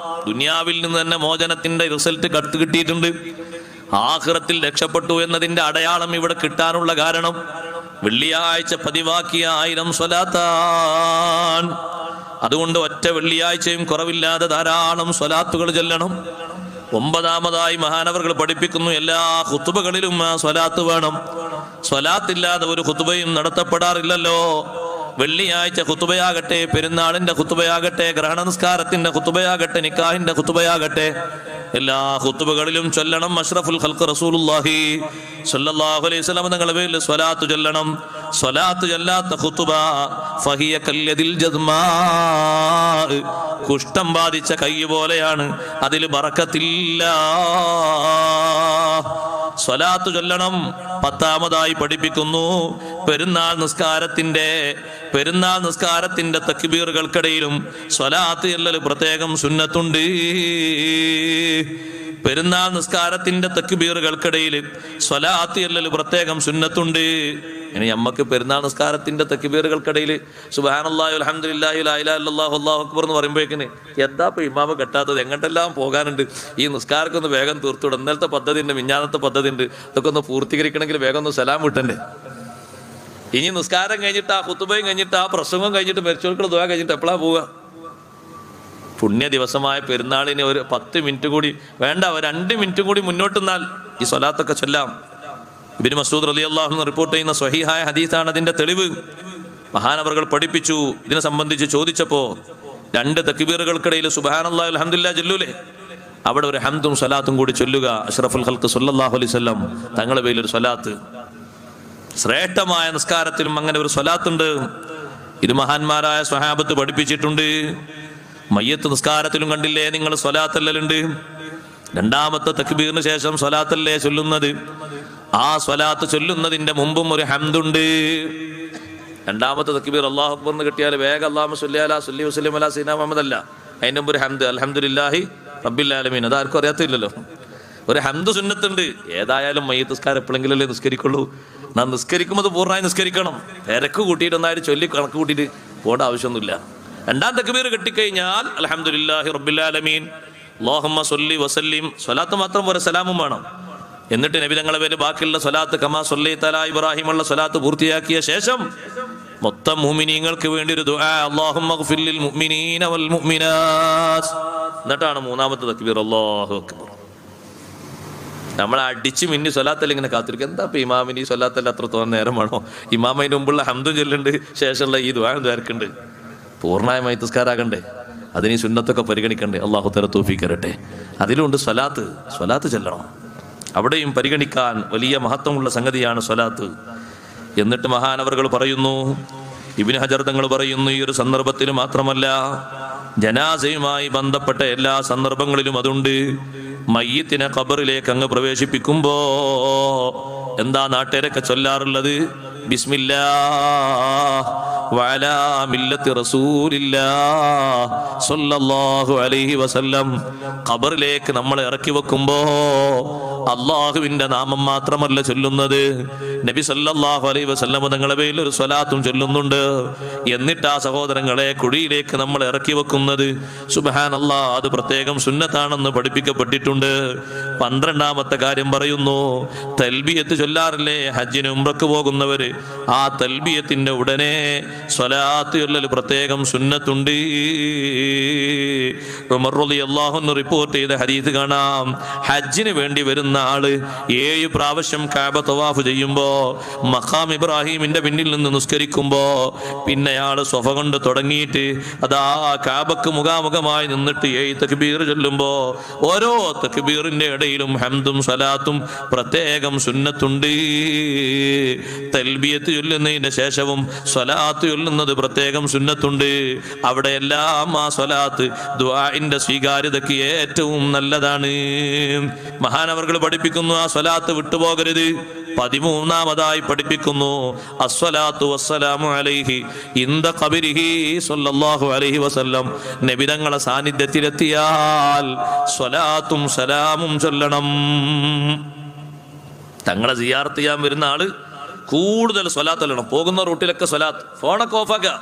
ദുനിയാവിൽ നിന്ന് തന്നെ മോചനത്തിന്റെ റിസൾട്ട് കിട്ടിയിട്ടുണ്ട്. ആഖിറത്തിൽ രക്ഷപ്പെട്ടു എന്നതിന്റെ അടയാളം ഇവിടെ കിട്ടാനുള്ള കാരണം വെള്ളിയാഴ്ച പതിവാക്കിയ 1000 സ്വലാത്താൻ. അതുകൊണ്ട് ഒറ്റ വെള്ളിയാഴ്ചയും കുറവില്ലാതെ ധാരാളം സ്വലാത്തുകൾ ചൊല്ലണം. 9ാമതായി മഹാനവറുകൾ പഠിപ്പിക്കുന്നു, എല്ലാ ഖുതുബകളിലും ആ സ്വലാത്ത് വേണം. സ്വലാത്തില്ലാതെ ഒരു ഖുതുബയും നടത്തപ്പെടാറില്ലല്ലോ. വെള്ളിയാഴ്ച ഖുതുബയാകട്ടെ, പെരുന്നാളിന്റെ ഖുതുബയാകട്ടെ, ഗ്രഹണ നിസ്കാരത്തിന്റെ ഖുതുബയാകട്ടെ, നിക്കാഹിന്റെ ഖുതുബയാകട്ടെ, എല്ലാ ഖുതുബകളിലും ചൊല്ലണം അഷ്റഫുൽ ഖൽഖ് റസൂലുള്ളാഹി സ്വല്ലല്ലാഹു അലൈഹി വസല്ലം തങ്ങളുടെ പേരിൽ സ്വലാത്ത് ചൊല്ലണം. സ്വലാത്ത് ചൊല്ലാത്ത ഖുതുബ ഫഹിയ കല്ലദിൽ ജദ്മാ, കുഷ്ഠം ബാധിച്ച കൈ പോലെയാണ്, അതിൽ ബറക്കത്തില്ല. സ്വലാത്ത് ചൊല്ലണം. 10ാമതായി പഠിപ്പിക്കുന്നു, പെരുന്നാൾ നിസ്കാരത്തിന്റെ തക്ബീറുകൾക്കിടയിലും സ്വലാത്ത് ചൊല്ലൽ പ്രത്യേകം സുന്നത്തുണ്ട്. പെരുന്നാൾ നിസ്കാരത്തിന്റെ തക്ബീറുകൾക്കിടയിൽ സ്വലാത്ത് ചൊല്ലൽ പ്രത്യേകം സുന്നത്തുണ്ട്. ഇനി നമുക്ക് പെരുന്നാൾ നിസ്കാരത്തിന്റെ തക്ബീറുകൾക്കിടയിൽ സുബ്ഹാനല്ലാഹി വൽഹംദുലില്ലാഹി ലാ ഇലാഹ ഇല്ലല്ലാഹു അല്ലാഹു അക്ബർ എന്ന് പറയുമ്പോഴേക്കിന് എന്താ ഇപ്പൊ ഇമാമ കെട്ടാത്തത്, എങ്ങോട്ടെല്ലാം പോകാനുണ്ട്, ഈ നിസ്കാരമൊക്കെ ഒന്ന് വേഗം തീർത്തുവിടും. ഇന്നലത്തെ പദ്ധതി ഉണ്ട്, മിഞ്ഞാന്നത്തെ പദ്ധതി ഉണ്ട്, ഇതൊക്കെ ഒന്ന് പൂർത്തീകരിക്കണമെങ്കിൽ വേഗം ഒന്ന് സലാം വിട്ടണ്ടേ. ഇനി നിസ്കാരം കഴിഞ്ഞിട്ട് ആ ഖുതുബയും കഴിഞ്ഞിട്ട് ആ പ്രസംഗം കഴിഞ്ഞിട്ട് മരിച്ചവർക്കുള്ള ദുആ കഴിഞ്ഞിട്ട് എപ്പോഴാണ് പോവുക? പുണ്യ ദിവസമായ പെരുന്നാളിന് ഒരു 10 മിനിറ്റ് കൂടി വേണ്ട, ഒരു 2 മിനിറ്റ് കൂടി മുന്നോട്ട് നിന്നാൽ ഈ സ്വലാത്തൊക്കെ ചൊല്ലാം. ഇബ്നു മസ്ഊദ് റളിയല്ലാഹു അൻഹു റിപ്പോർട്ട് ചെയ്യുന്ന സ്വഹീഹായ ഹദീസാണ് അതിന്റെ തെളിവ്. മഹാനവറുകൾ പഠിപ്പിച്ചു. ഇതിനെ സംബന്ധിച്ച് ചോദിച്ചപ്പോ 2 തക്ബീറുകൾക്കിടയിൽ സുബ്ഹാനല്ലാഹി അൽഹംദുലില്ലാഹ് ചൊല്ലൂലേ, അവിടെ ഒരു ഹംദും സ്വലാത്തും കൂടി ചൊല്ലുക. അഷ്റഫുൽ ഖൽഖ് സല്ലല്ലാഹു അലൈഹി വസല്ലം തങ്ങളുടെ പേരിൽ ഒരു സ്വലാത്ത്. ശ്രേഷ്ഠമായ നിസ്കാരത്തിലും അങ്ങനെ ഒരു സ്വലാത്തുണ്ട്. ഇത് മഹാന്മാരായ സ്വഹാബത്ത് പഠിപ്പിച്ചിട്ടുണ്ട്. മയ്യത്ത് നിസ്കാരത്തിലും കണ്ടില്ലേ നിങ്ങൾ സ്വലാത്തല്ലുണ്ട്. 2ാമത്തെ തക്ബീറിന് ശേഷം സ്വലാത്തല്ലേ ചൊല്ലുന്നത്. ആ സ്വലാത്ത് ചൊല്ലുന്നതിന്റെ മുമ്പും ഒരു ഹംദുണ്ട്. 2ാമത്തെ തക്ബീർ അല്ലാഹു അക്ബർ എന്ന് കിട്ടിയാൽ വേഗം അല്ലാഹുമ്മ സ്വല്ലി അലാ സല്ലി വസല്ലിം അലാ സയ്യിദിനാ മുഹമ്മദ് അല്ല, അതിന്റെ മുമ്പ് ഒരു ഹംദ്, അൽഹംദുലില്ലാഹി റബ്ബിൽ ആലമീൻ. അതാർക്കും അറിയാത്തില്ലല്ലോ. ഒരു ഹംദ് സുന്നത്തുണ്ട്. ഏതായാലും മയ്യത്ത് നിസ്കാരം എപ്പോഴെങ്കിലല്ലേ നിസ്കരിക്കുള്ളൂ. നാം നിസ്കരിക്കുമ്പോൾ അത് പൂർണ്ണമായി നിസ്കരിക്കണം. തിരക്ക് കൂട്ടിയിട്ട് ഒന്നായിട്ട് ചൊല്ലി കണക്ക് കൂട്ടിയിട്ട് പോകേണ്ട ആവശ്യമൊന്നുമില്ല. 2ാം തക്ബീർ കിട്ടിക്കഴിഞ്ഞാൽ അൽഹംദുലില്ലാഹി റബ്ബിൽ ആലമീൻ അല്ലാഹുമ്മ സ്വല്ലി വസല്ലിം, സ്വലാത്ത് മാത്രം പോരാ, സലാമും വേണം. എന്നിട്ട് നബി തങ്ങളുടെ പേര് ബാക്കിയുള്ള സ്വലാത്ത് കമാ സ്വല്ലൈത അലാ ഇബ്രാഹിം ഉള്ള സ്വലാത്ത് പൂർത്തിയാക്കിയ ശേഷം മൊത്തം മുഅ്മിനീങ്ങൾക്ക് വേണ്ടി ഒരു ദുആ, അല്ലാഹുമ്മ ഗ്ഫിർ ലിൽ മുഅ്മിനീന വൽ മുഅ്മിനാത്ത്. എന്നിട്ടാണ് 3ാമത്തെ തക്ബീർ അല്ലാഹു അക്ബർ. നമ്മളെ അടിച്ച് മിന്നി സ്വലാത്തല്ല ഇങ്ങനെ കാത്തിരിക്കും. എന്താ ഇപ്പൊ ഇമാമിന് ഈ സ്വലാത്തല്ല അത്രത്തോളം നേരമാണോ? ഇമാമിന്റെ മുമ്പുള്ള ഹംദും ചൊല്ലുണ്ട്, ശേഷമുള്ള ഈ ദുആ ദ്വാരക്കുണ്ട്. പൂർണ്ണമായ നിസ്കാരാകണ്ടേ, അതിന് ഈ സുന്നത്തൊക്കെ പരിഗണിക്കണ്ടേ? അല്ലാഹു തആല തൗഫീഖ് തരട്ടെ. അതിലുണ്ട് സ്വലാത്ത് ചെല്ലണം. അവിടെയും പരിഗണിക്കാൻ വലിയ മഹത്വമുള്ള സംഗതിയാണ് സ്വലാത്ത്. എന്നിട്ട് മഹാനവറുകൾ പറയുന്നു, ഇബ്നു ഹജർ തങ്ങൾ പറയുന്നു, ഈ ഒരു സന്ദർഭത്തിൽ മാത്രമല്ല, ജനാസയുമായി ബന്ധപ്പെട്ട എല്ലാ സന്ദർഭങ്ങളിലും അതുണ്ട്. മയ്യിത്തിനെ ഖബറിലേക്ക് അങ്ങ് പ്രവേശിപ്പിക്കുമ്പോ എന്താ നാട്ടുകാരൊക്കെ ചൊല്ലാറുള്ളത്? ബിസ്മില്ലാഹ് വഅലാ മില്ലത്തി റസൂലില്ലാഹ് സ്വല്ലല്ലാഹു അലൈഹി വസല്ലം. ഖബറിലേക്ക് നമ്മളെ ഇറക്കി വെക്കുമ്പോ അള്ളാഹുവിന്റെ നാമം മാത്രമല്ല ചൊല്ലുന്നത്, നബി സല്ലല്ലാഹു അലൈഹി വസല്ലം തങ്ങളുടെ പേരിൽ ഒരു സ്വലാത്തും ചൊല്ലുന്നുണ്ട്. എന്നിട്ട് ആ സഹോദരങ്ങളെ കുഴിയിലേക്ക് നമ്മൾ ഇറക്കി വെക്കുന്നത് സുബ്ഹാനല്ലാഹ്, അത് പ്രത്യേകം സുന്നത്താണെന്ന് പഠിപ്പിക്കപ്പെട്ടിട്ടുണ്ട്. 12ാമത്തെ കാര്യം പറയുന്നു, തൽബിയത്ത് ചൊല്ലാറില്ലേ ഹജ്ജിന് ഉംറക്ക് പോകുന്നവര്? ആ തൽബിയത്തിന്റെ ഉടനെ സ്വലാത്ത് ചൊല്ലൽ പ്രത്യേകം സുന്നത്തുണ്ട്. ഉമർ റളിയല്ലാഹു അൻഹു റിപ്പോർട്ട് ചെയ്ത ഹദീസ് കാണാം. ഹജ്ജിന് വേണ്ടി വരുന്ന ആള് 7 പ്രാവശ്യം കഅബ തവാഫ് ചെയ്യുമ്പോ, മഖാം ഇബ്രാഹിമിന്റെ പിന്നിൽ നിന്ന് നിസ്കരിക്കുമ്പോ, പിന്നെ അയാള് സ്വഫ കൊണ്ട് തുടങ്ങിയിട്ട് അതാ കഅബക്ക് മുഖാമുഖമായി നിന്നിട്ട് 7 തക്ബീർ ചൊല്ലുമ്പോ ഓരോ തക്ബീറിന്റെ ഇടയിലും ഹംദും സ്വലാത്തും പ്രത്യേകം സുന്നത്തുണ്ട്. തൽബിയത്ത് ചൊല്ലുന്നതിന്റെ ശേഷവും സ്വലാത്ത് ചൊല്ലുന്നത് പ്രത്യേകം സുന്നത്തുണ്ട്. അവിടെയെല്ലാം ആ സ്വലാത്ത് ദുആഇന്റെ സ്വീകാര്യതയ്ക്ക് ഏറ്റവും നല്ലതാണ്. മഹാനവറുകൾ പഠിപ്പിക്കുന്നു, ആ സ്വലാത്ത് വിട്ടുപോകരുത്. 13ാമതായി പഠിപ്പിക്കുന്നു, അസ്സലാത്തു വസ്സലാമു അലൈഹി ഇൻദ ഖബരിഹി സ്വല്ലല്ലാഹു അലൈഹി വസല്ലം. നബി തങ്ങളുടെ സാന്നിധ്യത്തിലെത്തിയാൽ സ്വലാത്തും സലാമും ചൊല്ലണം. തങ്ങളെ സിയാറത്ത് ചെയ്യാൻ വരുന്ന ആള് കൂടുതൽ സ്വലാത്ത് ചൊല്ലണം. പോകുന്ന റൂട്ടിലൊക്കെ സ്വലാത്ത്. ഫോണൊക്കെ ഓഫാക്കുക.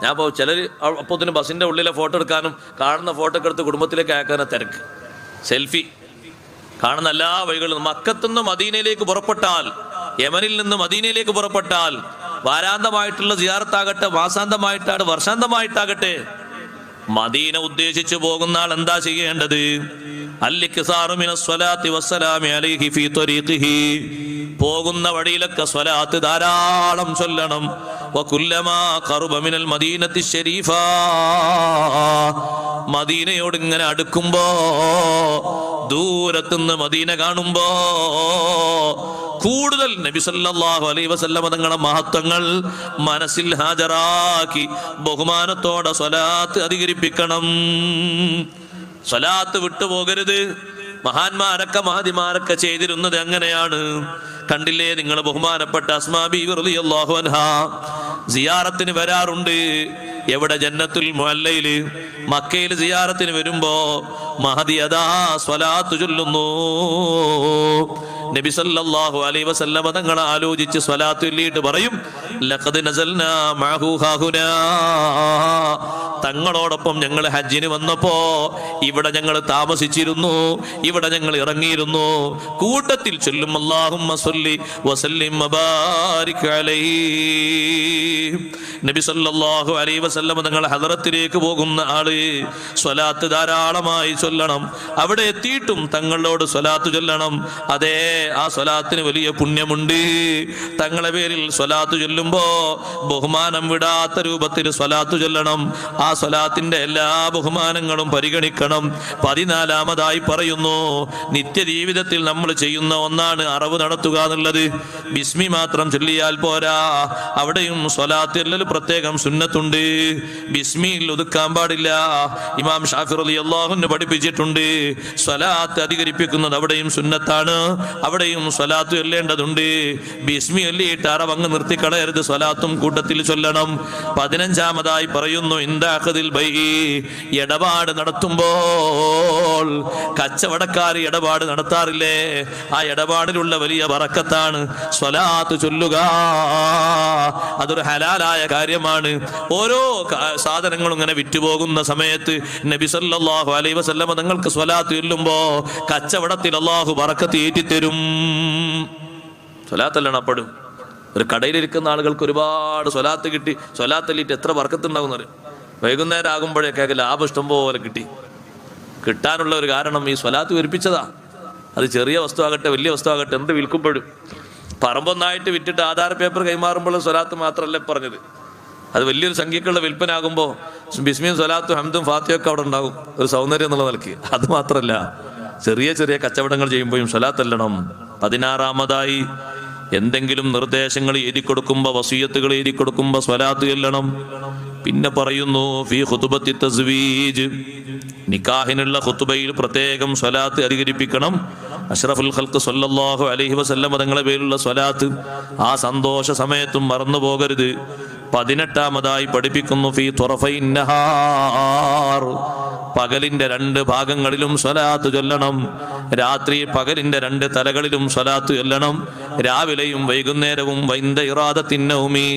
ഞാൻ ഇപ്പോൾ ചിലർ അപ്പോത്തിന് ബസ്സിന്റെ ഉള്ളിലെ ഫോട്ടോ എടുക്കാനും കാണുന്ന ഫോട്ടോ ഒക്കെ എടുത്ത് കുടുംബത്തിലേക്ക് അയക്കാനും തിരക്ക്. സെൽഫി കാണുന്ന എല്ലാ വഴികളും. മക്കത്തുനിന്ന് മദീനയിലേക്ക് പുറപ്പെട്ടാൽ, യമനിൽ നിന്ന് മദീനയിലേക്ക് പുറപ്പെട്ടാൽ, വാരാന്തമായിട്ടുള്ള സിയാറത്താകട്ടെ, മാസാന്തമായിട്ടാണ്, വർഷാന്തമായിട്ടാകട്ടെ, മദീന ഉദ്ദേശിച്ചു പോകുന്ന ആൾ എന്താ ചെയ്യേണ്ടത്? അൽ-ഇക്സാറു മിനസ്സലാത്തി വസ്സലാമി അലൈഹി ഫീ ത്വരീഖിഹി. പോകുന്ന വഴിയിലൊക്കെ സ്വലാത്ത് ധാരാളം ചൊല്ലണം. വകുല്ലമാ ഖറുബ മിനൽ മദീനത്തി ശരീഫ. മദീനയോട് ഇങ്ങനെ അടുക്കുമ്പോ, ദൂരത്തുനിന്ന് മദീന കാണുമ്പോ കൂടുതൽ നബി സല്ലല്ലാഹു അലൈഹി വസല്ലം തങ്ങളുടെ മഹത്വങ്ങൾ മനസ്സിൽ ഹാജരാക്കി ബഹുമാനത്തോടെ സ്വലാത്ത് അധികരിപ്പിക്കണം. സ്വലാത്ത് വിട്ടുപോകരുത്. മഹാന്മാരൊക്കെ മഹതിമാരൊക്കെ ചെയ്തിരുന്നത് അങ്ങനെയാണ്. കണ്ടില്ലേ നിങ്ങൾ, ബഹുമാനപ്പെട്ട അസ്മാ ബീവി റളിയല്ലാഹു അൻഹാ സിയാറത്തിന് വരാറുണ്ട്. എവിടെ? ജന്നത്തുൽ മുഅല്ലയില്. മക്കയിൽ സിയാറത്തിന് വരുമ്പോ മഹദി അതാ സ്വലാത്ത് ചൊല്ലുന്നു. നബി സല്ലല്ലാഹു അലൈഹി വസല്ലം തങ്ങൾ ആലോചിച്ച് സ്വലാത്ത് ചൊല്ലിയിട്ട് പറയും, ലഖദ് നസൽനാ മഅഹു ഹാഹുനാ, തങ്ങളോടൊപ്പം ഞങ്ങൾ ഹജ്ജിന് വന്നപ്പോ ഇവിടെ ഞങ്ങൾ താമസിച്ചിരുന്നു, ഇവിടെ ഞങ്ങൾ ഇറങ്ങിയിരുന്നു. കൂട്ടത്തിൽ ചൊല്ലും അല്ലാഹുമ്മ സ്വല്ലി വസല്ലിം വബാരിക് അലൈഹി. നബി സല്ലല്ലാഹു അലൈഹി വസല്ലം തങ്ങൾ ഹദറത്തിലേക്ക് പോകുന്ന ആള് സ്വലാത്ത് ധാരാളമായി ചൊല്ലണം. അവിടെ എത്തിയിട്ടും തങ്ങളോട് സ്വലാത്ത് ചൊല്ലണം. അതേ, ആ സ്വലാത്തിന് വലിയ പുണ്യമുണ്ട്. തങ്ങളെ പേരിൽ സ്വലാത്ത് ചൊല്ലുമ്പോ ബഹുമാനം വിടാത്ത രൂപത്തിൽ സ്വലാത്ത് ചൊല്ലണം. ആ സ്വലാത്തിന്റെ എല്ലാ ബഹുമാനങ്ങളും പരിഗണിക്കണം. 14-ാമതായി പറയുന്നു, നിത്യജീവിതത്തിൽ നമ്മൾ ചെയ്യുന്ന ഒന്നാണ് അറവ് നടത്തുക എന്നുള്ളത്. ബിസ്മി മാത്രം ചൊല്ലിയാൽ പോരാ, അവിടെയും സ്വലാത്ത് ചൊല്ലൽ പ്രത്യേകം സുന്നത്തുണ്ട്. ബിസ്മിയിൽ ഒതുക്കാൻ പാടില്ല. ഇമാം ഷാഫി റളിയല്ലാഹു അൻഹു പഠിപ്പിച്ചിട്ടുണ്ട്, സ്വലാത്ത് അധികരിപ്പിക്കുന്നത് അവിടെയും സുന്നത്താണ്, അവിടെയും സ്വലാത്ത് ചൊല്ലേണ്ടതുണ്ട്. ബിസ്മി ചൊല്ലിയിട്ട് അറവങ്ങ് നിർത്തിക്കളയരുത്, സ്വലാത്തും കൂട്ടത്തിൽ ചൊല്ലണം. 15-ാമതായി പറയുന്നു, ഇന്ദാഖദിൽ ബൈഇ, ഇടപാട് നടത്തുമ്പോൾ കച്ചവടക്കാർ ഇടപാട് നടത്താറില്ലേ, ആ ഇടപാടിലുള്ള വലിയ ബറക്കത്താണ് സ്വലാത്ത് ചൊല്ലുക. അതൊരു ഹലാലായ കാര്യമാണ്. ഓരോ സാധനങ്ങളും ഇങ്ങനെ വിറ്റുപോകുന്ന സമയത്ത് നബി സല്ലല്ലാഹു അലൈഹി വസല്ലം നിങ്ങൾക്ക് സ്വലാത്ത് ചൊല്ലുമ്പോ കച്ചവടത്തിൽ അല്ലാഹു ബറക്കത്ത് ഏറ്റിത്തരും. സ്വലാത്തല്ലാണ് അപ്പോഴും. ഒരു കടയിലിരിക്കുന്ന ആളുകൾക്ക് ഒരുപാട് സ്വലാത്ത് കിട്ടി, സ്വലാത്തല്ലിട്ട് എത്ര ബറക്കത്തുണ്ടാവും എന്നറിയാം. വൈകുന്നേരം ആകുമ്പോഴേക്കൊക്കെ ലാഭം ഇഷ്ടം പോലെ കിട്ടാനുള്ള ഒരു കാരണം ഈ സ്വലാത്ത് വിരിപ്പിച്ചതാ. അത് ചെറിയ വസ്തു ആകട്ടെ വലിയ വസ്തു ആകട്ടെ, എന്ത് വിൽക്കുമ്പോഴും പറമ്പൊന്നായിട്ട് വിറ്റിട്ട് ആധാർ പേപ്പർ കൈമാറുമ്പോൾ സ്വലാത്ത് മാത്രമല്ല പറഞ്ഞത്. അത് വലിയൊരു സംഖ്യക്കുള്ള വിൽപ്പന ആകുമ്പോൾ ബിസ്മിയും സ്വലാത്തും ഹംദും ഫാത്തിയൊക്കെ അവിടെ ഉണ്ടാകും, ഒരു സൗന്ദര്യം എന്നുള്ള നിലയ്ക്ക്. അത് മാത്രമല്ല, ചെറിയ ചെറിയ കച്ചവടങ്ങൾ ചെയ്യുമ്പോഴും സ്വലാത്തല്ലണം. 16-ാമതായി എന്തെങ്കിലും നിർദ്ദേശങ്ങൾ എഴുതി കൊടുക്കുമ്പോൾ, വസിയത്തുകൾ എഴുതി കൊടുക്കുമ്പോൾ സ്വലാത്ത് ചൊല്ലണം. പിന്നെ പറയുന്നു, ഫീ ഖുതുബത്തി തസ്വീജ്, നിക്കാഹിനുള്ള ഖുതുബയിൽ പ്രത്യേകം സ്വലാത്ത് അധികരിപ്പിക്കണം. അഷ്റഫുൽ ഖൽഖ് സ്വല്ലല്ലാഹു അലൈഹി വസല്ലം തങ്ങളുടെ പേരിലുള്ള സ്വലാത്ത് ആ സന്തോഷ സമയത്തും മറന്നു പോകരുത്. 18-ാമതായി പഠിപ്പിക്കുന്നു, ഫീ ത്വറഫൈൻ നഹാർ, പകലിന്റെ 2 ഭാഗങ്ങളിലും സ്വലാത്ത് ചൊല്ലണം. രാത്രി പകലിന്റെ 2 തലകളിലും സ്വലാത്ത് ചൊല്ലണം. രാവിലെയും വൈകുന്നേരവും. വൈന്ദ ഇറാദത്തിൻ നൗമി,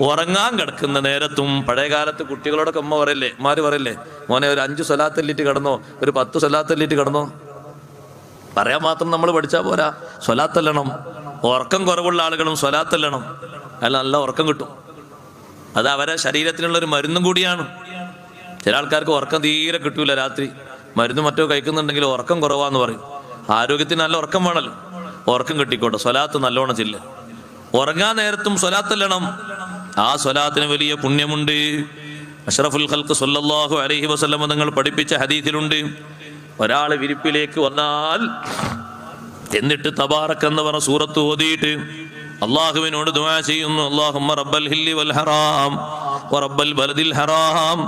ഉറങ്ങാൻ കിടക്കുന്ന നേരത്തും. പഴയകാലത്ത് കുട്ടികളോടൊക്കെ അമ്മ പറയല്ലേ, മാര് പറയല്ലേ, മോനെ ഒരു 5 സ്വലാത്തല്ലിട്ട് കിടന്നോ, ഒരു 10 സ്വലാത്തല്ലിട്ട് കിടന്നോ. പറയാൻ മാത്രം നമ്മൾ പഠിച്ചാൽ പോരാ, സ്വലാത്തല്ലണം. ഉറക്കം കുറവുള്ള ആളുകളും സ്വലാത്തല്ലണം, അല്ല നല്ല ഉറക്കം കിട്ടും. അത് അവരെ ശരീരത്തിനുള്ളൊരു മരുന്നും കൂടിയാണ്. ചില ആൾക്കാർക്ക് ഉറക്കം തീരെ കിട്ടൂല, രാത്രി മരുന്ന് മറ്റോ കഴിക്കുന്നുണ്ടെങ്കിൽ ഉറക്കം കുറവാന്ന് പറയും. ആരോഗ്യത്തിന് നല്ല ഉറക്കം വേണമല്ലോ, ഉറക്കം കിട്ടിക്കോട്ടെ. സ്വലാത്ത് നല്ലോണം ചെല്ല്. ഉറങ്ങാൻ നേരത്തും സ്വലാത്തല്ലണം. ആ സ്വലാത്തിന് വലിയ പുണ്യമുണ്ട്. അഷ്റഫുൽ ഖൽഖ് സ്വല്ലല്ലാഹു അലൈഹി വസല്ലം തങ്ങൾ പഠിപ്പിച്ച ഹദീസിലുണ്ട്, ഒരാൾ വിരിപ്പിലേക്ക് വന്നാൽ എന്നിട്ട് തബാറക് എന്ന് പറഞ്ഞ സൂറത്ത് ഓതിയിട്ട് അള്ളാഹുവിനോട് ദുആ ചെയ്യുന്നു, അല്ലാഹുമ്മ റബ്ബൽ ഹില്ലി വൽ ഹറാം വറബ്ബൽ ബലദിൽ ഹറാം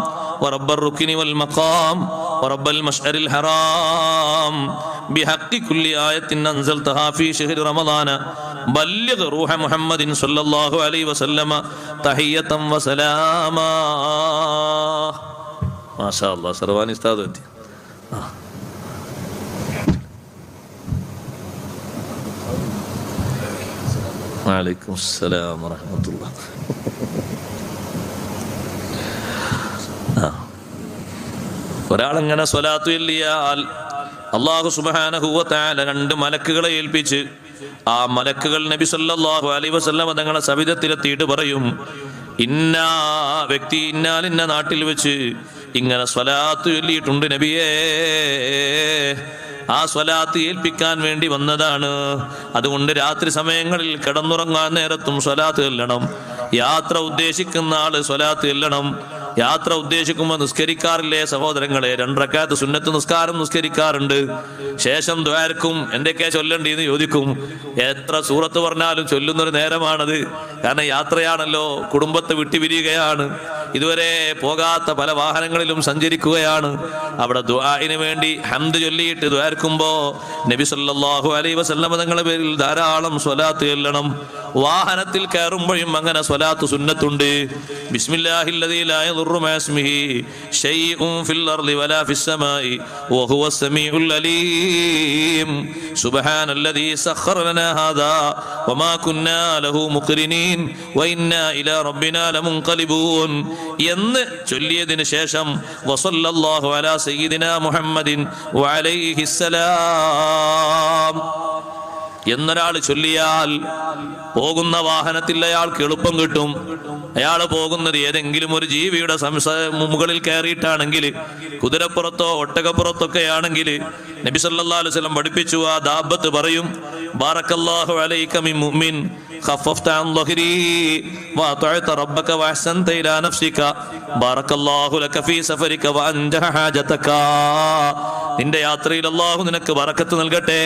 വറബ്ബർ റുക്നി വൽ മഖാം വറബ്ബൽ മശ്അരിൽ ഹറാം ബിഹഖി കുല്ലി ആയത്തിൻ അൻസൽതഹാ ഫീ ശഹ്രി റമളാന ബല്ലിഗ് റൂഹ മുഹമ്മദിൻ സ്വല്ലല്ലാഹു അലൈഹി വസല്ലമ തഹിയ്യതൻ വസലാമാ. മാഷാ അല്ലാഹ്, സർവാനി ഉസ്താദ് എത്തി. വഅലൈക്കും അസ്സലാം വറഹ്മത്തുള്ളാഹി. ഒരാളെങ്ങനെ സ്വലാത്തു ചൊല്ലിയാൽ അല്ലാഹു സുബ്ഹാനഹു വ തആല 2 മലക്കുകളെ ഏൽപ്പിച്ച്, ആ മലക്കുകൾ നബി സല്ലല്ലാഹു അലൈഹി വസല്ലം തങ്ങളെ സവിധത്തിലെത്തിയിട്ട് പറയും, ഇന്ന വ്യക്തി ഇന്ന നാട്ടിൽ വെച്ച് ഇങ്ങനെ സ്വലാത്തു ചൊല്ലിയിട്ടുണ്ട് നബിയേ, ആ സ്വലാത്ത് ഏൽപ്പിക്കാൻ വേണ്ടി വന്നതാണ്. അതുകൊണ്ട് രാത്രി സമയങ്ങളിൽ കിടന്നുറങ്ങാൻ നേരത്തും സ്വലാത്ത് ചൊല്ലണം. യാത്ര ഉദ്ദേശിക്കുന്ന ആള് സ്വലാത്ത് ചൊല്ലണം. യാത്ര ഉദ്ദേശിക്കുമ്പോൾ നിസ്കരിക്കാറില്ലേ സഹോദരങ്ങളെ? 2 റക്അത്ത് സുന്നത്ത് നിസ്കാരം നിസ്കരിക്കാറുണ്ട്. ശേഷം ദ്വാരക്കും എന്തൊക്കെയാ ചൊല്ലണ്ടേന്ന് ചോദിക്കും. എത്ര സൂറത്ത് പറഞ്ഞാലും ചൊല്ലുന്നൊരു നേരമാണത്. കാരണം യാത്രയാണല്ലോ, കുടുംബത്തെ വിട്ടുപിരിയുകയാണ്. ഇതുവരെ പോകാത്ത പല വാഹനങ്ങളിലും സഞ്ചരിക്കുകയാണ്. അവിടെ ദുആഇന് വേണ്ടി ഹംദ് ചൊല്ലിയിട്ട് ദുആർക്കുമ്പോ നബി സല്ലല്ലാഹു അലൈഹി വസല്ലം തങ്ങളുടെ പേരിൽ ധാരാളം സ്വലാത്ത് ചൊല്ലണം. വാഹനത്തിൽ കയറുമ്പോഴും അങ്ങനെ സ്വലാത്ത് സുന്നത്തുണ്ട്. ബിസ്മില്ലാഹില്ലദീ ലാ യദുറു മാ ഇസ്മിഹി ശൈഉൻ ഫിൽ അർളി വലാ ഫിസ് സമാഇ വഹുവസ് സമീഉൽ അലീം സുബ്ഹാനല്ലദീ സഖറ ലനാ ഹാദാ വമാ കുന്നാ ലഹു മുഖ്രിനീൻ വഇന്നാ ഇലാ റബ്ബിനാ ലമുൻഖലിബൂൻ എന്ന് ചൊല്ലിയതിനു ശേഷം വസല്ലല്ലാഹു അലാ സയ്യിദിനാ മുഹമ്മദിൻ വഅലൈഹിസ്സലാം എന്നൊരാൾ ചൊല്ലിയാൽ പോകുന്ന വാഹനത്തിൽ അയാൾക്ക് എളുപ്പം കിട്ടും. അയാൾ പോകുന്നത് ഏതെങ്കിലും ഒരു ജീവിയുടെ മുകളിൽ കയറിയിട്ടാണെങ്കിൽ, കുതിരപ്പുറത്തോ ഒട്ടകപ്പുറത്തൊക്കെ ആണെങ്കിൽ നബി സല്ലല്ലാഹു അലൈഹി വസല്ലം പഠിപ്പിച്ചു, ആ ദാബത്ത് പറയും ബാറക്കല്ലാഹു അലൈക മിൻ മുഅ്മിൻ ഖഫഫത അൻ ളഹ്രി വഅതഅത റബ്ബക വഅഹ്സൻത ഇലാ നഫ്സിക ബാറക്കല്ലാഹു ലക ഫീ സഫരിക വഅൻജഹ ഹാജതക. നിന്റെ യാത്രയിൽ അല്ലാഹു നിനക്ക് ബറക്കത്ത് നൽകട്ടെ.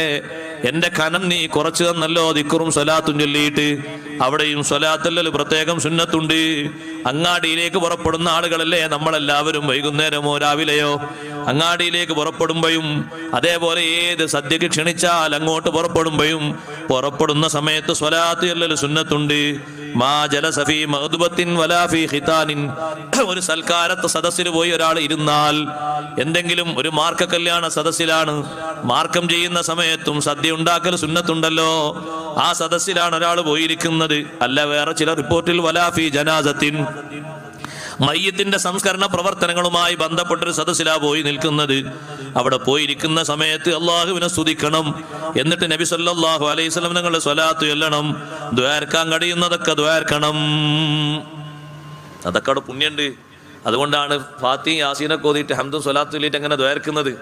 എന്റെ കനം നീ കുറച്ചു തന്നല്ലോ ദിക്റും സ്വലാത്തും ചൊല്ലിയിട്ട്. അവിടെയും സ്വലാത്തല്ലൽ പ്രത്യേകം സുന്നത്തുണ്ട്. അങ്ങാടിയിലേക്ക് പുറപ്പെടുന്ന ആളുകളല്ലേ നമ്മളെല്ലാവരും, വൈകുന്നേരമോ രാവിലെയോ അങ്ങാടിയിലേക്ക് പുറപ്പെടുമ്പോഴും അതേപോലെ ഏത് സദ്യക്ക് ക്ഷണിച്ചാൽ അങ്ങോട്ട് പുറപ്പെടുമ്പോഴും പുറപ്പെടുന്ന സമയത്ത് സ്വലാത്ത് ചൊല്ലൽ സുന്നത്തുണ്ട്. മാ ജലസ ഫീ മഗ്ദുബത്തിൻ വലാ ഫീ ഖിതാനിൻ. ഒരു സൽക്കാരത്തെ സദസ്സിൽ പോയി ഒരാൾ ഇരുന്നാൽ, എന്തെങ്കിലും ഒരു മാർക്ക കല്യാണ സദസ്സിലാണ്, മാർക്കം ചെയ്യുന്ന സമയത്തും സദ്യ ഉണ്ടാക്കൽ സുന്നത്തുണ്ടല്ലോ. ആ സദസ്സിലാണ് ഒരാൾ പോയിരിക്കുന്നത്. അല്ല വേറെ ചില റിപ്പോർട്ടിൽ വലാ ഫീ ജനാസത്തിൻ, മയ്യത്തിന്റെ സംസ്കരണ പ്രവർത്തനങ്ങളുമായി ബന്ധപ്പെട്ടൊരു സദസ്സിലാ പോയി നിൽക്കുന്നത്. അവിടെ പോയിരിക്കുന്ന സമയത്ത് അള്ളാഹുവിനെ സ്തുതിക്കണം. എന്നിട്ട് നബി സല്ലല്ലാഹു അലൈഹി വസല്ലം തങ്ങളുടെ സ്വലാത്ത് ചൊല്ലണം. ദ്വാർക്കാൻ കഴിയുന്നതൊക്കെ ദ്വാർക്കണം. അതൊക്കെ അവിടെ പുണ്യുണ്ട്. അതുകൊണ്ടാണ് ഫാത്തി യാസീനൊക്കെ ഓതിയിട്ട് ഹംദും സ്വലാത്തും ചൊല്ലിയിട്ട് അങ്ങനെ ദ്വാർക്കുന്നത്.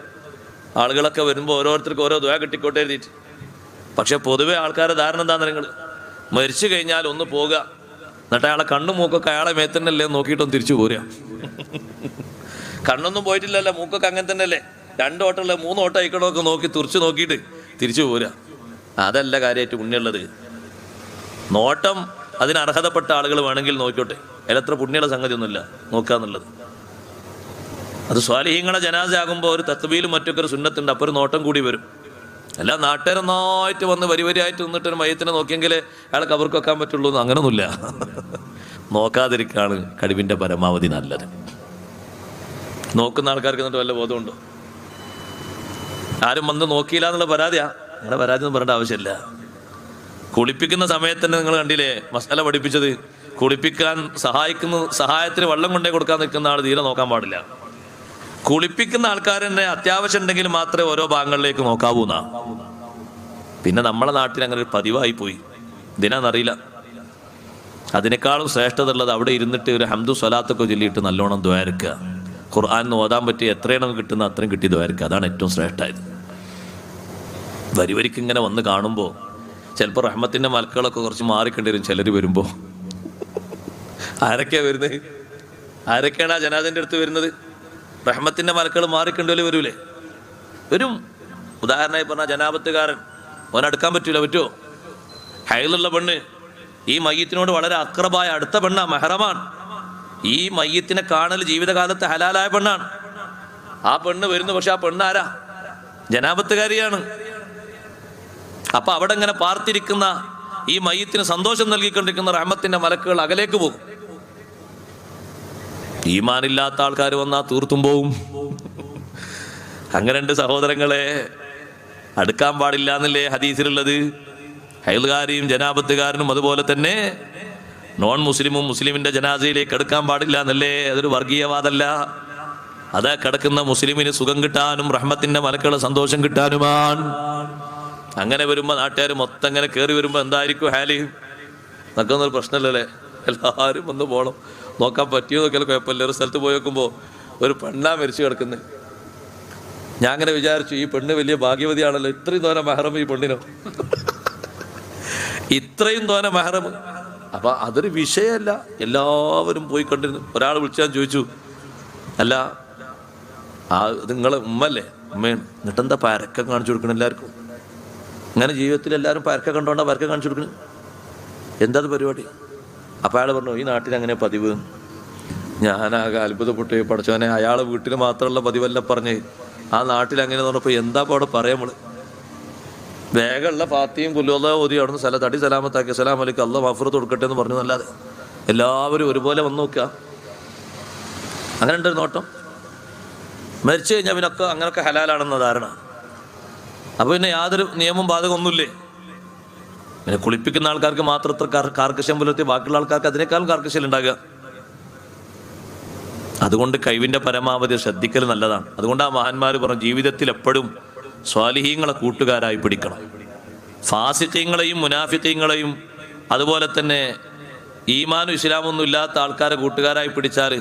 ആളുകളൊക്കെ വരുമ്പോൾ ഓരോരുത്തർക്ക് ഓരോ ദ്വാ കിട്ടിക്കോട്ടെ എഴുതിയിട്ട്. പക്ഷെ പൊതുവെ ആൾക്കാരുടെ ധാരണ എന്താണെന്ന്, നിങ്ങൾ മരിച്ചു കഴിഞ്ഞാൽ ഒന്ന് പോകുക, എന്നിട്ട് അയാളെ കണ്ണും മൂക്കൊക്കെ അയാളെ മേത്തന്നല്ലേ നോക്കിയിട്ടൊന്ന് തിരിച്ചു പോരുക. കണ്ണൊന്നും പോയിട്ടില്ലല്ലോ, മൂക്കൊക്കെ അങ്ങനെ തന്നെ അല്ലേ, 2 ഓട്ടമല്ല 3 ഓട്ടം ആയിക്കണമൊക്കെ നോക്കി തുറച്ചു നോക്കിയിട്ട് തിരിച്ചു പോരുക. അതല്ല കാര്യമായിട്ട് പുണ്യമുള്ളത്. നോട്ടം അതിന് അർഹതപ്പെട്ട ആളുകൾ വേണമെങ്കിൽ നോക്കിയോട്ടെ, അതിലത്ര പുണ്യമുള്ള സംഗതിയൊന്നുമില്ല നോക്കാന്നുള്ളത്. അത് സ്വാലിഹീങ്ങളെ ജനാസ ആകുമ്പോൾ ഒരു തക്ബീലും മറ്റൊക്കെ ഒരു സുന്നത്തുണ്ട്. അപ്പോൾ ഒരു നോട്ടം കൂടി വരും. അല്ല നാട്ടുകാരൊന്നായിട്ട് വന്ന് വരിവരിയായിട്ട് നിന്നിട്ട് ഒരു മയത്തിനെ നോക്കിയെങ്കിലേ അയാളെ കബർക്ക് വെക്കാൻ പറ്റുള്ളൂ എന്ന് അങ്ങനൊന്നുമില്ല. നോക്കാതിരിക്കാണ് കഴിവിൻ്റെ പരമാവധി നല്ലത്. നോക്കുന്ന ആൾക്കാർക്ക് എന്നിട്ട് വല്ല ബോധമുണ്ടോ? ആരും വന്ന് നോക്കിയില്ല എന്നുള്ള പരാതിയാ. അങ്ങനെ പരാതി ഒന്നും പറയേണ്ട ആവശ്യമില്ല. കുളിപ്പിക്കുന്ന സമയത്ത് തന്നെ നിങ്ങൾ കണ്ടില്ലേ മസാല പഠിപ്പിച്ചത്, കുളിപ്പിക്കാൻ സഹായത്തിന് വെള്ളം കൊണ്ടേ കൊടുക്കാൻ നിൽക്കുന്ന ആൾ തീരെ നോക്കാൻ പാടില്ല. കുളിപ്പിക്കുന്ന ആൾക്കാരെന്നെ അത്യാവശ്യം ഉണ്ടെങ്കിൽ മാത്രമേ ഓരോ ഭാഗങ്ങളിലേക്ക് നോക്കാവൂന്നാ. പിന്നെ നമ്മളെ നാട്ടിൽ അങ്ങനെ ഒരു പതിവായി പോയി. ഇതിനാന്നറിയില്ല. അതിനേക്കാളും ശ്രേഷ്ഠത ഉള്ളത് അവിടെ ഇരുന്നിട്ട് ഒരു ഹംദു സ്വലാത്തൊക്കെ ചൊല്ലിയിട്ട് നല്ലോണം ദ്വാരക്കുക. ഖുർആൻ ഓതാൻ പറ്റി എത്രയെണ്ണം കിട്ടുന്ന അത്രയും കിട്ടി ദ്വാരക്കുക. അതാണ് ഏറ്റവും ശ്രേഷ്ഠമായത്. വരിവരിക്ക് ഇങ്ങനെ വന്ന് കാണുമ്പോൾ ചിലപ്പോൾ റഹ്മത്തിൻ്റെ മലക്കുകളൊക്കെ കുറച്ച് മാറിക്കേണ്ടി വരും. ചിലർ വരുമ്പോൾ ആരൊക്കെയാണ് വരുന്നത്? ആരൊക്കെയാണ് ആ ജനാദൻ്റെ അടുത്ത് വരുന്നത്? റഹ്മത്തിൻ്റെ മലക്കുകൾ മാറിക്കേണ്ടി വരൂലേ? വരും. ഉദാഹരണമായി പറഞ്ഞാൽ ജനാപത്തുകാരൻ, അവനടുക്കാൻ പറ്റുമോ? ഹൈലുള്ള പെണ്ണ്, ഈ മയ്യത്തിനോട് വളരെ അക്രബായ അടുത്ത പെണ്ണാ, മെഹറമാണ്. ഈ മയ്യത്തിനെ കാണൽ ജീവിതകാലത്ത് ഹലാലായ പെണ്ണാണ്. ആ പെണ്ണ് വരുന്നു. പക്ഷെ ആ പെണ്ണ് ആരാ? ജനാപത്തുകാരിയാണ്. അപ്പൊ അവിടെ ഇങ്ങനെ പാർത്തിരിക്കുന്ന ഈ മയ്യത്തിന് സന്തോഷം നൽകിക്കൊണ്ടിരിക്കുന്ന റഹ്മത്തിന്റെ മലക്കുകൾ അകലേക്ക് പോകും. ഈമാനില്ലാത്ത ആൾക്കാർ വന്നാൽ തീർത്തും പോവും. അങ്ങനെ 2 സഹോദരങ്ങളെ അടുക്കാൻ പാടില്ല എന്നല്ലേ ഹദീസിലുള്ളത്. ഹൈലുകാരിയും ജനാപത്തുകാരനും അതുപോലെ തന്നെ നോൺ മുസ്ലിമും മുസ്ലിമിന്റെ ജനാസയിലേക്ക് എടുക്കാൻ പാടില്ല എന്നല്ലേ. അതൊരു വർഗീയവാദമല്ല. അത് കിടക്കുന്ന മുസ്ലിമിന് സുഖം കിട്ടാനും റഹ്മത്തിന്റെ മലക്കുകളെ സന്തോഷം കിട്ടാനുമാണ്. അങ്ങനെ വരുമ്പോൾ നാട്ടുകാർ മൊത്തം അങ്ങനെ കയറി വരുമ്പോൾ എന്തായിരിക്കും ഹാല്? നമുക്കൊന്നൊരു പ്രശ്നമല്ലല്ലേ. എല്ലാവരും വന്ന് പോകണം. നോക്കാൻ പറ്റിയോ നോക്കിയാൽ കുഴപ്പമില്ല. ഒരു സ്ഥലത്ത് പോയി നോക്കുമ്പോൾ ഒരു പെണ്ണാ മരിച്ചു കിടക്കുന്നത്. ഞാൻ അങ്ങനെ വിചാരിച്ചു, ഈ പെണ്ണ് വലിയ ഭാഗ്യവതിയാണല്ലോ, ഇത്രയും തോനെ മെഹറം ഈ പെണ്ണിനോ, ഇത്രയും തോനെ മെഹറം. അപ്പൊ അതൊരു വിഷയമല്ല. എല്ലാവരും പോയി കണ്ടിരുന്നു. ഒരാൾ വിളിച്ചാൽ ചോദിച്ചു, അല്ല നിങ്ങളെ ഉമ്മല്ലേ? ഉമ്മയാണ്. എന്നിട്ടെന്താ പരക്കം കാണിച്ചു കൊടുക്കണം എല്ലാവർക്കും? അങ്ങനെ ജീവിതത്തിൽ എല്ലാവരും പരക്കം കണ്ടോണ്ടാ പരക്കം കാണിച്ചു കൊടുക്കണം? എന്താ പരിപാടി? അപ്പോൾ അയാൾ പറഞ്ഞു, ഈ നാട്ടിൽ അങ്ങനെ പതിവ്. ഞാനാകെ അത്ഭുതപ്പെട്ടു. പഠിച്ചവനെ, അയാൾ വീട്ടിൽ മാത്രമുള്ള പതിവല്ല പറഞ്ഞ് ആ നാട്ടിൽ അങ്ങനെ പറഞ്ഞപ്പോൾ എന്താ ഇപ്പോൾ അവിടെ പറയാം നമ്മൾ. വേഗമുള്ള ഫാത്തിയും പുല്ലുവല്ല ഓതി അവിടുന്ന് തടി സലാമത്താക്കി അസ്സലാമു അലൈക്കും അല്ലാഹ് മഗ്ഫിറത്ത് കൊടുക്കട്ടെ എന്ന് പറഞ്ഞു എന്നല്ലാതെ എല്ലാവരും ഒരുപോലെ വന്നു നോക്കുക. അങ്ങനെ ഉണ്ടൊരു നോട്ടം. മരിച്ചു കഴിഞ്ഞാൽ പിന്നൊക്കെ അങ്ങനെയൊക്കെ ഹലാലാണെന്ന ധാരണ. അപ്പോൾ പിന്നെ യാതൊരു നിയമം ബാധകമൊന്നുമില്ലേ? പിന്നെ കുളിപ്പിക്കുന്ന ആൾക്കാർക്ക് മാത്രം ഇത്ര കാർക്കശ്യം പുലർത്തി ബാക്കിയുള്ള ആൾക്കാർക്ക് അതിനേക്കാളും കാർക്കശ്യം ഉണ്ടാകുക. അതുകൊണ്ട് കഴിവിൻ്റെ പരമാവധി ശ്രദ്ധിക്കൽ നല്ലതാണ്. അതുകൊണ്ട് ആ മഹാന്മാർ പറഞ്ഞു, ജീവിതത്തിൽ എപ്പോഴും സ്വാലിഹീങ്ങളെ കൂട്ടുകാരായി പിടിക്കണം. ഫാസിഖീങ്ങളെയും മുനാഫിഖീങ്ങളെയും അതുപോലെ തന്നെ ഈമാനും ഇസ്ലാമൊന്നും ഇല്ലാത്ത ആൾക്കാരെ കൂട്ടുകാരായി പിടിച്ചാൽ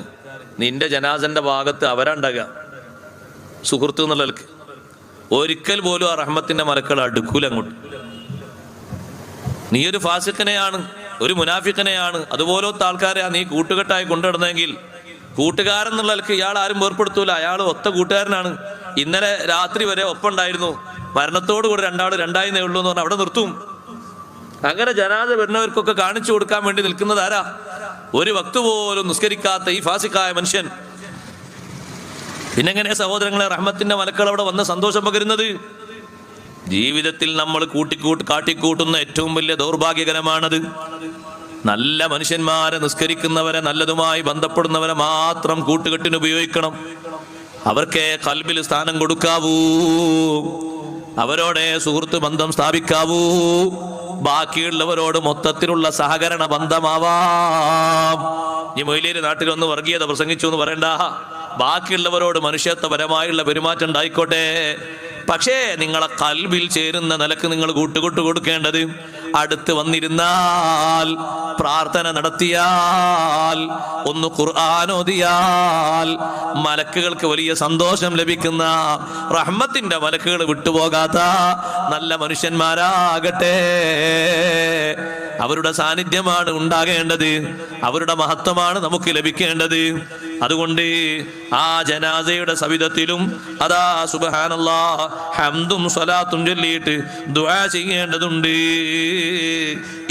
നിന്റെ ജനാസന്റെ ഭാഗത്ത് അവരുണ്ടാകുക സുഹൃത്ത് എന്നുള്ളവർക്ക്. ഒരിക്കൽ പോലും ആ റഹ്മത്തിന്റെ മലക്കൾ അടുക്കൂല അങ്ങോട്ട്. നീ ഒരു ഫാസിഖിനെയാണ്, ഒരു മുനാഫിഖിനെയാണ്, അതുപോലത്തെ ആൾക്കാരെ നീ കൂട്ടുകെട്ടായി കൊണ്ടുവരുന്നെങ്കിൽ കൂട്ടുകാരൻ എന്നുള്ളവർക്ക് ഇയാൾ ആരും വേർപ്പെടുത്തൂല. അയാൾ ഒത്ത കൂട്ടുകാരനാണ്. ഇന്നലെ രാത്രി വരെ ഒപ്പം ഉണ്ടായിരുന്നു, മരണത്തോടു കൂടി രണ്ടായിന്നേ ഉള്ളൂ എന്ന് പറഞ്ഞാൽ അവിടെ നിർത്തും. അങ്ങനെ ജനാസ വരുന്നവർക്കൊക്കെ കാണിച്ചു കൊടുക്കാൻ വേണ്ടി നിൽക്കുന്നത് ആരാ? ഒരു വക്ത് പോലും നിസ്കരിക്കാത്ത ഈ ഫാസിഖായ മനുഷ്യൻ. പിന്നെങ്ങനെ സഹോദരങ്ങളെ റഹ്മത്തിന്റെ മലക്കൾ അവിടെ വന്ന് സന്തോഷം പകരുന്നത്? ജീവിതത്തിൽ നമ്മൾ കാട്ടിക്കൂട്ടുന്ന ഏറ്റവും വലിയ ദൗർഭാഗ്യകരമാണത്. നല്ല മനുഷ്യന്മാരെ, നിസ്കരിക്കുന്നവരെ, നല്ലതുമായി ബന്ധപ്പെടുന്നവരെ മാത്രം കൂട്ടുകെട്ടിന് ഉപയോഗിക്കണം. അവർക്കേ ഖൽബിൽ സ്ഥാനം കൊടുക്കാവൂ, അവരോടെ സുഹൃത്ത് ബന്ധം സ്ഥാപിക്കാവൂ. ബാക്കിയുള്ളവരോട് മൊത്തത്തിലുള്ള സഹകരണ ബന്ധമാവാം. ഈ മൊയ്ലിയുടെ നാട്ടിൽ ഒന്ന് വർഗീയത പ്രസംഗിച്ചു എന്ന് പറയണ്ട. ബാക്കിയുള്ളവരോട് മനുഷ്യത്വപരമായുള്ള പെരുമാറ്റം ഉണ്ടായിക്കോട്ടെ. പക്ഷേ നിങ്ങളെ ഖൽബിൽ ചേരുന്ന നിലക്ക് നിങ്ങൾ കൂട്ടുകൊട്ടു കൊടുക്കേണ്ടത് അടുത്ത് വന്നിരുന്നാൽ, പ്രാർത്ഥന നടത്തിയാൽ, ഒന്ന് ഖുർആൻ ഓതിയാൽ മലക്കുകൾക്ക് വലിയ സന്തോഷം ലഭിക്കുന്ന, റഹ്മത്തിന്റെ മലക്കുകൾ വിട്ടുപോകാത്ത നല്ല മനുഷ്യന്മാരാകട്ടെ. അവരുടെ സാന്നിധ്യമാണ് ഉണ്ടാകേണ്ടത്, അവരുടെ മഹത്വമാണ് നമുക്ക് ലഭിക്കേണ്ടത്. അതുകൊണ്ട് ആ ജനാസയുടെ സവിധത്തിലും അതാ സുബ്ഹാനല്ലാഹ് ഹംദും സ്വലാത്തും ചൊല്ലിയിട്ട് ദുആ ചെയ്യേണ്ടതുണ്ട്.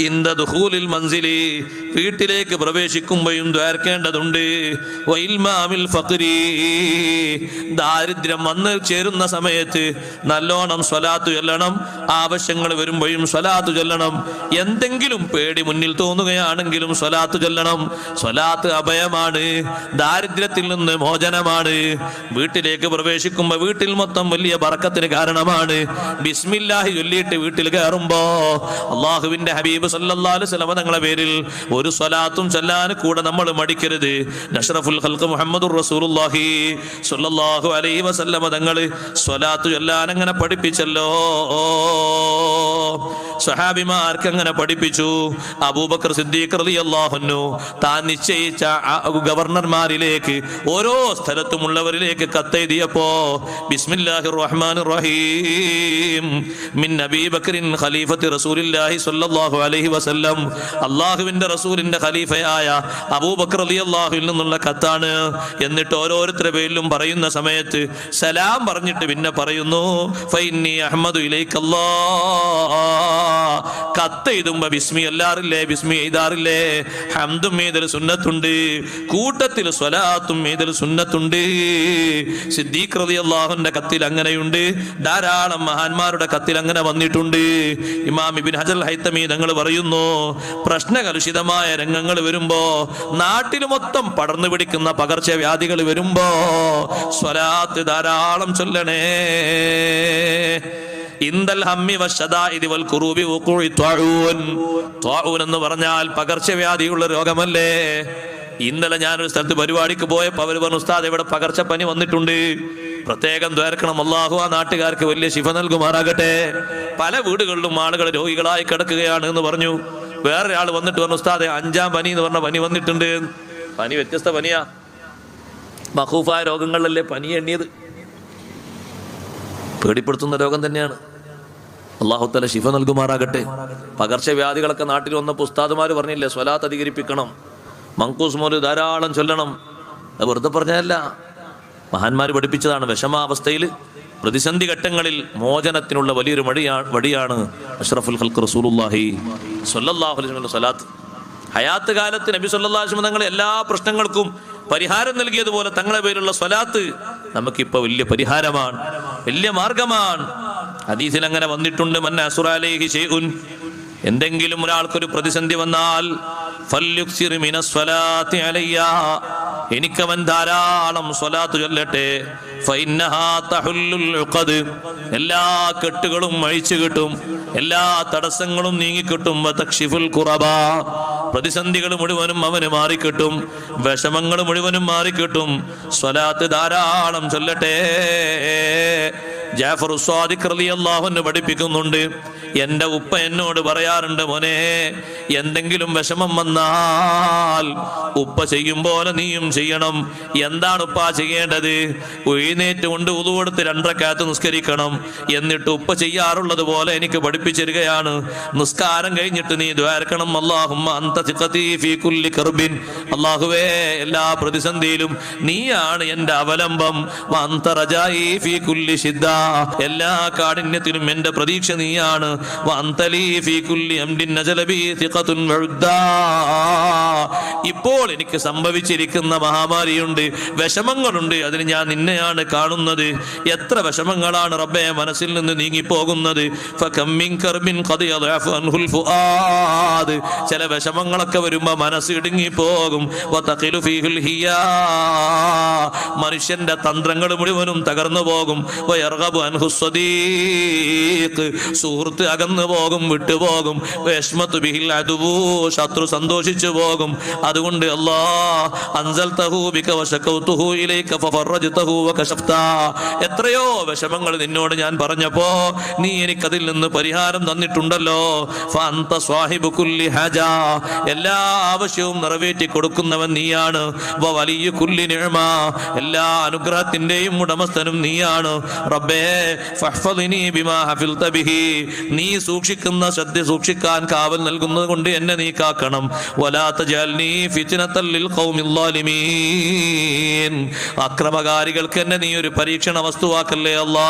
ഇന്ദ ദുഖൂലിൽ മൻസിലി, വീട്ടിലേക്ക് പ്രവേശിക്കുമ്പോഴും ദ്വാരക്കേണ്ടതുണ്ട്. വഇൽമാമിൽ ഫഖ്രി, ദാരിദ്ര്യം വന്ന് ചേരുന്ന സമയത്ത് നല്ലോണം സ്വലാത്ത് ചൊല്ലണം. ആവശ്യങ്ങൾ വരുമ്പോഴും സ്വലാത്ത് ചൊല്ലണം. എന്തെങ്കിലും പേടി മുന്നിൽ തോന്നുകയാണെങ്കിലും സ്വലാത്ത് ചൊല്ലണം. സ്വലാത്ത് അഭയമാണ്, ദാരിദ്ര്യത്തിൽ നിന്ന് മോചനമാണ്. വീട്ടിലേക്ക് പ്രവേശിക്കുമ്പോൾ വീട്ടിൽ മൊത്തം വലിയ ബറക്കത്തിന് കാരണമാണ്. ബിസ്മില്ലാഹി ചൊല്ലിയിട്ട് വീട്ടിൽ കയറുമ്പോ അള്ളാഹുവിന്റെ ഹബീബ് സല്ലല്ലാഹു അലൈഹി വസല്ലം തങ്ങളുടെ പേരിൽ ഒരു സ്വലാത്തും ചൊല്ലാൻ കൂടെ നമ്മൾ മടിക്കരുത്. അഷ്റഫുൽ ഖൽഖ് മുഹമ്മദുർ റസൂലുള്ളാഹി സല്ലല്ലാഹു അലൈഹി വസല്ലം തങ്ങൾ സ്വലാത്ത് ചൊല്ലാൻ അങ്ങനെ പഠിപ്പിച്ചല്ലോ. സ്വഹാബിമാർക്ക് അങ്ങനെ പഠിപ്പിച്ചു. അബൂബക്കർ സിദ്ദീഖ് റളിയല്ലാഹു അൻഹു താൻ നിശ്ചയിച്ച ഗവർണർമാരിലേക്ക്, ഓരോ സ്ഥലത്തുമുള്ളവരിലേക്ക് കത്തെഴുതിയപ്പോ ബിസ്മില്ലാഹിർ റഹ്മാനിർ റഹീം മിൻ അബീ ബക്രിൻ ഖലീഫത്തി റസൂലില്ലാഹി സ്വല്ലല്ലാഹു അലൈഹി വസല്ലം, അല്ലാഹുവിന്റെ റസൂലിന്റെ ഖലീഫയായ അബൂബക്കർ റളിയല്ലാഹു അൻഹു നിന്നുള്ള കത്താണ്. എന്നിട്ട് ഓരോരുത്തരുടെ പേരിലും പറയുന്ന സമയത്ത് സലാം പറഞ്ഞിട്ട് പിന്നെ പറയുന്നു ഫഇന്നി അഹ്മദു ഇലൈക്കല്ലാഹ്. കത്ത് എഴുതുമ്പോ ബിസ്മി അല്ലാറില്ലേ, ബിസ്മി എഴുതാറില്ലേ? ഹംദും എഴുതൽ സുന്നത്തുണ്ട്, കൂട്ടത്തിൽ സ്വലാത്തും എഴുതൽ സുന്നത്തുണ്ട്. സിദ്ദീഖ് റളിയല്ലാഹുവിന്റെ കത്തിൽ അങ്ങനെയുണ്ട്, ധാരാളം മഹാന്മാരുടെ കത്തിൽ അങ്ങനെ വന്നിട്ടുണ്ട്. ഇമാം ഇബ്നു ഹജർ ഹൈതമി തങ്ങൾ പറയുന്നു, പ്രശ്നകലുഷിതമായ രംഗങ്ങൾ വരുമ്പോ, നാട്ടിൽ മൊത്തം പടർന്നു പിടിക്കുന്ന പകർച്ചവ്യാധികൾ വരുമ്പോ സ്വലാത്ത് ധാരാളം ചൊല്ലണേ. ഇന്ദൽ ഹമ്മി വശദാഇദി വൽ ഖുറൂബി വഖൂഇ ത്വാഊൻ. ത്വാഊൻ എന്ന് പറഞ്ഞാൽ പകർച്ചവ്യാധിയുള്ള രോഗമല്ലേ? ഇന്നലെ ഞാനൊരു സ്ഥലത്ത് പരിപാടിക്ക് പോയപ്പോൾ അവർ പറഞ്ഞു, ഉസ്താദ് ഇവിടെ പകർച്ചപ്പനി വന്നിട്ടുണ്ട്, പ്രത്യേകം ദ്വാരക്കണം, അല്ലാഹു ആ നാട്ടുകാർക്ക് വലിയ ശിഫ നൽകുമാറാകട്ടെ. പല വീടുകളിലും ആളുകൾ രോഗികളായി കിടക്കുകയാണ് എന്ന് പറഞ്ഞു. വേറൊരാൾ വന്നിട്ട് പറഞ്ഞു, ഉസ്താദ് 5ാം പനി എന്ന് പറഞ്ഞ പനി വന്നിട്ടുണ്ട്. പനി വ്യത്യസ്ത പനിയാ, മഖൂഫായ രോഗങ്ങളിലല്ലേ പനി എണ്ണിയത്. പേടിപ്പെടുത്തുന്ന രോഗം തന്നെയാണ്. അല്ലാഹു തആല ശിഫ നൽകുമാറാകട്ടെ. പകർച്ചവ്യാധികളൊക്കെ നാട്ടിൽ വന്നപ്പോൾ ഉസ്താദുമാർ പറഞ്ഞില്ലേ, സ്വലാത്ത് അധികരിപ്പിക്കണം, മങ്കൂസ് മോല് ധാരാളം ചൊല്ലണം. അത് വെറുതെ പറഞ്ഞതല്ല, മഹാന്മാർ പഠിപ്പിച്ചതാണ്. വിഷമാവസ്ഥയിൽ, പ്രതിസന്ധി ഘട്ടങ്ങളിൽ മോചനത്തിനുള്ള വലിയൊരു വഴിയാണ് അഷ്റഫുൽ ഖൽഖ് റസൂലുള്ളാഹി സ്വല്ലല്ലാഹു അലൈഹി വസല്ലം സ്വലാത്ത്. ഹയാത്ത് കാലത്ത് നബി സല്ലല്ലാഹു അലൈഹി വസല്ലം തങ്ങൾ എല്ലാ പ്രശ്നങ്ങൾക്കും പരിഹാരം നൽകിയതുപോലെ തങ്ങളെ പേരുള്ള സ്വലാത്ത് നമുക്കിപ്പോ വലിയ പരിഹാരമാണ്, വലിയ മാർഗമാണ്. ഹദീസിൽ അങ്ങനെ വന്നിട്ടുണ്ട്, മൻ അസുറ അലൈഹി ശൈഉൻ, എന്തെങ്കിലും ഒരാൾക്കൊരു പ്രതിസന്ധി വന്നാൽ ഫല്യുക്സിർ മിനസ്സലാത്തി അലയ്യ, എനിക്കവൻ ധാരാളം സ്വലാത്ത് ചൊല്ലട്ടെ. ഫഇന്നഹാ തഹുല്ലുൽ ഉഖദ്, എല്ലാ കെട്ടുകളും അഴിച്ചു കിട്ടും, എല്ലാ തടസ്സങ്ങളും നീങ്ങിക്കിട്ടും. വതക്ഷിഫുൽ ഖുറബാ, പ്രതിസന്ധികൾ മുഴുവനും അവന് മാറിക്കിട്ടും, വിഷമങ്ങൾ മുഴുവനും മാറിക്കിട്ടും. സ്വലാത്ത് ധാരാളം ചൊല്ലട്ടെ. ജാഫർ സ്വാദിഖ് റളിയല്ലാഹു അൻഹു പഠിപ്പിക്കുന്നുണ്ട്, എൻ്റെ ഉപ്പ എന്നോട് പറയാറുണ്ട്, മോനെ എന്തെങ്കിലും വിഷമം വന്നാൽ ഉപ്പ ചെയ്യും പോലെ നീയും ചെയ്യണം. എന്താണ് ഉപ്പ ചെയ്യേണ്ടത്? എഴുന്നേറ്റ് കൊണ്ട് ഉളു കൊടുത്ത് 2 റക്അത്ത് നിസ്കരിക്കണം. എന്നിട്ട് ഉപ്പ ചെയ്യാറുള്ളത് പോലെ എനിക്ക് പഠിപ്പിച്ചിരിക്കുകയാണ്, നിസ്കാരം കഴിഞ്ഞിട്ട് നീ ദ്വാരക്കണം, അല്ലാഹുമ്മ അൻത സിഖതി ഫീ കുല്ലി കർബിൻ, അല്ലാഹുവേ എല്ലാ പ്രതിസന്ധിയിലും നീയാണ് എൻ്റെ അവലംബം. വ അൻത റജായി ഫീ കുല്ലി ശിദ്ദ, എല്ലാ കാഠിന്യത്തിലും എൻ്റെ പ്രതീക്ഷ നീയാണ്. വ അൻത ലീ ഫീ കുല്ലി അംരിൻ നസല ബി സിഖതുൻ വഉദ്ദാ, ഇപ്പോൾ എനിക്ക് സംഭവിച്ചിരിക്കുന്ന മഹാമാരിയുണ്ട്, വിഷമങ്ങളുണ്ട്, അതിന് ഞാൻ നിന്നെയാണ് കാണുന്നത്. എത്ര വിഷമങ്ങളാണ് റബ്ബേ മനസ്സിൽ നിന്ന് നീങ്ങിപ്പോകുന്നത്. ഫകം മിൻ കർബിൻ ഖദ് യദ്അഫു അൻഹുൽ ഫുആദ്, ചില വിഷമങ്ങളൊക്കെ വരുമ്പോ മനസ്സ് ഇടുങ്ങിപ്പോകും. വതഖിലു ഫീഹിൽ ഹിയാ, മനുഷ്യന്റെ തന്ത്രങ്ങൾ മുഴുവനും തകർന്നു പോകും. വയർഗബു അൻഹു സ്വദീഖ്, സുഹൃത്ത് അകന്നു പോകും, വിട്ടുപോകും. വയസ്മതു ബിഹിൽ അദുവു, ശത്രു സന്തോഷിച്ചു പോകും. അതുകൊണ്ട് അല്ലാഹ് അൻസൽതഹു ബിക വശകൗതുഹു ഇലൈക ഫഫറജ്തഹു വകശഫ്ത, എത്രയോ വിഷമങ്ങൾ നിന്നോട് ഞാൻ പറഞ്ഞപ്പോ നീ എനിക്കതിൽ നിന്ന് പരിഹാരം തന്നിട്ടുണ്ടല്ലോ. ഫഅൻത സ്വാഹിബു കുല്ലി ഹജ, എല്ലാ ആവശ്യവും നിറവേറ്റി കൊടുക്കുന്നവൻ നീയാണ്. വവലിയു കുല്ലി നിഅമ, എല്ലാ അനുഗ്രഹത്തിന്റെയും ഉടമസ്ഥനും നീയാണ്. റബ്ബേ ഫഹ്ഫളിനി ബിമാ ഹഫിൽത ബിഹി, നീ സൂക്ഷിക്കുന്ന ശ്രദ്ധ സൂക്ഷിക്കാൻ കാവൽ നൽകുന്നത് കൊണ്ട് എന്നെ നീ കാക്കണം. വലാ തജഅൽനി ഫിത്നതൽ ലിൽ ഖൗമിൽ ളാലിമീൻ, അക്രമകാരികൾക്ക് എന്നെ നീ ഒരു പരീക്ഷണ വസ്തുവാക്കല്ലേ അല്ലാ.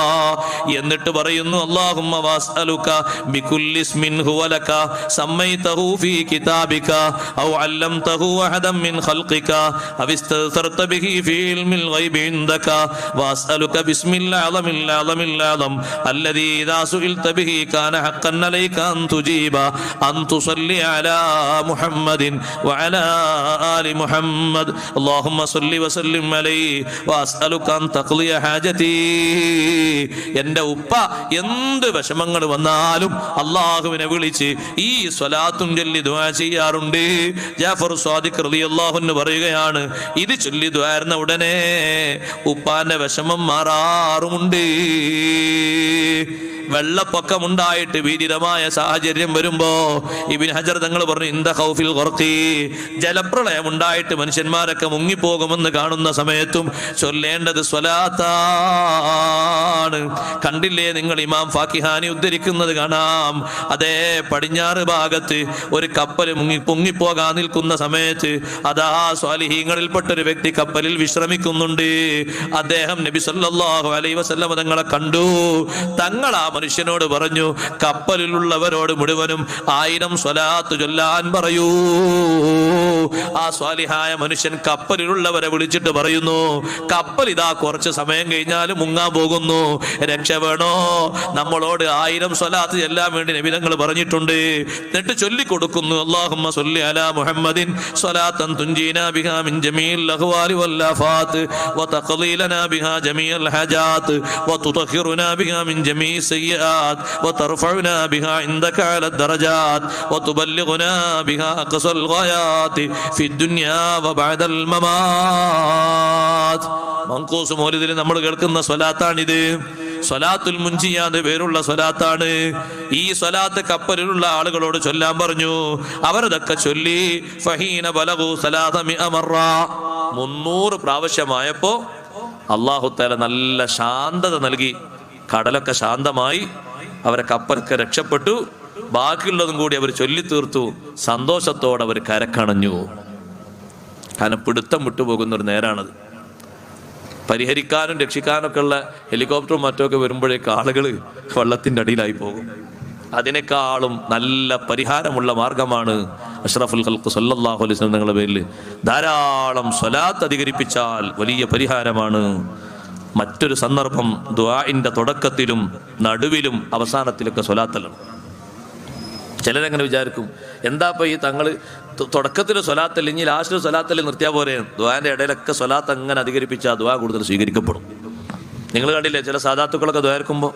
എന്നിട്ട് പറയുന്നു, അല്ലാഹുമ്മ വസ്അലുക ബികുല്ലി ഇസ്മിൻ ഹുവ ലക സമ്മൈതഹു ഫീ കിതാബിക ഔ അല്ലംതഹു അഹദൻ മിൻ ഖൽഖിക ഔ ഇസ്തഅ്സർത ബിഹി ഫീ ഇൽമിൽ ഗൈബി ഇൻദക വസ്അലുക ബിസ്മിൽ അഅ്ലമിൽ അഅ്ലമിൽ അഅ്ലം അല്ലദീ ഇദാ സുഇൽത ബിഹി കാന ഹഖ്ഖൻ അലൈക അൻ തുജീബ അൻ തുസല്ലി അലാ മുഹമ്മദിൻ വഅലാ ആലി മുഹമ്മദ് അല്ലാഹുമ്മ സല്ലി വസല്ലിം അലൈഹി വഅസ്അലുക അൻ തഖ്ലിയ ഹാജതി. എൻ്റെ ഉപ്പ എന്ത് വിഷമങ്ങൾ വന്നാലും അള്ളാഹുവിനെ വിളിച്ച് ഈ സ്വലാത്തും ചൊല്ലി ദുആ ചെയ്യാറുണ്ട്. ജാഫർ സ്വാദിഖ് റളിയല്ലാഹു അൻഹു പറയുകയാണ്, ഇത് ചൊല്ലി ദുആർന്ന ഉടനെ ഉപ്പാന്റെ വിഷമം മാറാറുമുണ്ട്. വെള്ളപ്പൊക്കമുണ്ടായിട്ട് ഭീതിതമായ സാഹചര്യം വരുമ്പോ ഇബ്നു ഹജർ തങ്ങൾ പറഞ്ഞു, ഇന്ദ ഖൗഫിൽ ഖർഖി, ജലപ്രളയം ഉണ്ടായിട്ട് മനുഷ്യന്മാരൊക്കെ മുങ്ങിപ്പോകുമെന്ന് കാണുന്ന സമയത്തും ചൊല്ലേണ്ടത് സ്വലാത്താണ്. കണ്ടില്ലേ നിങ്ങൾ, ഇമാം ഫാക്കിഹാനി ഉദ്ധരിക്കുന്നത് കാണാം. അതേ പടിഞ്ഞാറ് ഭാഗത്ത് ഒരു കപ്പൽ പൊങ്ങിപ്പോകാൻ നിൽക്കുന്ന സമയത്ത് അതാ സ്വാലിഹീങ്ങളിൽപ്പെട്ട ഒരു വ്യക്തി കപ്പലിൽ വിശ്രമിക്കുന്നുണ്ട്. അദ്ദേഹം നബി സല്ലല്ലാഹു അലൈഹി വസല്ലം തങ്ങളെ കണ്ടു. തങ്ങൾ ആ മനുഷ്യനോട് പറഞ്ഞു, കപ്പലിലുള്ളവരോട് മുഴുവനും 1000 സ്വലാത്ത് ചൊല്ലാൻ പറയൂ. ആ സ്വാലിഹായ മനുഷ്യൻ കപ്പലിലുള്ളവരെ വിളിച്ചിട്ട് പറയുന്നു, കപ്പൽ ഇതാ കുറച്ച് സമയം കഴിഞ്ഞാൽ മുങ്ങാൻ പോകുന്നു, രക്ഷ വേണോ? നമ്മളോട് 1000 സ്വലാത്ത് ചെല്ലാൻ വേണ്ടി നബി തങ്ങൾ പറഞ്ഞിട്ടുണ്ട്. എന്നിട്ട് ചൊല്ലിക്കൊടുക്കുന്നു, അല്ലാഹുമ്മ സ്വല്ലി അലാ മുഹമ്മദിൻ സ്വലാത്തൻ തുൻജീനാ ബിഹാ മിൻ ജമീഇൽ അഹ്വാലി വൽ ആഫാത്ത് വതഖ്ളീ ലനാ ബിഹാ ജമീഅൽ ഹജാത്ത് വതുതഹിറുനാ ബിഹാ മിൻ ജമീഇ السيئات وترفعنا بها عندك على الدرجات وتبلغنا بها أقصى الغايات في الدنيا وبعد الممات. മൻഖൂസ് മൗലിദിൽ നമ്മൾ കേൾക്കുന്ന സ്വലാത്താണിത്. സ്വലാത്തുൽ മുൻജിയാന്ന് പേരുള്ള സ്വലാത്താണ്. ഈ സ്വലാത്ത് കപ്പലിലുള്ള ആളുകളോട് ചൊല്ലാൻ പറഞ്ഞു. അവരതൊക്കെ ചൊല്ലി ഫഹീന ബലഗു 300 മറ, 300 പ്രാവശ്യമായപ്പോ അല്ലാഹു തആല നല്ല ശാന്തത നൽകി. കടലൊക്കെ ശാന്തമായി, അവരെ കപ്പലൊക്കെ രക്ഷപ്പെട്ടു. ബാക്കിയുള്ളതും കൂടി അവർ ചൊല്ലിത്തീർത്തു. സന്തോഷത്തോടെ അവർ കരക്കണഞ്ഞു. കാരണം പിടുത്തം വിട്ടുപോകുന്ന ഒരു നേരാണത്. പരിഹരിക്കാനും രക്ഷിക്കാനൊക്കെ ഉള്ള ഹെലികോപ്റ്ററും മറ്റൊക്കെ വരുമ്പോഴേക്ക് ആളുകൾ വെള്ളത്തിൻ്റെ അടിയിലായി പോകും. അതിനേക്കാളും നല്ല പരിഹാരമുള്ള മാർഗമാണ് അഷ്റഫുൽ ഖൽഖ് സല്ലല്ലാഹു അലൈഹി വസല്ലം തങ്ങളുടെ പേരിൽ ധാരാളം സ്വലാത്ത് അധികരിപ്പിച്ചാൽ വലിയ പരിഹാരമാണ്. മറ്റൊരു സന്ദർഭം ദുആഇന്റെ തുടക്കത്തിലും നടുവിലും അവസാനത്തിലൊക്കെ സ്വലാത്തല്ല. ചിലരെങ്ങനെ വിചാരിക്കും, എന്താ ഇപ്പം ഈ തങ്ങൾ തുടക്കത്തിൽ സ്വലാത്തല്ല, ഇനി ലാസ്റ്റ് സ്വലാത്തല്ല നിർത്തിയാൽ പോരെ? ദുആന്റെ ഇടയിലൊക്കെ സ്വലാത്ത് അങ്ങനെ അധികരിപ്പിച്ചാൽ ദുആ കൂടുതൽ സ്വീകരിക്കപ്പെടും. നിങ്ങൾ കണ്ടില്ലേ, ചില സാദാത്തുക്കളൊക്കെ ദ്വാരക്കുമ്പോൾ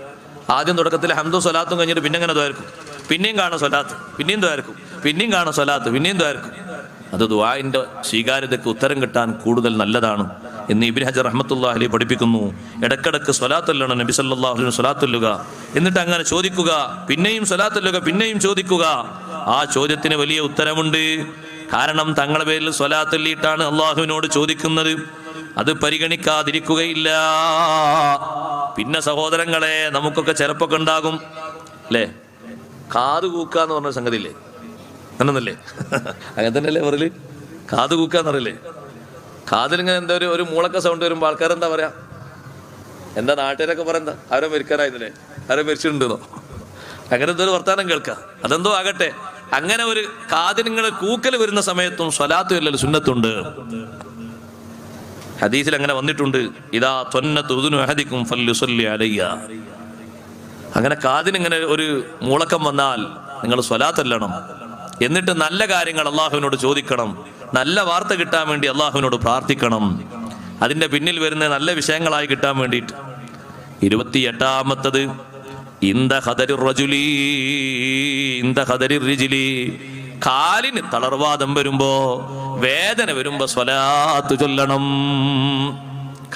ആദ്യം തുടക്കത്തിൽ ഹംദും സ്വലാത്തും കഴിഞ്ഞിട്ട് പിന്നെ അങ്ങനെ ദ്വാരക്കും, പിന്നെയും കാണാം സ്വലാത്ത്, പിന്നെയും ദ്വാരക്കും, പിന്നെയും കാണാം സ്വലാത്ത്, പിന്നെയും ദ്വാരക്കും. അത് ദുആഇന്റെ സ്വീകാര്യതയ്ക്ക് ഉത്തരം കിട്ടാൻ കൂടുതൽ നല്ലതാണ് എന്ന് ഇബ്നു ഹജർ റഹ്മത്തുള്ളാഹി അലൈഹി പഠിപ്പിക്കുന്നു. ഇടക്കിടക്ക് സ്വലാത്തല്ലാണ് നബി സല്ലല്ലാഹു അലൈഹി വസല്ലം സ്വലാത്തുല്ലുക, എന്നിട്ട് അങ്ങനെ ചോദിക്കുക, പിന്നെയും സ്വലാത്തുല്ലുക, പിന്നെയും ചോദിക്കുക. ആ ചോദ്യത്തിന് വലിയ ഉത്തരമുണ്ട്. കാരണം തങ്ങളുടെ പേരിൽ സ്വലാത്തുല്ലിയിട്ടാണ് അള്ളാഹുവിനോട് ചോദിക്കുന്നത്. അത് പരിഗണിക്കാതിരിക്കുകയില്ല. പിന്നെ സഹോദരങ്ങളെ, നമുക്കൊക്കെ ചിലപ്പൊക്കെ ഉണ്ടാകും അല്ലേ, കാത് കൂക്കാന്ന് പറഞ്ഞ സംഗതി ഇല്ലേ, അങ്ങനൊന്നല്ലേ? അങ്ങനെ തന്നെയല്ലേ പറയല്, കാത് കൂക്കാന്ന് പറയില്ലേ? കാതിലിങ്ങനെ എന്താ ഒരു മൂളക്ക സൗണ്ട് വരുമ്പോൾ ആൾക്കാരെന്താ പറയാ, എന്താ നാട്ടുകാരൊക്കെ പറയാ, ആരോ മരിക്കാറായിരുന്നില്ലേ, ആരോ മരിച്ചിട്ടുണ്ടെന്നോ, അങ്ങനെ എന്തോ ഒരു വർത്താനം കേൾക്കാം. അതെന്തോ ആകട്ടെ, അങ്ങനെ ഒരു കാതിലിങ്ങനെ കൂക്കൽ വരുന്ന സമയത്തും സ്വലാത്തു ചൊല്ലൽ സുന്നത്തുണ്ട്. ഹദീസിൽ അങ്ങനെ വന്നിട്ടുണ്ട്, ഇദാ ത്വന്നത്ത് ഉദുനു അഹദിക്കും ഫല്യുസല്ലി അലയ്യ. അങ്ങനെ കാതിനിങ്ങനെ ഒരു മൂളക്കം വന്നാൽ നിങ്ങൾ സ്വലാത്ത് ചൊല്ലണം. എന്നിട്ട് നല്ല കാര്യങ്ങൾ അള്ളാഹുവിനോട് ചോദിക്കണം. നല്ല വാർത്ത കിട്ടാൻ വേണ്ടി അള്ളാഹുവിനോട് പ്രാർത്ഥിക്കണം. അതിൻ്റെ പിന്നിൽ വരുന്ന നല്ല വിഷയങ്ങളായി കിട്ടാൻ വേണ്ടിയിട്ട്. 28-ാമത്തത് കാലിന് തളർവാദം വരുമ്പോ, വേദന വരുമ്പോ സ്വലാത്ത് ചൊല്ലണം.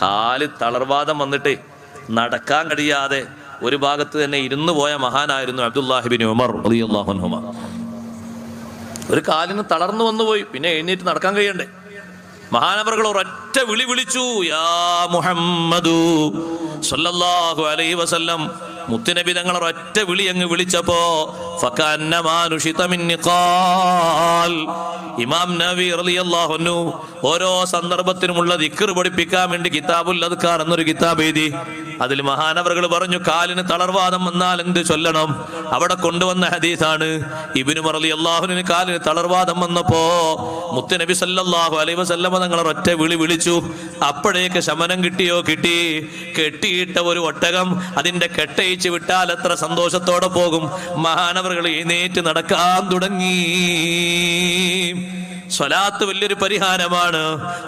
കാല് തളർവാദം വന്നിട്ട് നടക്കാൻ കഴിയാതെ ഒരു ഭാഗത്ത് തന്നെ ഇരുന്നു പോയ മഹാനായിരുന്നു അബ്ദുല്ലാഹി ഇബ്നു ഉമർ റളിയല്ലാഹു അൻഹുമ. ഒരു കാലിന് തളർന്നു വന്നുപോയി, പിന്നെ എഴുന്നേറ്റ് നടക്കാൻ കഴിയണ്ടേ? മഹാനവറുകൾ ഒരൊറ്റ വിളി വിളിച്ചു, യാ മുഹമ്മദു സല്ലല്ലാഹു അലൈഹി വസല്ലം. മുത്തുനബി തങ്ങൾ ഒരൊറ്റ വിളി അങ്ങ് വിളിച്ചപ്പോ ഇമാം നബി റളിയല്ലാഹു അൻഹു ഓരോ സന്ദർഭത്തിനുമുള്ള ദിക്ർ പഠിപ്പിക്കാൻ വേണ്ടി കിതാബുൽ അദ്കാർ എന്നൊരു കിതാബ് എഴുതി. അതിൽ മഹാനവറുകൾ പറഞ്ഞു, കാലിന് തളർവാദം വന്നാൽ എന്ത് ചൊല്ലണം? അവിടെ കൊണ്ടുവന്ന ഹദീസാണ്. ഇബ്നു ഉമർ റളിയല്ലാഹു അൻഹു കാലിന് തളർവാദം വന്നപ്പോ മുത്തുനബി സല്ലല്ലാഹു അലൈഹി വസല്ലം തങ്ങൾ ഒരൊറ്റ വിളി വിളിച്ചു. അപ്പോഴേക്ക് ശമനം കിട്ടിയോ? കിട്ടി. കെട്ടിയിട്ട ഒരു ഒട്ടകം അതിന്റെ കെട്ടയിച്ച് വിട്ടാൽ എത്ര സന്തോഷത്തോടെ പോകും. മഹാനവറുകൾ എഴുന്നേറ്റ് നടക്കാൻ തുടങ്ങി. സ്വലാത്ത് വലിയൊരു പരിഹാരമാണ്.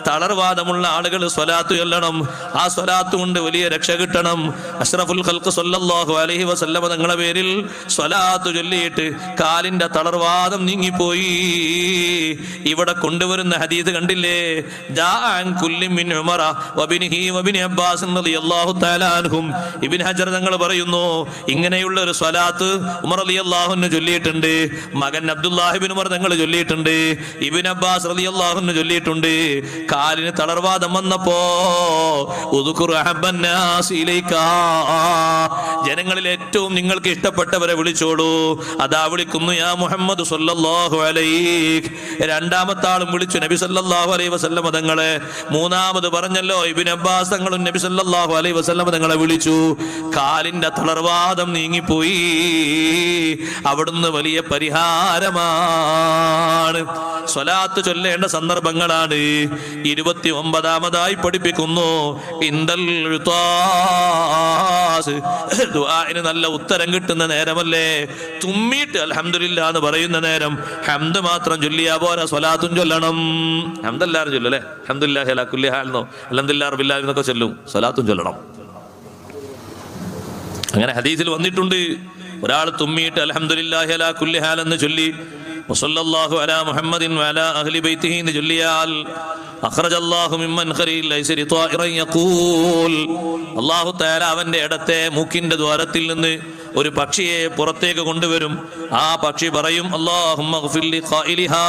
തളർവാദമുള്ള ആളുകൾ സ്വലാത്ത് ചൊല്ലണം. ആ സ്വലാത്ത് കൊണ്ട് വലിയ രക്ഷ കിട്ടണം. അഷ്റഫുൽ ഖൽഖ് സല്ലല്ലാഹു അലൈഹി വസല്ലം തങ്ങളുടെ പേരിൽ സ്വലാത്ത് ചൊല്ലിയിട്ട് കാലിന്റെ തളർവാദം നീങ്ങിപ്പോയി. ഇവിടെ കൊണ്ടുവരുന്ന ഹദീസ് കണ്ടില്ലേ, ജാഅൻ കുല്ലി മിൻ ഉമറ വബിനിഹി വബിനി അബ്ബാസ് റളിയല്ലാഹു തആല അൻഹും. ഇബ്നു ഹജർ തങ്ങൾ പറയുന്നു, ഇങ്ങനെയുള്ള ഒരു സ്വലാത്ത് ഉമർ റളിയല്ലാഹു അൻഹു ചൊല്ലിയിട്ടുണ്ട്, മകൻ അബ്ദുല്ലാഹി ഇബ്നു ഉമർ തങ്ങൾ ചൊല്ലിയിട്ടുണ്ട്, ഇബ്നു അബ്ബാസ് റളിയല്ലാഹു അൻഹു ചൊല്ലിയിട്ടുണ്ട്. കാലിന് തളർവാദം വന്നപ്പോ ജനങ്ങളിൽ ഏറ്റവും നിങ്ങൾക്ക് ഇഷ്ടപ്പെട്ടവരെ വിളിച്ചോളൂ. അതാ വിളിക്കുന്നു, യാ മുഹമ്മദ് സല്ലല്ലാഹു അലൈഹി. രണ്ടാമത്തെ ആളും വിളിച്ചു, നബി സല്ലല്ലാഹു അലൈഹി വസല്ലം തങ്ങളെ. മൂന്നാമത് പറഞ്ഞല്ലോ, ഇബ്നു അബ്ബാസ് തങ്ങളും നബി സല്ലല്ലാഹു അലൈഹി വസല്ലം തങ്ങളെ വിളിച്ചു. കാലിന്റെ തളർവാദം നീങ്ങിപ്പോയി. അവിടുന്ന് വലിയ പരിഹാരമാണ്. സ്വലാത്ത് ചൊല്ലേണ്ട സന്ദർഭങ്ങളാണ്. 29-ാമതായി പഠിപ്പിക്കുന്നു, ദുആഇന് നല്ല ഉത്തരം കിട്ടുന്ന നേരമല്ലേ, തുമ്മിയിട്ട് അൽഹംദുലില്ലാ എന്ന് പറയുന്ന നേരം ഹംദ് മാത്രം ചൊല്ലിയാ പോരാ, സ്വലാത്തും ചൊല്ലണം. ഹംദല്ലാരും ചൊല്ലും അല്ലേ, അൽഹംദുലില്ലാഹി അലാ കുല്ലി ഹാൽന്നോ അൽഹംദുലില്ലാഹി റബ്ബിൽ ആലമീൻ എന്നൊക്കെ ചൊല്ലും, സ്വലാത്തും ചൊല്ലണം. അങ്ങനെ ഹദീസിൽ വന്നിട്ടുണ്ട്, ഒരാൾ തുമ്മിയിട്ട് അൽഹംദുലില്ലാഹി അലാ കുല്ലി ഹാൽ എന്ന് ചൊല്ലി വസല്ലല്ലാഹു അലാ മുഹമ്മദിൻ വഅലാ അഹ്ലി ബൈതിഹി എന്ന് ചൊല്ലിയാൽ അഖ്റജല്ലാഹു മിമ്മൻ ഖരീൽ ലൈസ ലിതായിറൻ യഖൂൽ, അല്ലാഹു തആല അവന്റെ ഇടത്തെ മൂക്കിന്റെ ദ്വാരത്തിൽ നിന്ന് ഒരു പക്ഷിയെ പുറത്തേക്ക് കൊണ്ടുവരും. ആ പക്ഷി പറയും, അല്ലാഹുമ്മ ഗ്ഫിർ ലി ഖായിലിഹാ,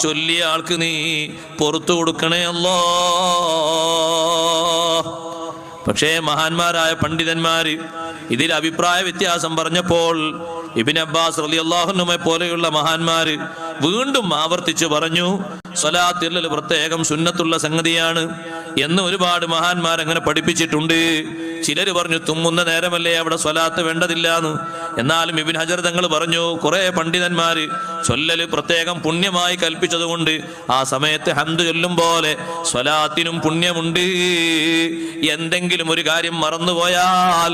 ചൊല്ലിയ ആൾക്ക് നീ പുറത്തു കൊടുക്കണേ അല്ലാഹ്. പക്ഷേ മഹാന്മാരായ പണ്ഡിതന്മാര് ഇതിൽ അഭിപ്രായ വ്യത്യാസം പറഞ്ഞപ്പോൾ ഇബ്നു അബ്ബാസ് റളിയല്ലാഹു അൻഹുമെ പോലെയുള്ള മഹാന്മാര് വീണ്ടും ആവർത്തിച്ചു പറഞ്ഞു, സ്വലാത്തിൽ പ്രത്യേകം സുന്നത്തുള്ള സംഗതിയാണ് എന്ന് ഒരുപാട് മഹാന്മാർ അങ്ങനെ പഠിപ്പിച്ചിട്ടുണ്ട്. ചിലര് പറഞ്ഞു, തുമ്മുന്ന നേരമല്ലേ അവിടെ സ്വലാത്ത് വേണ്ടതില്ലാന്ന്. എന്നാലും ഇബ്നു ഹജർ തങ്ങൾ പറഞ്ഞു, കുറെ പണ്ഡിതന്മാര് ചൊല്ലല് പ്രത്യേകം പുണ്യമായി കൽപ്പിച്ചതുകൊണ്ട് ആ സമയത്ത് ഹംദ് ചൊല്ലും പോലെ സ്വലാത്തിനും പുണ്യമുണ്ട്. എന്തെങ്കിലും ഒരു കാര്യം മറന്നുപോയാൽ,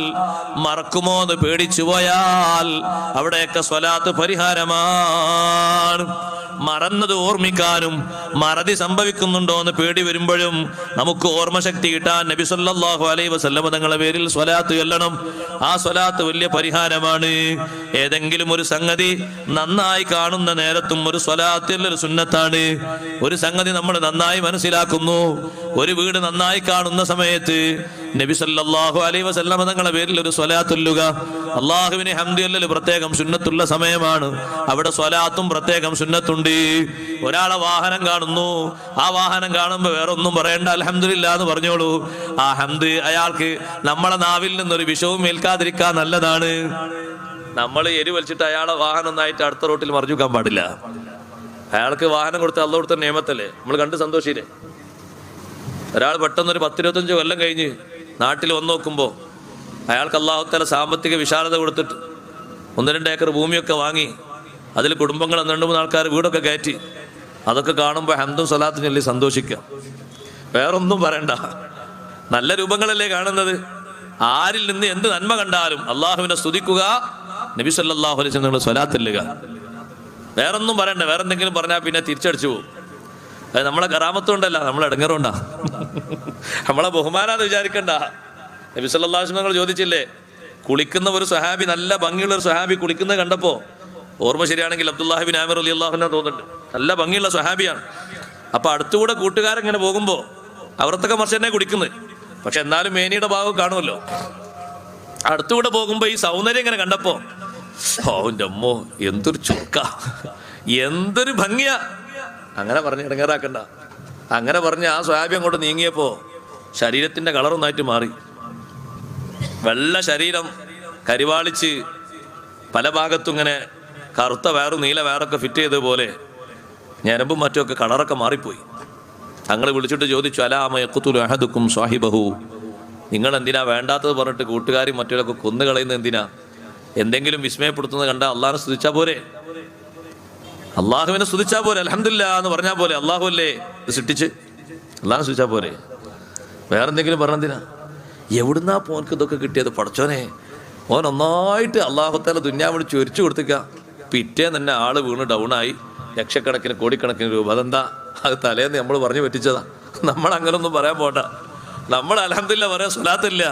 മറക്കുമോ എന്ന് പേടിച്ചു പോയാൽ അവിടെയൊക്കെ സ്വലാത്ത് പരിഹാരമാണ്. മറന്നത് ഓർമ്മിക്കാനും മറതി സംഭവിക്കുന്നുണ്ടോ എന്ന് പേടി വരുമ്പോഴും നമുക്ക് ഓർമ്മശക്തി കിട്ടാൻ നബി സല്ലല്ലാഹു അലൈഹി വസല്ലം തങ്ങളുടെ പേരിൽ സ്വലാത്ത് ചൊല്ലണം. ആ സ്വലാത്ത് വലിയ പരിഹാരമാണ്. ഏതെങ്കിലും ഒരു സംഗതി നന്നായി കാണുന്ന നേരത്തും ഒരു സ്വലാത്ത് ഒരു സുന്നത്താണ്. ഒരു സംഗതി നമ്മൾ നന്നായി മനസ്സിലാക്കുന്നു, ഒരു വീട് നന്നായി കാണുന്ന സമയത്ത് നബി സല്ലല്ലാഹു അലൈഹി വസല്ലം തങ്ങളുടെ പേരിൽ ഒരു സ്വലാത്ത് ചൊല്ലുക. അള്ളാഹുവിനെ ഹംദ് ചൊല്ലൽ പ്രത്യേകം സുന്നത്തുള്ള സമയമാണ്. അവിടെ സ്വലാത്തും പ്രത്യേകം സുന്നത്തുണ്ട്. ഒരാളെ വാഹനം കാണുന്നു, ആ വാഹനം കാണുമ്പോ വേറെ ഒന്നും പറയണ്ട, അൽഹംദുലില്ലാ എന്ന് പറഞ്ഞോളൂ. ആ ഹംദ് അയാൾക്ക് നമ്മളെ നാവിൽ നിന്നൊരു വിഷവും ഏൽക്കാതിരിക്കാൻ നല്ലതാണ്. നമ്മൾ എരി വലിച്ചിട്ട് അയാളെ വാഹനം ഒന്നായിട്ട് അടുത്ത റോട്ടിൽ മറിഞ്ഞു വെക്കാൻ പാടില്ല. അയാൾക്ക് വാഹനം കൊടുത്ത് അള്ള കൊടുത്ത നിയമത്തല്ലേ, നമ്മൾ കണ്ട് സന്തോഷില്ലേ. ഒരാൾ പെട്ടെന്നൊരു 10-25 കൊല്ലം കഴിഞ്ഞ് നാട്ടിൽ വന്ന് നോക്കുമ്പോൾ അയാൾക്ക് അല്ലാഹു തആല സാമ്പത്തിക വിശാലത കൊടുത്തിട്ട് 1-2 ഏക്കർ ഭൂമിയൊക്കെ വാങ്ങി അതിൽ കുടുംബങ്ങൾ 2-3 ആൾക്കാർ വീടൊക്കെ കയറ്റി. അതൊക്കെ കാണുമ്പോൾ ഹംദും സ്വലാത്തും ചൊല്ലി സന്തോഷിക്കുക, വേറൊന്നും പറയണ്ട. നല്ല രൂപങ്ങളല്ലേ കാണുന്നത്. ആരിൽ നിന്ന് എന്ത് നന്മ കണ്ടാലും അള്ളാഹുവിനെ സ്തുതിക്കുക, നബി സല്ലല്ലാഹു അലൈഹി വസല്ലം സ്വലാത്ത് ചൊല്ലുക, വേറൊന്നും പറയണ്ട. വേറെന്തെങ്കിലും പറഞ്ഞാൽ പിന്നെ തിരിച്ചടിച്ചു പോകും. അത് നമ്മളെ കറാമത്തുകൊണ്ടല്ല, നമ്മളെ ഇടങ്ങറുണ്ടാ, നമ്മളെ ബഹുമാനാന്ന് വിചാരിക്കണ്ട. നബി സല്ലല്ലാഹു അലൈഹി വസല്ലം ചോദിച്ചില്ലേ, കുളിക്കുന്ന ഒരു സ്വഹാബി, നല്ല ഭംഗിയുള്ള ഒരു സ്വഹാബി കുളിക്കുന്നത് കണ്ടപ്പോ, ഓർമ്മ ശരിയാണെങ്കിൽ അബ്ദുല്ലാഹി ബിൻ ആമിർ റളിയല്ലാഹു അൻഹു തോന്നുന്നുണ്ട്, നല്ല ഭംഗിയുള്ള സ്വഹാബിയാണ്. അപ്പൊ അടുത്തുകൂടെ കൂട്ടുകാരെങ്ങനെ പോകുമ്പോ അവർക്കൊക്കെ മർച്ചനെ കുടിക്കുന്നത്, പക്ഷെ എന്നാലും മേനിയുടെ ഭാഗം കാണുമല്ലോ. അടുത്തുകൂടെ പോകുമ്പോ ഈ സൗന്ദര്യം ഇങ്ങനെ കണ്ടപ്പോ, ഓന്റെ അമ്മോ എന്തൊരു ചുക്ക, എന്തൊരു ഭംഗിയാ. അങ്ങനെ പറഞ്ഞ് ഇടങ്ങേറാക്കണ്ട. അങ്ങനെ പറഞ്ഞ് ആ സ്വഹാബി അങ്ങോട്ട് നീങ്ങിയപ്പോ ശരീരത്തിന്റെ കളറൊന്നായിട്ട് മാറി. വെള്ള ശരീരം കരിവാളിച്ച് പല ഭാഗത്തും ഇങ്ങനെ കറുത്ത വയറും നീല വയറൊക്കെ ഫിറ്റ് ചെയ്തതുപോലെ ഞരമ്പും മറ്റുമൊക്കെ കളറൊക്കെ മാറിപ്പോയി. ഞങ്ങൾ വിളിച്ചിട്ട് ചോദിച്ചു, അലാമ യഖ്തുലു അഹദുക്കും സ്വാഹിബഹു, നിങ്ങൾ എന്തിനാ വേണ്ടാത്തത് പറഞ്ഞിട്ട് കൂട്ടുകാരും മറ്റൊക്കെ കൊന്നു കളയുന്നത് എന്തിനാ? എന്തെങ്കിലും വിസ്മയപ്പെടുത്തുന്നത് കണ്ടാൽ അള്ളാഹിനെ സ്തുതിച്ചാൽ പോരെ, അള്ളാഹുവിനെ സ്തുതിച്ചാൽ പോരെ, അൽഹംദുലില്ലാ എന്ന് പറഞ്ഞാൽ പോലെ. അള്ളാഹു അല്ലേ സൃഷ്ടിച്ച്, അള്ളാഹിനെ സ്തുതിച്ചാൽ പോരെ, വേറെന്തെങ്കിലും പറഞ്ഞെന്തിനാ? എവിടുന്നാ പോനക്ക് ഇതൊക്കെ കിട്ടിയത്? പടച്ചോനെ, ഓൻ ഒന്നായിട്ട് അള്ളാഹു തആല ദുന്യാവിന് ചൊരിച്ചു കൊടുത്തിക്ക. പിറ്റേന്ന് തന്നെ ആള് വീണ് ഡൗണായി, ലക്ഷക്കണക്കിന് കോടിക്കണക്കിന് രൂപ. അതെന്താ? അത് തലേന്ന് നമ്മൾ പറഞ്ഞു പറ്റിച്ചതാ. നമ്മൾ അങ്ങനൊന്നും പറയാൻ പോണ്ട. നമ്മൾ അൽഹംദുലില്ലാ പറയാൻ സ്വലാത്തില്ല.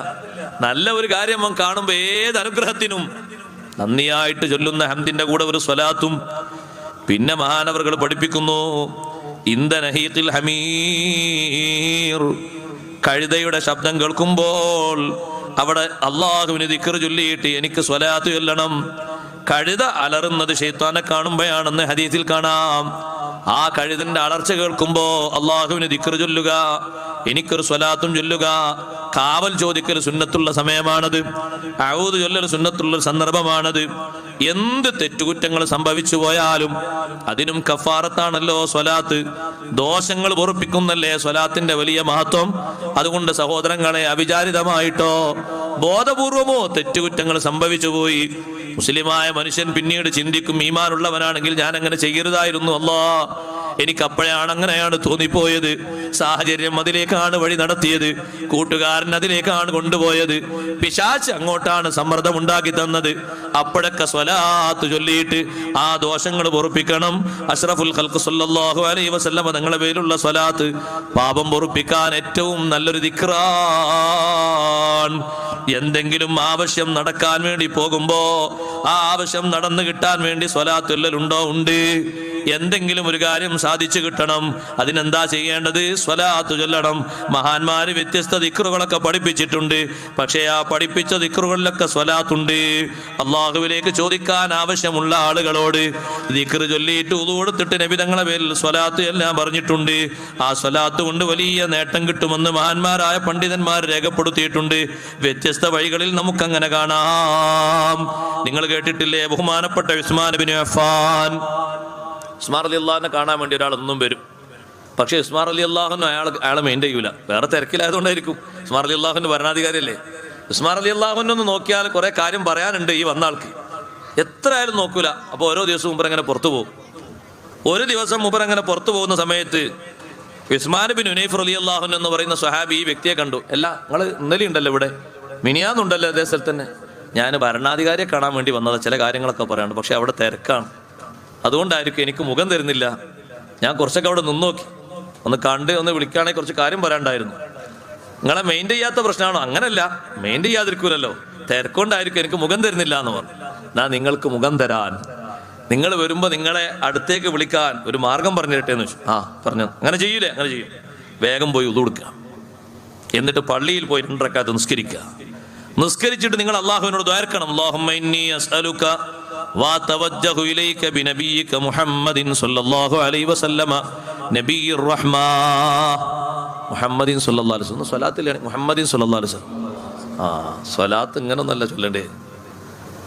നല്ല ഒരു കാര്യം അവൻ കാണുമ്പോൾ ഏത് അനുഗ്രഹത്തിനും നന്ദിയായിട്ട് ചൊല്ലുന്ന ഹംദിന്റെ കൂടെ ഒരു സ്വലാത്തും. പിന്നെ മഹാനവറുകൾ പഠിപ്പിക്കുന്നു, ഇന്ധനഹീഖിൽ ഹമീർ, കഴുതയുടെ ശബ്ദം കേൾക്കുമ്പോൾ അവിടെ അള്ളാഹുവിന് ദിക്ർ ചൊല്ലിയിട്ട് എനിക്ക് സ്വലാത്ത് ചൊല്ലണം. കഴുത അലറുന്നത് ശൈത്താനെ കാണുമ്പോഴാണെന്ന് ഹദീസിൽ കാണാം. ആ കഴുതന്റെ അലർച്ച കേൾക്കുമ്പോ അള്ളാഹുവിന് ദിക്ർ ചൊല്ലുക, എനിക്കൊരു സ്വലാത്തും ചൊല്ലുക. കാവൽ ചോദിക്കൽ സുന്നത്തുള്ള സമയമാണത്. അഊദ് ചൊല്ലൽ സുന്നത്തുള്ള സന്ദർഭമാണത്. എന്ത് തെറ്റുകുറ്റങ്ങൾ സംഭവിച്ചു പോയാലും അതിനും കഫാറത്താണല്ലോ സ്വലാത്ത്. ദോഷങ്ങൾ പൊറുപ്പിക്കുന്നല്ലേ സ്വലാത്തിന്റെ വലിയ മഹത്വം. അതുകൊണ്ട് സഹോദരങ്ങളെ, അവിചാരിതമായിട്ടോ ബോധപൂർവമോ തെറ്റുകുറ്റങ്ങൾ സംഭവിച്ചു പോയി, മുസ്ലിമായ മനുഷ്യൻ പിന്നീട് ചിന്തിക്കും, ഈമാനുള്ളവനാണെങ്കിൽ ഞാൻ അങ്ങനെ ചെയ്യരുതായിരുന്നു, അല്ലാ എനിക്ക് അപ്പോഴാണ് അങ്ങനെയാണ് തോന്നിപ്പോയത്, സാഹചര്യം അതിലേക്കാണ് വഴി നടത്തിയത്, കൂട്ടുകാരൻ അതിലേക്കാണ് കൊണ്ടുപോയത്, പിശാച് അങ്ങോട്ടാണ് സമ്മർദ്ദം ഉണ്ടാക്കി തന്നത്. അപ്പോഴൊക്കെ സ്വലാത്ത് ചൊല്ലിയിട്ട് ആ ദോഷങ്ങൾ പൊറുപ്പിക്കണം. അഷ്റഫുൽ ഖൽഖ് സല്ലല്ലാഹു അലൈഹി വസല്ലം തങ്ങളുടെ പേരിലുള്ള സ്വലാത്ത് പാപം പൊറുപ്പിക്കാൻ ഏറ്റവും നല്ലൊരു ദിക്റാണ്. എന്തെങ്കിലും ആവശ്യം നടക്കാൻ വേണ്ടി പോകുമ്പോ ആ ആവശ്യം നടന്നു കിട്ടാൻ വേണ്ടി സ്വലാത്ത് ചൊല്ലലുണ്ടോ? ഉണ്ട്. എന്തെങ്കിലും ഒരു കാര്യം സാധിച്ചു കിട്ടണം, അതിനെന്താ ചെയ്യേണ്ടത്? സ്വലാത്ത് ചൊല്ലണം. മഹാന്മാര് വ്യത്യസ്ത ദിക്റുകളൊക്കെ പഠിപ്പിച്ചിട്ടുണ്ട്. പക്ഷേ ആ പഠിപ്പിച്ച ദിക്റുകളിലൊക്കെ സ്വലാത്തുണ്ട്. അള്ളാഹുവിലേക്ക് ചോദിക്കാൻ ആവശ്യമുള്ള ആളുകളോട് ദിക്ർ ചൊല്ലിയിട്ട് ഉളു കൊടുത്തിട്ട് നബി തങ്ങളുടെ പേരിൽ സ്വലാത്ത് എല്ലാം പറഞ്ഞിട്ടുണ്ട്. ആ സ്വലാത്ത് കൊണ്ട് വലിയ നേട്ടം കിട്ടുമെന്ന് മഹാന്മാരായ പണ്ഡിതന്മാർ രേഖപ്പെടുത്തിയിട്ടുണ്ട്. വ്യത്യസ്ത വഴികളിൽ നമുക്കങ്ങനെ കാണാം. നിങ്ങൾ കേട്ടിട്ടില്ലേ, ബഹുമാനപ്പെട്ട ഉസ്മാൻ ഇബ്നു അഫ്ഫാൻ, ഉസ്മാൻ റളിയല്ലാഹുവിനെ കാണാൻ വേണ്ടി ഒരാൾ എന്നും വരും. പക്ഷേ ഉസ്മാൻ റളിയല്ലാഹുവിനെ അയാളെ മെയിൻറ്റെയിൻ ചെയ്യൂല. വേറെ തിരക്കിലായതുകൊണ്ടായിരിക്കും. ഉസ്മാൻ റളിയല്ലാഹുവിന്റെ ഭരണാധികാരിയല്ലേ. ഉസ്മാൻ റളിയല്ലാഹുവിനെ ഒന്ന് നോക്കിയാൽ കുറെ കാര്യം പറയാനുണ്ട് ഈ വന്ന ആൾക്ക്. എത്ര ആയാലും നോക്കൂല. അപ്പോൾ ഓരോ ദിവസവും മൂപ്പർ അങ്ങനെ പുറത്തു പോകും. ഒരു ദിവസം മൂപ്പർ അങ്ങനെ പുറത്തു പോകുന്ന സമയത്ത് ഉസ്മാൻ ബിൻ ഹുനൈഫ് റളിയല്ലാഹു അൻഹു എന്ന് പറയുന്ന സ്വഹാബി ഈ വ്യക്തിയെ കണ്ടു. അല്ല, നിങ്ങൾ ഇന്നലെ ഉണ്ടല്ലോ ഇവിടെ, മിനിയാന്നുണ്ടല്ലോ അതേ സ്ഥലത്ത് തന്നെ. ഞാൻ ഭരണാധികാരിയെ കാണാൻ വേണ്ടി വന്നത്, ചില കാര്യങ്ങളൊക്കെ പറയാനുണ്ട്, പക്ഷെ അവിടെ തിരക്കാണ്, അതുകൊണ്ടായിരിക്കും എനിക്ക് മുഖം തരുന്നില്ല. ഞാൻ കുറച്ചൊക്കെ അവിടെ നിന്ന് നോക്കി, ഒന്ന് കണ്ട് ഒന്ന് വിളിക്കുകയാണെങ്കിൽ കുറച്ച് കാര്യം പറയാനുണ്ടായിരുന്നു. നിങ്ങളെ മെയിൻറ്റെയിൻ ചെയ്യാത്ത പ്രശ്നമാണോ? അങ്ങനല്ല, മെയിൻറ്റെയിൻ ചെയ്യാതിരിക്കൂലല്ലോ, തിരക്കൊണ്ടായിരിക്കും എനിക്ക് മുഖം തരുന്നില്ല എന്ന് പറഞ്ഞു. ഞാൻ നിങ്ങൾക്ക് മുഖം തരാൻ, നിങ്ങൾ വരുമ്പോൾ നിങ്ങളെ അടുത്തേക്ക് വിളിക്കാൻ ഒരു മാർഗം പറഞ്ഞു തരട്ടെ എന്ന് വെച്ചു. ആ പറഞ്ഞു. അങ്ങനെ ചെയ്യൂലേ? അങ്ങനെ ചെയ്യും. വേഗം പോയി ഉദു കൊടുക്കുക, എന്നിട്ട് പള്ളിയിൽ പോയി 2 റക്അത്ത് നിസ്കരിക്കുക. നിസ്കരിച്ചിട്ട് നിങ്ങൾ അള്ളാഹുവിനോട് ദ്വാരക്കണം. അല്ലാഹുമ്മ ഇന്നി അസ്അലുക വതവജ്ജഹു ഇലൈക ബിനബിയിക മുഹമ്മദിൻ സ്വല്ലല്ലാഹു അലൈഹി വസല്ലമ നബിയ്യിർ റഹ്മാ മുഹമ്മദിൻ സ്വല്ലല്ലാഹു അലൈഹി വസല്ലം. സ്വലാത്തിലാണ് മുഹമ്മദിൻ സ്വല്ലല്ലാഹു അലൈഹി വസല്ലം. സ്വലാത്ത് ഇങ്ങനെ ഒന്നല്ല ചൊല്ലണ്ടേ.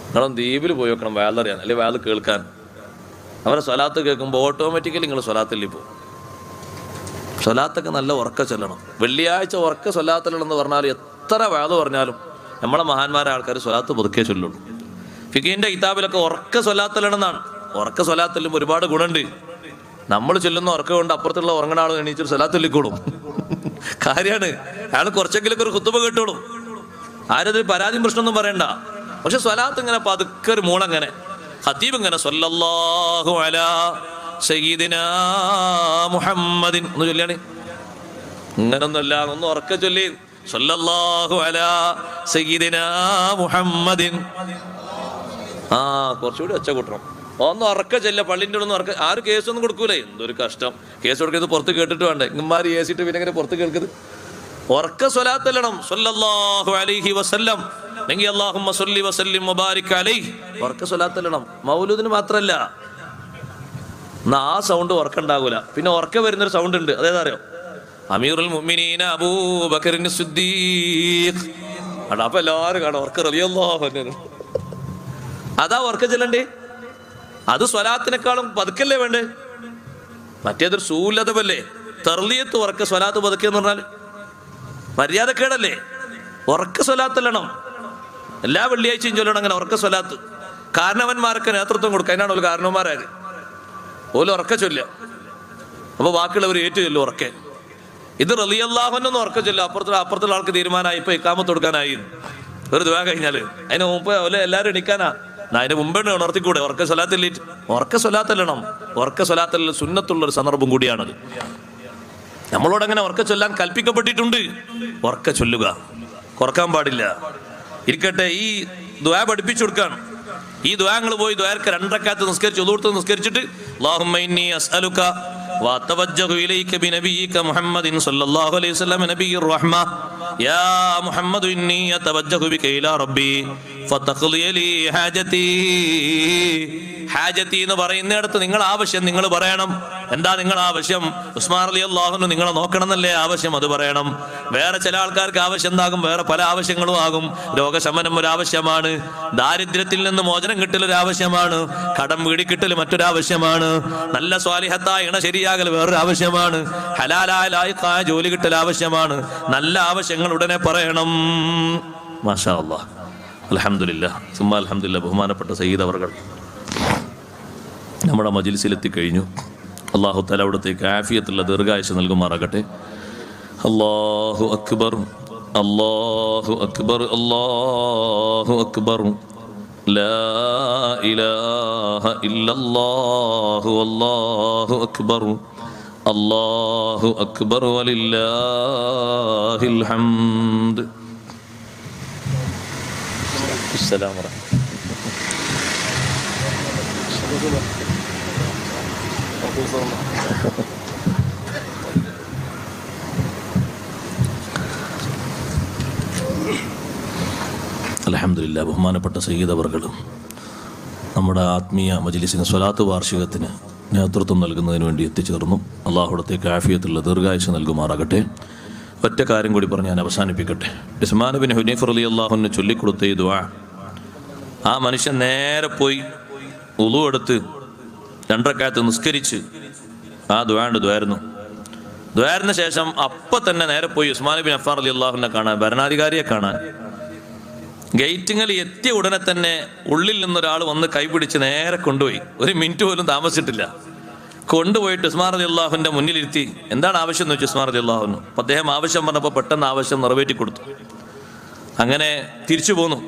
നിങ്ങളും ദ്വീപിൽ പോയി വെക്കണം വയലറിയാൻ, അല്ലെങ്കിൽ വയൽ കേൾക്കാൻ. അവരെ സ്വലാത്ത് കേൾക്കുമ്പോൾ ഓട്ടോമാറ്റിക്കലി നിങ്ങൾ സ്വലാത്തിൽ പോകും. സ്വലാത്തൊക്കെ നല്ല ഉറക്ക ചൊല്ലണം. വെള്ളിയാഴ്ച ഉറക്ക സ്വലാത്തിലെന്ന് പറഞ്ഞാൽ എത്ര വയൽ പറഞ്ഞാലും നമ്മളെ മഹാന്മാരെ ആൾക്കാർ സ്വലാത്ത് പുതുക്കേ ചൊല്ലുള്ളൂ. ഫിഖിന്റെ കിതാബിലൊക്കെ ഉറക്ക സ്വലാത്തിലെന്നാണ്. ഉറക്ക സ്വലാത്തിലും ഒരുപാട് ഗുണമുണ്ട്. നമ്മൾ ചൊല്ലുന്ന ഉറക്കം കൊണ്ട് അപ്പുറത്തുള്ള ഉറങ്ങണ ആൾ എണീച്ചൊരു സ്വലാത്തില്ലിക്കോളും. കാര്യമാണ്. അയാൾ കുറച്ചെങ്കിലൊക്കെ ഒരു ഖുതുബ കേട്ടോളും. ആരതൊരു പരാതിയും പ്രശ്നമൊന്നും പറയണ്ട. പക്ഷെ സ്വലാത്ത് ഇങ്ങനെ പതുക്കെ ഒരു മൂളങ്ങനെ, ഖതീബ് ഇങ്ങനെ സ്വല്ലല്ലാഹു അലാ സയ്യിദിനാ മുഹമ്മദിൻ ഒന്ന് ചൊല്ലിയാണ്. ഇങ്ങനൊന്നുമല്ല, ഒന്ന് ഉറക്ക ചൊല്ലി സ്വല്ലല്ലാഹു അലാ സയ്യിദിനാ മുഹമ്മദിൻ. കുറച്ചുകൂടി ഒച്ച കൂട്ടണം. ഒന്ന് ഉറക്ക ചെല്ല, പള്ളിൻ്റെ ഉള്ളിൽ നിന്ന് ഉറക്ക. ആരും കേസൊന്നും കൊടുക്കൂലേ. എന്തൊരു കഷ്ടം. കേസ് കൊടുക്കുന്നത് പുറത്ത് കേട്ടിട്ട് വേണ്ടേ. ഇങ്ങന്മാർ ഏസിട്ട് പിന്നെ എങ്ങനെ പുറത്ത് കേൾക്കുന്നത്? ഉറക്ക സ്വലാത്തല്ലണം. സ്വല്ലല്ലാഹു അലൈഹി വസല്ലം, അല്ലെങ്കിൽ അല്ലാഹുമ്മ സ്വല്ലി വസല്ലിം വബാരിക് അലൈഹി. ഉറക്ക സ്വലാത്തല്ലണം. മൗലൂദിന് മാത്രല്ല, എന്നാ ആ സൗണ്ട് ഉറക്കുണ്ടാകൂല. പിന്നെ ഉറക്ക വരുന്നൊരു സൗണ്ട് ഉണ്ട്, അതേതറിയോ? അമീറുൽ മുഅ്മിനീന അബൂബക്കർ സിദ്ദീഖ്. അപ്പൊ എല്ലാവരും കാണും ഉറക്ക റളിയല്ലാഹു അൻഹു. അതാ ഉറക്ക ചെല്ലണ്ടേ. അത് സ്വലാത്തിനേക്കാളും പതുക്കല്ലേ വേണ്ടേ. മറ്റേതൊരു സൂലതല്ലേ. തർലിയത്ത് ഉറക്ക, സ്വലാത്ത് പതുക്കെ എന്ന് പറഞ്ഞാൽ മര്യാദക്കേടല്ലേ. ഉറക്ക സ്വലാത്തല്ലണം. എല്ലാ വെള്ളിയാഴ്ചയും ചൊല്ലണം അങ്ങനെ ഉറക്ക സ്വലാത്ത്. കാരണവന്മാർക്ക് നേതൃത്വം കൊടുക്കുക. അതിനാണ് ഒരു കാരണവന്മാരായത്. ഓല് ഉറക്ക ചൊല്ല, അപ്പൊ ബാക്കിയുള്ളവർ ഏറ്റു ചൊല്ലും ഉറക്കെ. ഇത് റളിയല്ലാഹു അൻഹു ഉറക്ക ചൊല്ല. അപ്പുറത്തുള്ള ആൾക്ക് തീരുമാനമായി, ഇപ്പൊ ഇഖാമത്ത് കൊടുക്കാനായി. ഒരു ദുആ കഴിഞ്ഞാല് അതിന് മുമ്പ് ഓല് എല്ലാവരും എണിക്കാനാ. അതിന് മുമ്പേ ഉണർത്തിക്കൂടെ? ഉറക്ക സ്വലാത്തില്ലേ. ഉറക്ക സ്വലാത്തല്ലണം. ഉറക്ക സ്വലാത്തല്ല സുന്നത്തുള്ളൊരു സന്ദർഭം കൂടിയാണത്. നമ്മളോട് അങ്ങനെ ഉറക്ക ചൊല്ലാൻ കൽപ്പിക്കപ്പെട്ടിട്ടുണ്ട്. ഉറക്ക ചൊല്ലുക, കുറക്കാൻ പാടില്ല. ഇരിക്കട്ടെ, ഈ ദുആ പഠിപ്പിച്ചു കൊടുക്കാണ്. ഈ ദുആങ്ങൾ പോയി ദ്വാരക്ക് 2 റക്അത്ത് നിസ്കരിച്ച് ഉദൂർത്ത് നിസ്കരിച്ചിട്ട് അല്ലാഹുമ്മ ഇന്നി അസ്അലുക വതവജ്ജഹു ഇലൈക ബിനബിയിക മുഹമ്മദിൻ സ്വല്ലല്ലാഹു അലൈഹി വസല്ലം നബിയ്യിർ റഹ്മ യാ മുഹമ്മദ് ഇന്നി അതവജ്ജഹു ബിക ഇലാ റബ്ബി ഫതഖ്ലി ലി ഹാജതി. ഹാജതി എന്ന് പറയുന്നിടത്ത് നിങ്ങൾ ആവശ്യം നിങ്ങൾ പറയണം. എന്താ നിങ്ങൾ ആവശ്യം? ഉസ്മാൻ റളിയല്ലാഹു അൻഹു നിങ്ങളെ നോക്കണം എന്നല്ലേ ആവശ്യം, അത് പറയണം. വേറെ ചില ആൾക്കാർക്ക് ആവശ്യം എന്താകും? വേറെ പല ആവശ്യങ്ങളും ആകും. രോഗശമനം ഒരു ആവശ്യമാണ്, ദാരിദ്ര്യത്തിൽ നിന്ന് മോചനം കിട്ടൽ ഒരു ആവശ്യമാണ്, കടം വീടിക്കിട്ടൽ മറ്റൊരാവശ്യമാണ്, നല്ല സ്വാലിഹത്തായ ഇണ ശരിയാകൽ വേറൊരു ആവശ്യമാണ്, ഹലാലായ ലായിഖായ ജോലി കിട്ടൽ ആവശ്യമാണ്. നല്ല ആവശ്യങ്ങൾ ഉടനെ പറയണം. മാഷാ അല്ലാഹ്, അൽഹംദുലില്ലാഹ്, സുമ്മാ അൽഹംദുലില്ലാഹ്. ബഹുമാനപ്പെട്ട സയ്യിദ് അവർകൾ നമ്മുടെ മജ്ലിസിലെത്തി കഴിഞ്ഞു. അല്ലാഹു തആല അവിടത്തേക്ക് ആഫിയത്തുള്ള ദീർഘായുസ്സ് നൽകുമാറാകട്ടെ. അല്ലാഹു അക്ബർ, അല്ലാഹു അക്ബർ, അല്ലാഹു അക്ബർ. ലാ ഇലാഹ ഇല്ലല്ലാഹു അല്ലാഹു അക്ബർ, അല്ലാഹു അക്ബർ വലില്ലാഹിൽ ഹംദ്. അസ്സലാമു അലൈക്കും. അൽഹംദുലില്ലാഹ്. ബഹുമാനപ്പെട്ട സയ്യിദ് അവർകൾ നമ്മുടെ ആത്മീയ മജ്ലിസിന് സ്വലാത്ത് വാർഷികത്തിന് നേതൃത്വം നൽകുന്നതിന് വേണ്ടി എത്തിച്ചേർന്നു. അള്ളാഹുടത്തേക്ക് ആഫിയത്തുള്ള ദീർഘായുസ്സ് നൽകുമാറാകട്ടെ. ഒറ്റ കാര്യം കൂടി പറഞ്ഞ് ഞാൻ അവസാനിപ്പിക്കട്ടെ. ഉസ്മാൻ ബിൻ ഹുനൈഫ് റളിയല്ലാഹു അൻഹു ചൊല്ലിക്കൊടുത്ത ഈ ദുആ, ആ മനുഷ്യൻ നേരെ പോയി ഉളു എടുത്ത് 2 റക്അത്ത് നിസ്കരിച്ച് ആ ദ്വാരുന്നു. ദ്വാരുന്ന ശേഷം അപ്പം തന്നെ നേരെ പോയി ഉസ്മാൻ ബിൻ അഫ്ഫാൻ റളിയല്ലാഹു അൻഹു കാണാൻ, ഭരണാധികാരിയെ കാണാൻ. ഗേറ്റിങ്ങിൽ എത്തിയ ഉടനെ തന്നെ ഉള്ളിൽ നിന്നൊരാൾ വന്ന് കൈപിടിച്ച് നേരെ കൊണ്ടുപോയി. ഒരു മിനിറ്റ് പോലും താമസിച്ചിട്ടില്ല. കൊണ്ടുപോയിട്ട് ഉസ്മാൻ റളിയല്ലാഹുവിന്റെ മുന്നിലിരുത്തി. എന്താണ് ആവശ്യം എന്ന് വെച്ചു ഉസ്മാൻ റളിയല്ലാഹുവിന്. അപ്പം അദ്ദേഹം ആവശ്യം പറഞ്ഞപ്പോൾ പെട്ടെന്ന് ആവശ്യം നിറവേറ്റി കൊടുത്തു. അങ്ങനെ തിരിച്ചു പോന്നു.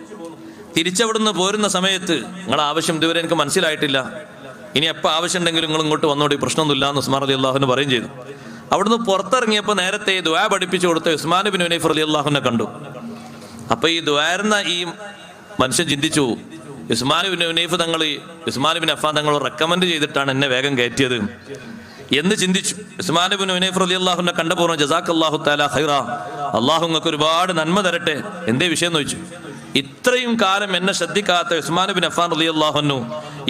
തിരിച്ചവിടുന്ന് പോരുന്ന സമയത്ത് നിങ്ങളുടെ ആവശ്യം ഇതുവരെ എനിക്ക് മനസ്സിലായിട്ടില്ല, ഇനി എപ്പോൾ ആവശ്യം ഉണ്ടെങ്കിലും നിങ്ങൾ ഇങ്ങോട്ട് വന്നോടി, പ്രശ്നമൊന്നുമില്ല എന്ന് ഉസ്മാൻ റളിയല്ലാഹുവിന് പറയും ചെയ്തു. അവിടുന്ന് പുറത്തിറങ്ങിയപ്പോൾ നേരത്തെ ദുആ പഠിപ്പിച്ചു കൊടുത്ത ഉസ്മാൻ ബിൻ ഹുനൈഫ് റളിയല്ലാഹുവിനെ കണ്ടു. അപ്പൊ ഈ ദുആരുന്ന ഈ മനുഷ്യൻ ചിന്തിച്ചു, ഉസ്മാൻ ബിൻ ഹുനൈഫ് തങ്ങൾ, ഉസ്മാൻ ബിൻ അഫ്ഫാൻ തങ്ങൾ റെക്കമെൻഡ് ചെയ്തിട്ടാണ് എന്നെ വേഗം കയറ്റിയത് എന്ന് ചിന്തിച്ചു. ഉസ്മാൻ ബിൻ ഹുനൈഫ് റളിയല്ലാഹുവിനെ കണ്ടപ്പോൾ ജസാക്കല്ലാഹു തആല ഖൈറ, അള്ളാഹു നിങ്ങൾക്ക് ഒരുപാട് നന്മ തരട്ടെ, എന്തേ വിഷയം എന്ന് ചോദിച്ചു. ഇത്രയും കാലം എന്നെ ശ്രദ്ധിക്കാത്ത ഉസ്മാൻ ബിൻ അഫ്ഫാൻ റളിയല്ലാഹു അൻഹു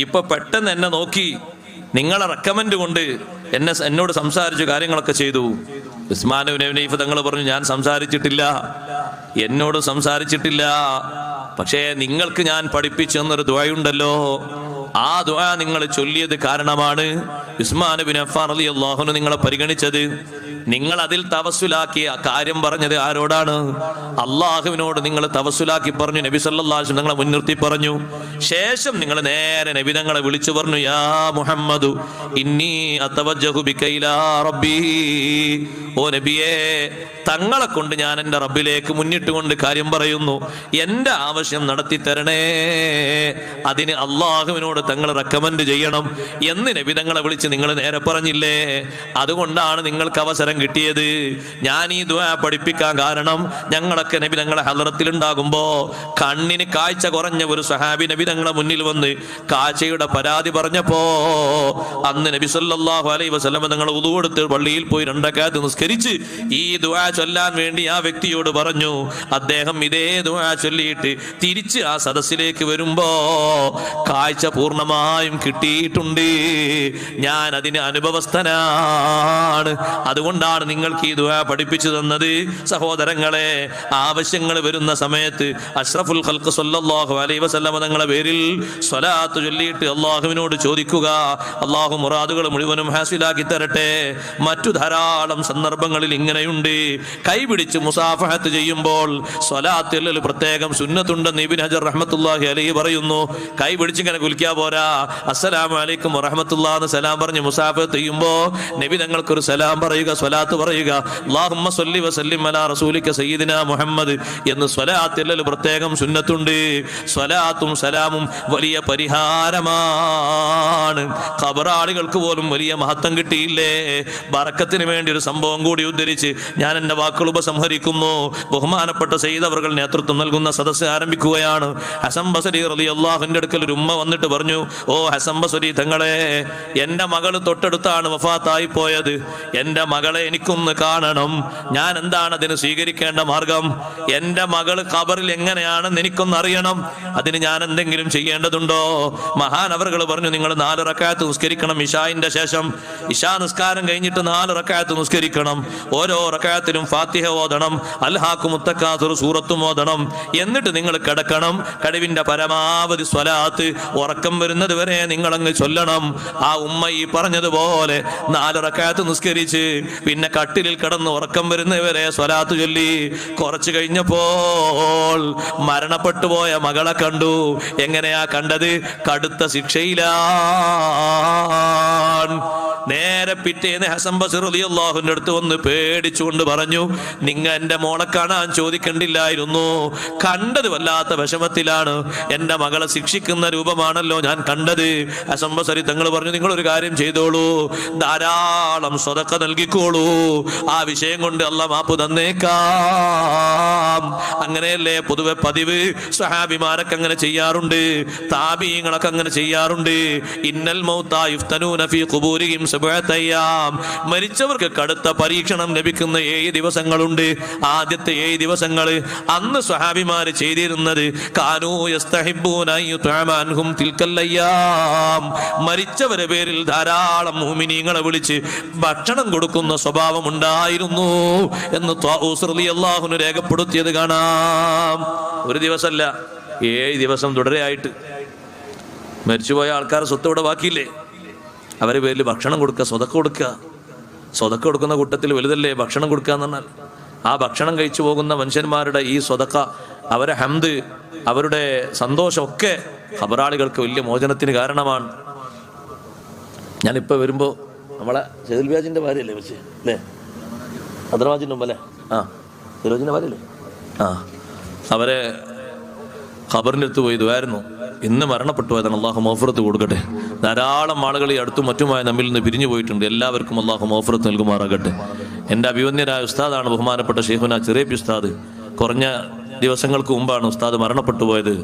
ഇപ്പൊ പെട്ടെന്ന് എന്നെ നോക്കി നിങ്ങളെ റെക്കമെൻഡ് കൊണ്ട് എന്നോട് സംസാരിച്ചു, കാര്യങ്ങളൊക്കെ ചെയ്തു. ഉസ്മാൻ ബിൻ ഹുനൈഫ് തങ്ങൾ പറഞ്ഞു, ഞാൻ സംസാരിച്ചിട്ടില്ല, എന്നോട് സംസാരിച്ചിട്ടില്ല, പക്ഷേ നിങ്ങൾക്ക് ഞാൻ പഠിപ്പിച്ചു തന്നൊരു ദുആയുണ്ടല്ലോ, ആ ദുആ നിങ്ങൾ ചൊല്ലിയത് കാരണമാണ് ഉസ്മാൻ ബിൻ അഫ്ഫാൻ റളിയല്ലാഹു അൻഹു നിങ്ങളെ പരിഗണിച്ചത്. നിങ്ങൾ അതിൽ തവസ്സുലാക്കി ആ കാര്യം പറഞ്ഞത് ആരോടാണ്? അള്ളാഹുവിനോട് നിങ്ങൾ തവസ്സുലാക്കി പറഞ്ഞു. നബി സല്ലല്ലാഹു അലൈഹി വസല്ലം നിങ്ങളെ മുൻനിർത്തി പറഞ്ഞു. ശേഷം നിങ്ങൾ നേരെ നബി തങ്ങളെ വിളിച്ചു പറഞ്ഞു, യാ മുഹമ്മദു ഇന്നി അതവജ്ജഹു ബിക ഇലാ റബ്ബി, ഓ നബിയേ, തങ്ങളെ കൊണ്ട് ഞാൻ എൻ്റെ റബ്ബിലേക്ക് മുന്നിട്ടുകൊണ്ട് കാര്യം പറയുന്നു, എൻ്റെ ആവശ്യം നടത്തി തരണേ, അതിന് അള്ളാഹുവിനോട് തങ്ങൾ റെക്കമെൻഡ് ചെയ്യണം എന്ന് നബി തങ്ങളെ വിളിച്ച് നിങ്ങൾ നേരെ പറഞ്ഞില്ലേ? അതുകൊണ്ടാണ് നിങ്ങൾക്ക് അവസരം കിട്ടിയത്. ഞാൻ ഈ ദുആ പഠിപ്പിക്കാൻ കാരണം, ഞങ്ങളൊക്കെ നബി തങ്ങളെ ഹളറത്തിലുണ്ടാകുമ്പോ കണ്ണിന് കാഴ്ച കുറഞ്ഞ ഒരു സഹാബി നബി തങ്ങളെ മുന്നിൽ വന്ന് കാഴ്ചയുടെ പരാതി പറഞ്ഞപ്പോ അന്ന് നബി സല്ലല്ലാഹു അലൈഹി വസല്ലം തങ്ങൾ വുളു എടുത്ത് പള്ളിയിൽ പോയി 2 റക്അത്ത് നിസ്കരിച്ച് ഈ ദുആ ചൊല്ലാൻ വേണ്ടി ആ വ്യക്തിയോട് പറഞ്ഞു. അദ്ദേഹം ഇതേ ദുആ ചൊല്ലിയിട്ട് തിരിച്ച് ആ സദസ്സിലേക്ക് വരുമ്പോ കാഴ്ച പൂർണ്ണമായും കിട്ടിയിട്ടുണ്ട്. ഞാൻ അതിന് അനുഭവസ്ഥനാണ്. അതുകൊണ്ടാണ് നിങ്ങൾക്ക് ഈ ദുആ പഠിപ്പിച്ചു തന്നത്. സഹോദരങ്ങളെ, ആവശ്യങ്ങൾ വരുന്ന സമയത്ത് അഷ്റഫുൽ ഖൽഖ് സല്ലല്ലാഹു അലൈഹി വസല്ലം തങ്ങളുടെ പേരിൽ സ്വലാത്ത് ചൊല്ലിയിട്ട് അള്ളാഹുവിനോട് ചോദിക്കുക. അള്ളാഹു മുറാദുകൾ മുഴുവനും ഹാസിലാക്കി തരട്ടെ. മറ്റു ധാരാളം സന്ദർഭങ്ങളിൽ ഇങ്ങനെയുണ്ട്. കൈപിടിച്ച് മുസാഫഹത്ത് ചെയ്യുമ്പോൾ സ്വലാത്തിൽ ഒരു പ്രത്യേകം സുന്നത്തുണ്ടെന്ന് ഇബ്നു ഹജർ റഹ്മത്തുള്ളാഹി അലൈഹി പറയുന്നു. കൈ പിടിച്ചിങ്ങനെ കുലിക്കാ പോരാ. അസ്സലാമു അലൈക്കും വറഹ്മത്തുള്ളാഹി എന്ന് സലാം പറഞ്ഞ് മുസാഫഹത്ത് ചെയ്യുമ്പോ നബി തങ്ങൾക്കൊരു സലാം പറയുക, സ്വലാത്ത് പറയുക. അല്ലാഹുമ്മ സ്വല്ലി വസല്ലിം അലാ റസൂലിക സയ്യിദിനാ മുഹമ്മദ് എന്ന് സ്വലാത്തിൽ ഒരു പ്രത്യേകം സുന്നത്തുണ്ട്. സ്വലാത്തും സലാമും വലിയ പരിഹാരമാണ്. ഖബറാളികൾക്ക് പോലും വലിയ മഹത്വം കിട്ടിയില്ലേ? ബറക്കത്തിന് വേണ്ടി ഒരു സംഭവം കൂടി ഉദ്ധരിച്ച് ഞാൻ എന്റെ വാക്കുകൾ ഉപസംഹരിക്കുന്നു. ബഹുമാനപ്പെട്ട സയ്യിദ് അവർകൾ നേതൃത്വം നൽകുന്ന സദസ്സ് ആരംഭിക്കുകയാണ്. ഹസൻ ബസരി റളിയല്ലാഹുവിന്റെ അടുക്കൽ ഒരു ഉമ്മ വന്നിട്ട് പറഞ്ഞു, ഓ ഹസൻ ബസരി തങ്ങളെ, എന്റെ മകള് തൊട്ടടുത്താണ് വഫാത്തായി പോയത്. എന്റെ മകളെ എനിക്കൊന്ന് കാണണം. ഞാൻ എന്താണ് അതിന് സ്വീകരിക്കേണ്ട മാർഗം? എന്റെ മകള് ഖബറിൽ എങ്ങനെയാണെന്ന് എനിക്കൊന്ന് അറിയണം. അതിന് ഞാൻ എന്തെങ്കിലും ചെയ്യേണ്ടതുണ്ടോ? മഹാൻ അവർകൾ പറഞ്ഞു, നിങ്ങൾ 4 റക്അത്ത് നിസ്കരിക്കണം. ഇശാഇന്റെ ശേഷം ഇശാ നിസ്കാരം കഴിഞ്ഞിട്ട് 4 റക്അത്ത് നിസ്കരിക്കണം. ഓരോ റക്അത്തിലും ഫാത്തിഹ ഓതണം, അൽഹാഖുമുത് തകാസുർ സൂറത്തും ഓതണം. എന്നിട്ട് നിങ്ങൾ കിടക്കണം. കഴിവിന്റെ പരമാവധി സ്വലാത്ത് ഉറക്കം വരുന്നത് വരെ നിങ്ങൾ അങ്ങ് ചൊല്ലണം. ആ ഉമ്മ ഈ പറഞ്ഞതുപോലെ 4 റക്അത്ത് നിസ്കരിച്ച് പിന്നെ കട്ടിലിൽ കിടന്ന് ഉറക്കം വരുന്നവരെ സ്വലാത്ത് ചൊല്ലി. കുറച്ചു കഴിഞ്ഞപ്പോൾ മരണപ്പെട്ടു പോയ മകളെ കണ്ടു. എങ്ങനെയാ കണ്ടത്? കടുത്ത ശിക്ഷയിലാണ്. നേരെ പിറ്റേന്ന് ഹസൻ ബസരി റളിയല്ലാഹുവിന്റെ അടുത്ത് വന്ന് പേടിച്ചുകൊണ്ട് പറഞ്ഞു, നിങ്ങ എന്റെ മോളെ കാണാൻ ചോദിക്കണ്ടില്ലായിരുന്നു. കണ്ടത് വല്ലാത്ത വിഷമത്തിലാണ്. എന്റെ മകളെ ശിക്ഷിക്കുന്ന രൂപമാണല്ലോ ഞാൻ കണ്ടത്. ഹസൻ ബസരി തങ്ങൾ പറഞ്ഞു, നിങ്ങളൊരു കാര്യം ചെയ്തോളൂ, ധാരാളം സ്വതക്ക നൽകിക്കോളൂ. ആ വിഷയം കൊണ്ട് അല്ലാഹ് മാപ്പ് തന്നേക്കാം. അങ്ങനെയല്ലേ പൊതുവെ പതിവ്. സ്വഹാബിമാരൊക്കെ അങ്ങനെ ചെയ്യാറുണ്ട്, താബിഈങ്ങളൊക്കെ അങ്ങനെ ചെയ്യാറുണ്ട്. ഇന്നൽ മൗതാ യുഫ്തനൂന ഫീ ഖുബൂരിഹിം സബഅത അയ്യാം. മരിച്ചവർക്ക് കടുത്ത പരീക്ഷണം ലഭിക്കുന്ന 7 ദിവസങ്ങളുണ്ട്. ആദ്യത്തെ 7 ദിവസങ്ങൾ അന്ന് സ്വഹാബിമാര് ചെയ്തിരുന്നത് കാനൂ യസ്തഹിബ്ബൂന യുത്അമ അൻഹും തിൽക്കൽ അയ്യാം. മരിച്ചവരെ പേരിൽ ധാരാളം മുഅ്മിനീങ്ങളെ വിളിച്ച് ഭക്ഷണം കൊടുക്കുന്ന സ്വഭാവം ഉണ്ടായിരുന്നു എന്ന് ത്വാഊസ് റളിയല്ലാഹു അൻഹു രേഖപ്പെടുത്തിയത് കാണാം. ഒരു ദിവസമല്ല, 7 ദിവസം തുടരെയായിട്ട് മരിച്ചുപോയ ആൾക്കാർ സ്വത്ത് ഇവിടെ ബാക്കിയില്ലേ, അവരെ പേരിൽ ഭക്ഷണം കൊടുക്കുക, സ്വതക്ക കൊടുക്കുക. സ്വതക്ക കൊടുക്കുന്ന കൂട്ടത്തിൽ വലുതല്ലേ ഭക്ഷണം കൊടുക്കുക എന്ന് പറഞ്ഞാൽ. ആ ഭക്ഷണം കഴിച്ചു പോകുന്ന മനുഷ്യന്മാരുടെ ഈ സ്വതക്ക, അവരെ ഹംദ് അവരുടെ സന്തോഷമൊക്കെ ഖബറാളികൾക്ക് വലിയ മോചനത്തിന് കാരണമാണ്. ഞാനിപ്പോൾ വരുമ്പോൾ നമ്മളെ സെൽവ്യാജിൻ്റെ ഭാര്യയല്ലേ വെച്ച് അല്ലേ, അദ്രവാജിൻ്റെ മുമ്പ് അല്ലേ, സെൽവ്യാജിൻ്റെ ഭാര്യയല്ലേ, അവരെ ഖബറിൻ്റെ അടുത്ത് പോയി ഇതുവായിരുന്നു. ഇന്ന് മരണപ്പെട്ടു പോയതാണ്. അള്ളാഹു മഗ്ഫിറത്ത് കൊടുക്കട്ടെ. ധാരാളം ആളുകൾ ഈ അടുത്തും മറ്റുമായി നമ്മിൽ നിന്ന് പിരിഞ്ഞു പോയിട്ടുണ്ട്. എല്ലാവർക്കും അള്ളാഹു മഗ്ഫിറത്ത് നൽകുമാറാകട്ടെ. എൻ്റെ അഭിവന്യരായ ഉസ്താദാണ് ബഹുമാനപ്പെട്ട ഷെയ്ഖുന ചെറിയ ഉസ്താദ്. കുറഞ്ഞ ദിവസങ്ങൾക്ക് മുമ്പാണ് ഉസ്താദ് മരണപ്പെട്ടു പോയത്.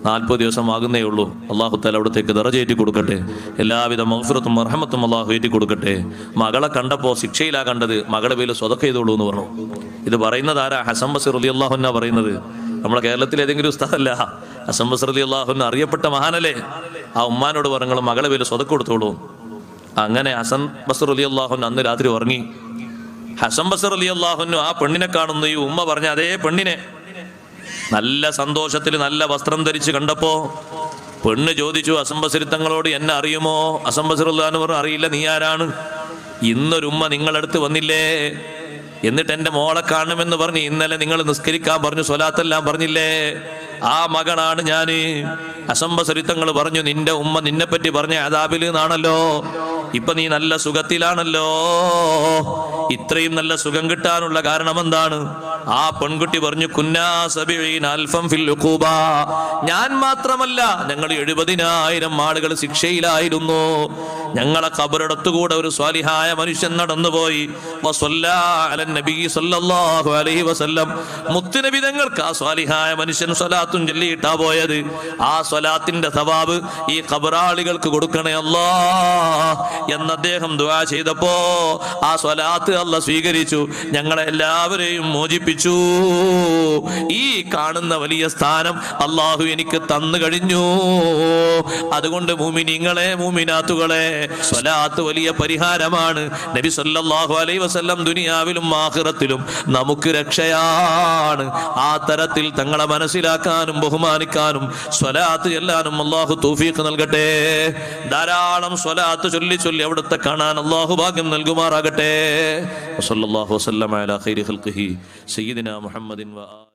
40 ദിവസം ആകുന്നേ ഉള്ളൂ. അള്ളാഹു തആല അവിടത്തേക്ക് ദറജ ഏറ്റി കൊടുക്കട്ടെ. എല്ലാവിധ മഗ്ഫിറത്തും മർഹമത്തും അള്ളാഹു ഏറ്റി കൊടുക്കട്ടെ. മകളെ കണ്ടപ്പോൾ ശിക്ഷയിലാ കണ്ടത്, മകളെ പേരിൽ സ്വതക്ക ചെയ്തോളൂ എന്ന് പറഞ്ഞു. ഇത് പറയുന്നത് ആരാ? ഹസൻ ബസ്രി റളിയല്ലാഹു അൻഹു പറയുന്നത്. നമ്മളെ കേരളത്തിലെ ഏതെങ്കിലും ഉസ്താദല്ല, ഹസൻ ബസ്രി റളിയല്ലാഹു അൻഹു അറിയപ്പെട്ട മഹാനല്ലേ. ആ ഉമ്മാനോട് പറഞ്ഞു മകളെ പേരിൽ സ്വതക്ക കൊടുത്തോളൂ. അങ്ങനെ ഹസൻ ബസ്രി റളിയല്ലാഹു അൻഹു അന്ന് രാത്രി ഉറങ്ങി. ഹസൻ ബസ്രി റളിയല്ലാഹു അൻഹു ആ പെണ്ണിനെ കാണുന്നു. ഈ ഉമ്മ പറഞ്ഞ അതേ പെണ്ണിനെ നല്ല സന്തോഷത്തിൽ നല്ല വസ്ത്രം ധരിച്ച് കണ്ടപ്പോ പെണ്ണ് ചോദിച്ചു, ഹസൻ ബസ്രി തങ്ങളോട് എന്നെ അറിയുമോ? ഹസൻ ബസ്രി റളിയല്ലാഹു അൻഹു പറഞ്ഞു, അറിയില്ല, നീ ആരാണ്? ഇന്നൊരുമ്മ നിങ്ങളടുത്ത് വന്നില്ലേ? എന്നിട്ട് എൻ്റെ മോളെ കാണണമെന്ന് പറഞ്ഞ് ഇന്നലെ നിങ്ങൾ നിസ്കരിക്കാൻ പറഞ്ഞു, സ്വലാത്തെല്ലാം പറഞ്ഞില്ലേ? ആ മകനാണ് ഞാന്. ഹസൻ ബസ്രി തങ്ങൾ പറഞ്ഞു, നിന്റെ ഉമ്മ നിന്നെ പറ്റി പറഞ്ഞ അദാബിൽ നിന്നാണല്ലോ, ഇപ്പൊ നീ നല്ല സുഖത്തിലാണല്ലോ. ഇത്രയും നല്ല സുഖം കിട്ടാനുള്ള കാരണം എന്താണ്? ആ പെൺകുട്ടി പറഞ്ഞു, കുന്നാ സബീന അൽഫൻ ഫിൽ ഉഖൂബ. ഞാൻ മാത്രമല്ല, ഞങ്ങൾ 70,000 ആളുകൾ ശിക്ഷയിലായിരുന്നു. ഞങ്ങളെ ഖബറടത്തുകൂടെ ഒരു സ്വാലിഹായ മനുഷ്യൻ നടന്നുപോയി. വസല്ലാ അലൻ നബി സല്ലല്ലാഹു അലൈഹി വസല്ലം. മുത്തുനബി തങ്ങൾക്ക് ആ സ്വാലിഹായ മനുഷ്യൻ സ്വലാത്തും ചൊല്ലിയിട്ടാ പോയത്. ആ സ്വലാത്തിന്റെ സവാബ് ഈ ഖബറാളികൾക്ക് കൊടുക്കണേ അല്ലാഹ് എന്ന് അദ്ദേഹം ദുആ ചെയ്തപ്പോ ആ സ്വലാത്ത് അല്ലാഹ് സ്വീകരിച്ചു, ഞങ്ങളെ എല്ലാവരെയും മോചിപ്പിച്ചു. ഈ കാണുന്ന വലിയ സ്ഥാനം അല്ലാഹു എനിക്ക് തന്നു കഴിഞ്ഞു. അതുകൊണ്ട് മുഅ്മിനീങ്ങളെ, മുഅ്മിനാത്തുകളെ, സ്വലാത്ത് വലിയ പരിഹാരമാണ്. നബി സല്ലല്ലാഹു അലൈഹി വസല്ലം ദുനിയാവിലും ആഖിറത്തിലും നമുക്ക് രക്ഷയാണ്. ആ തരത്തിൽ തങ്ങളെ മനസ്സിലാക്കാനും ബഹുമാനിക്കാനും സ്വലാത്ത് ചെല്ലാനും അല്ലാഹു തൗഫീഖ് നൽകട്ടെ. ധാരാളം സ്വലാത്ത് ചൊല്ലി ചൊല്ലി അവിടുത്തെ കാണാൻ അല്ലാഹു ഭാഗ്യം നൽകുമാറാകട്ടെ. വസല്ലല്ലാഹു വസല്ലമ അലാ ഖൈരി ഖൽഖിഹി സയ്യിദിനാ മുഹമ്മദിൻ വ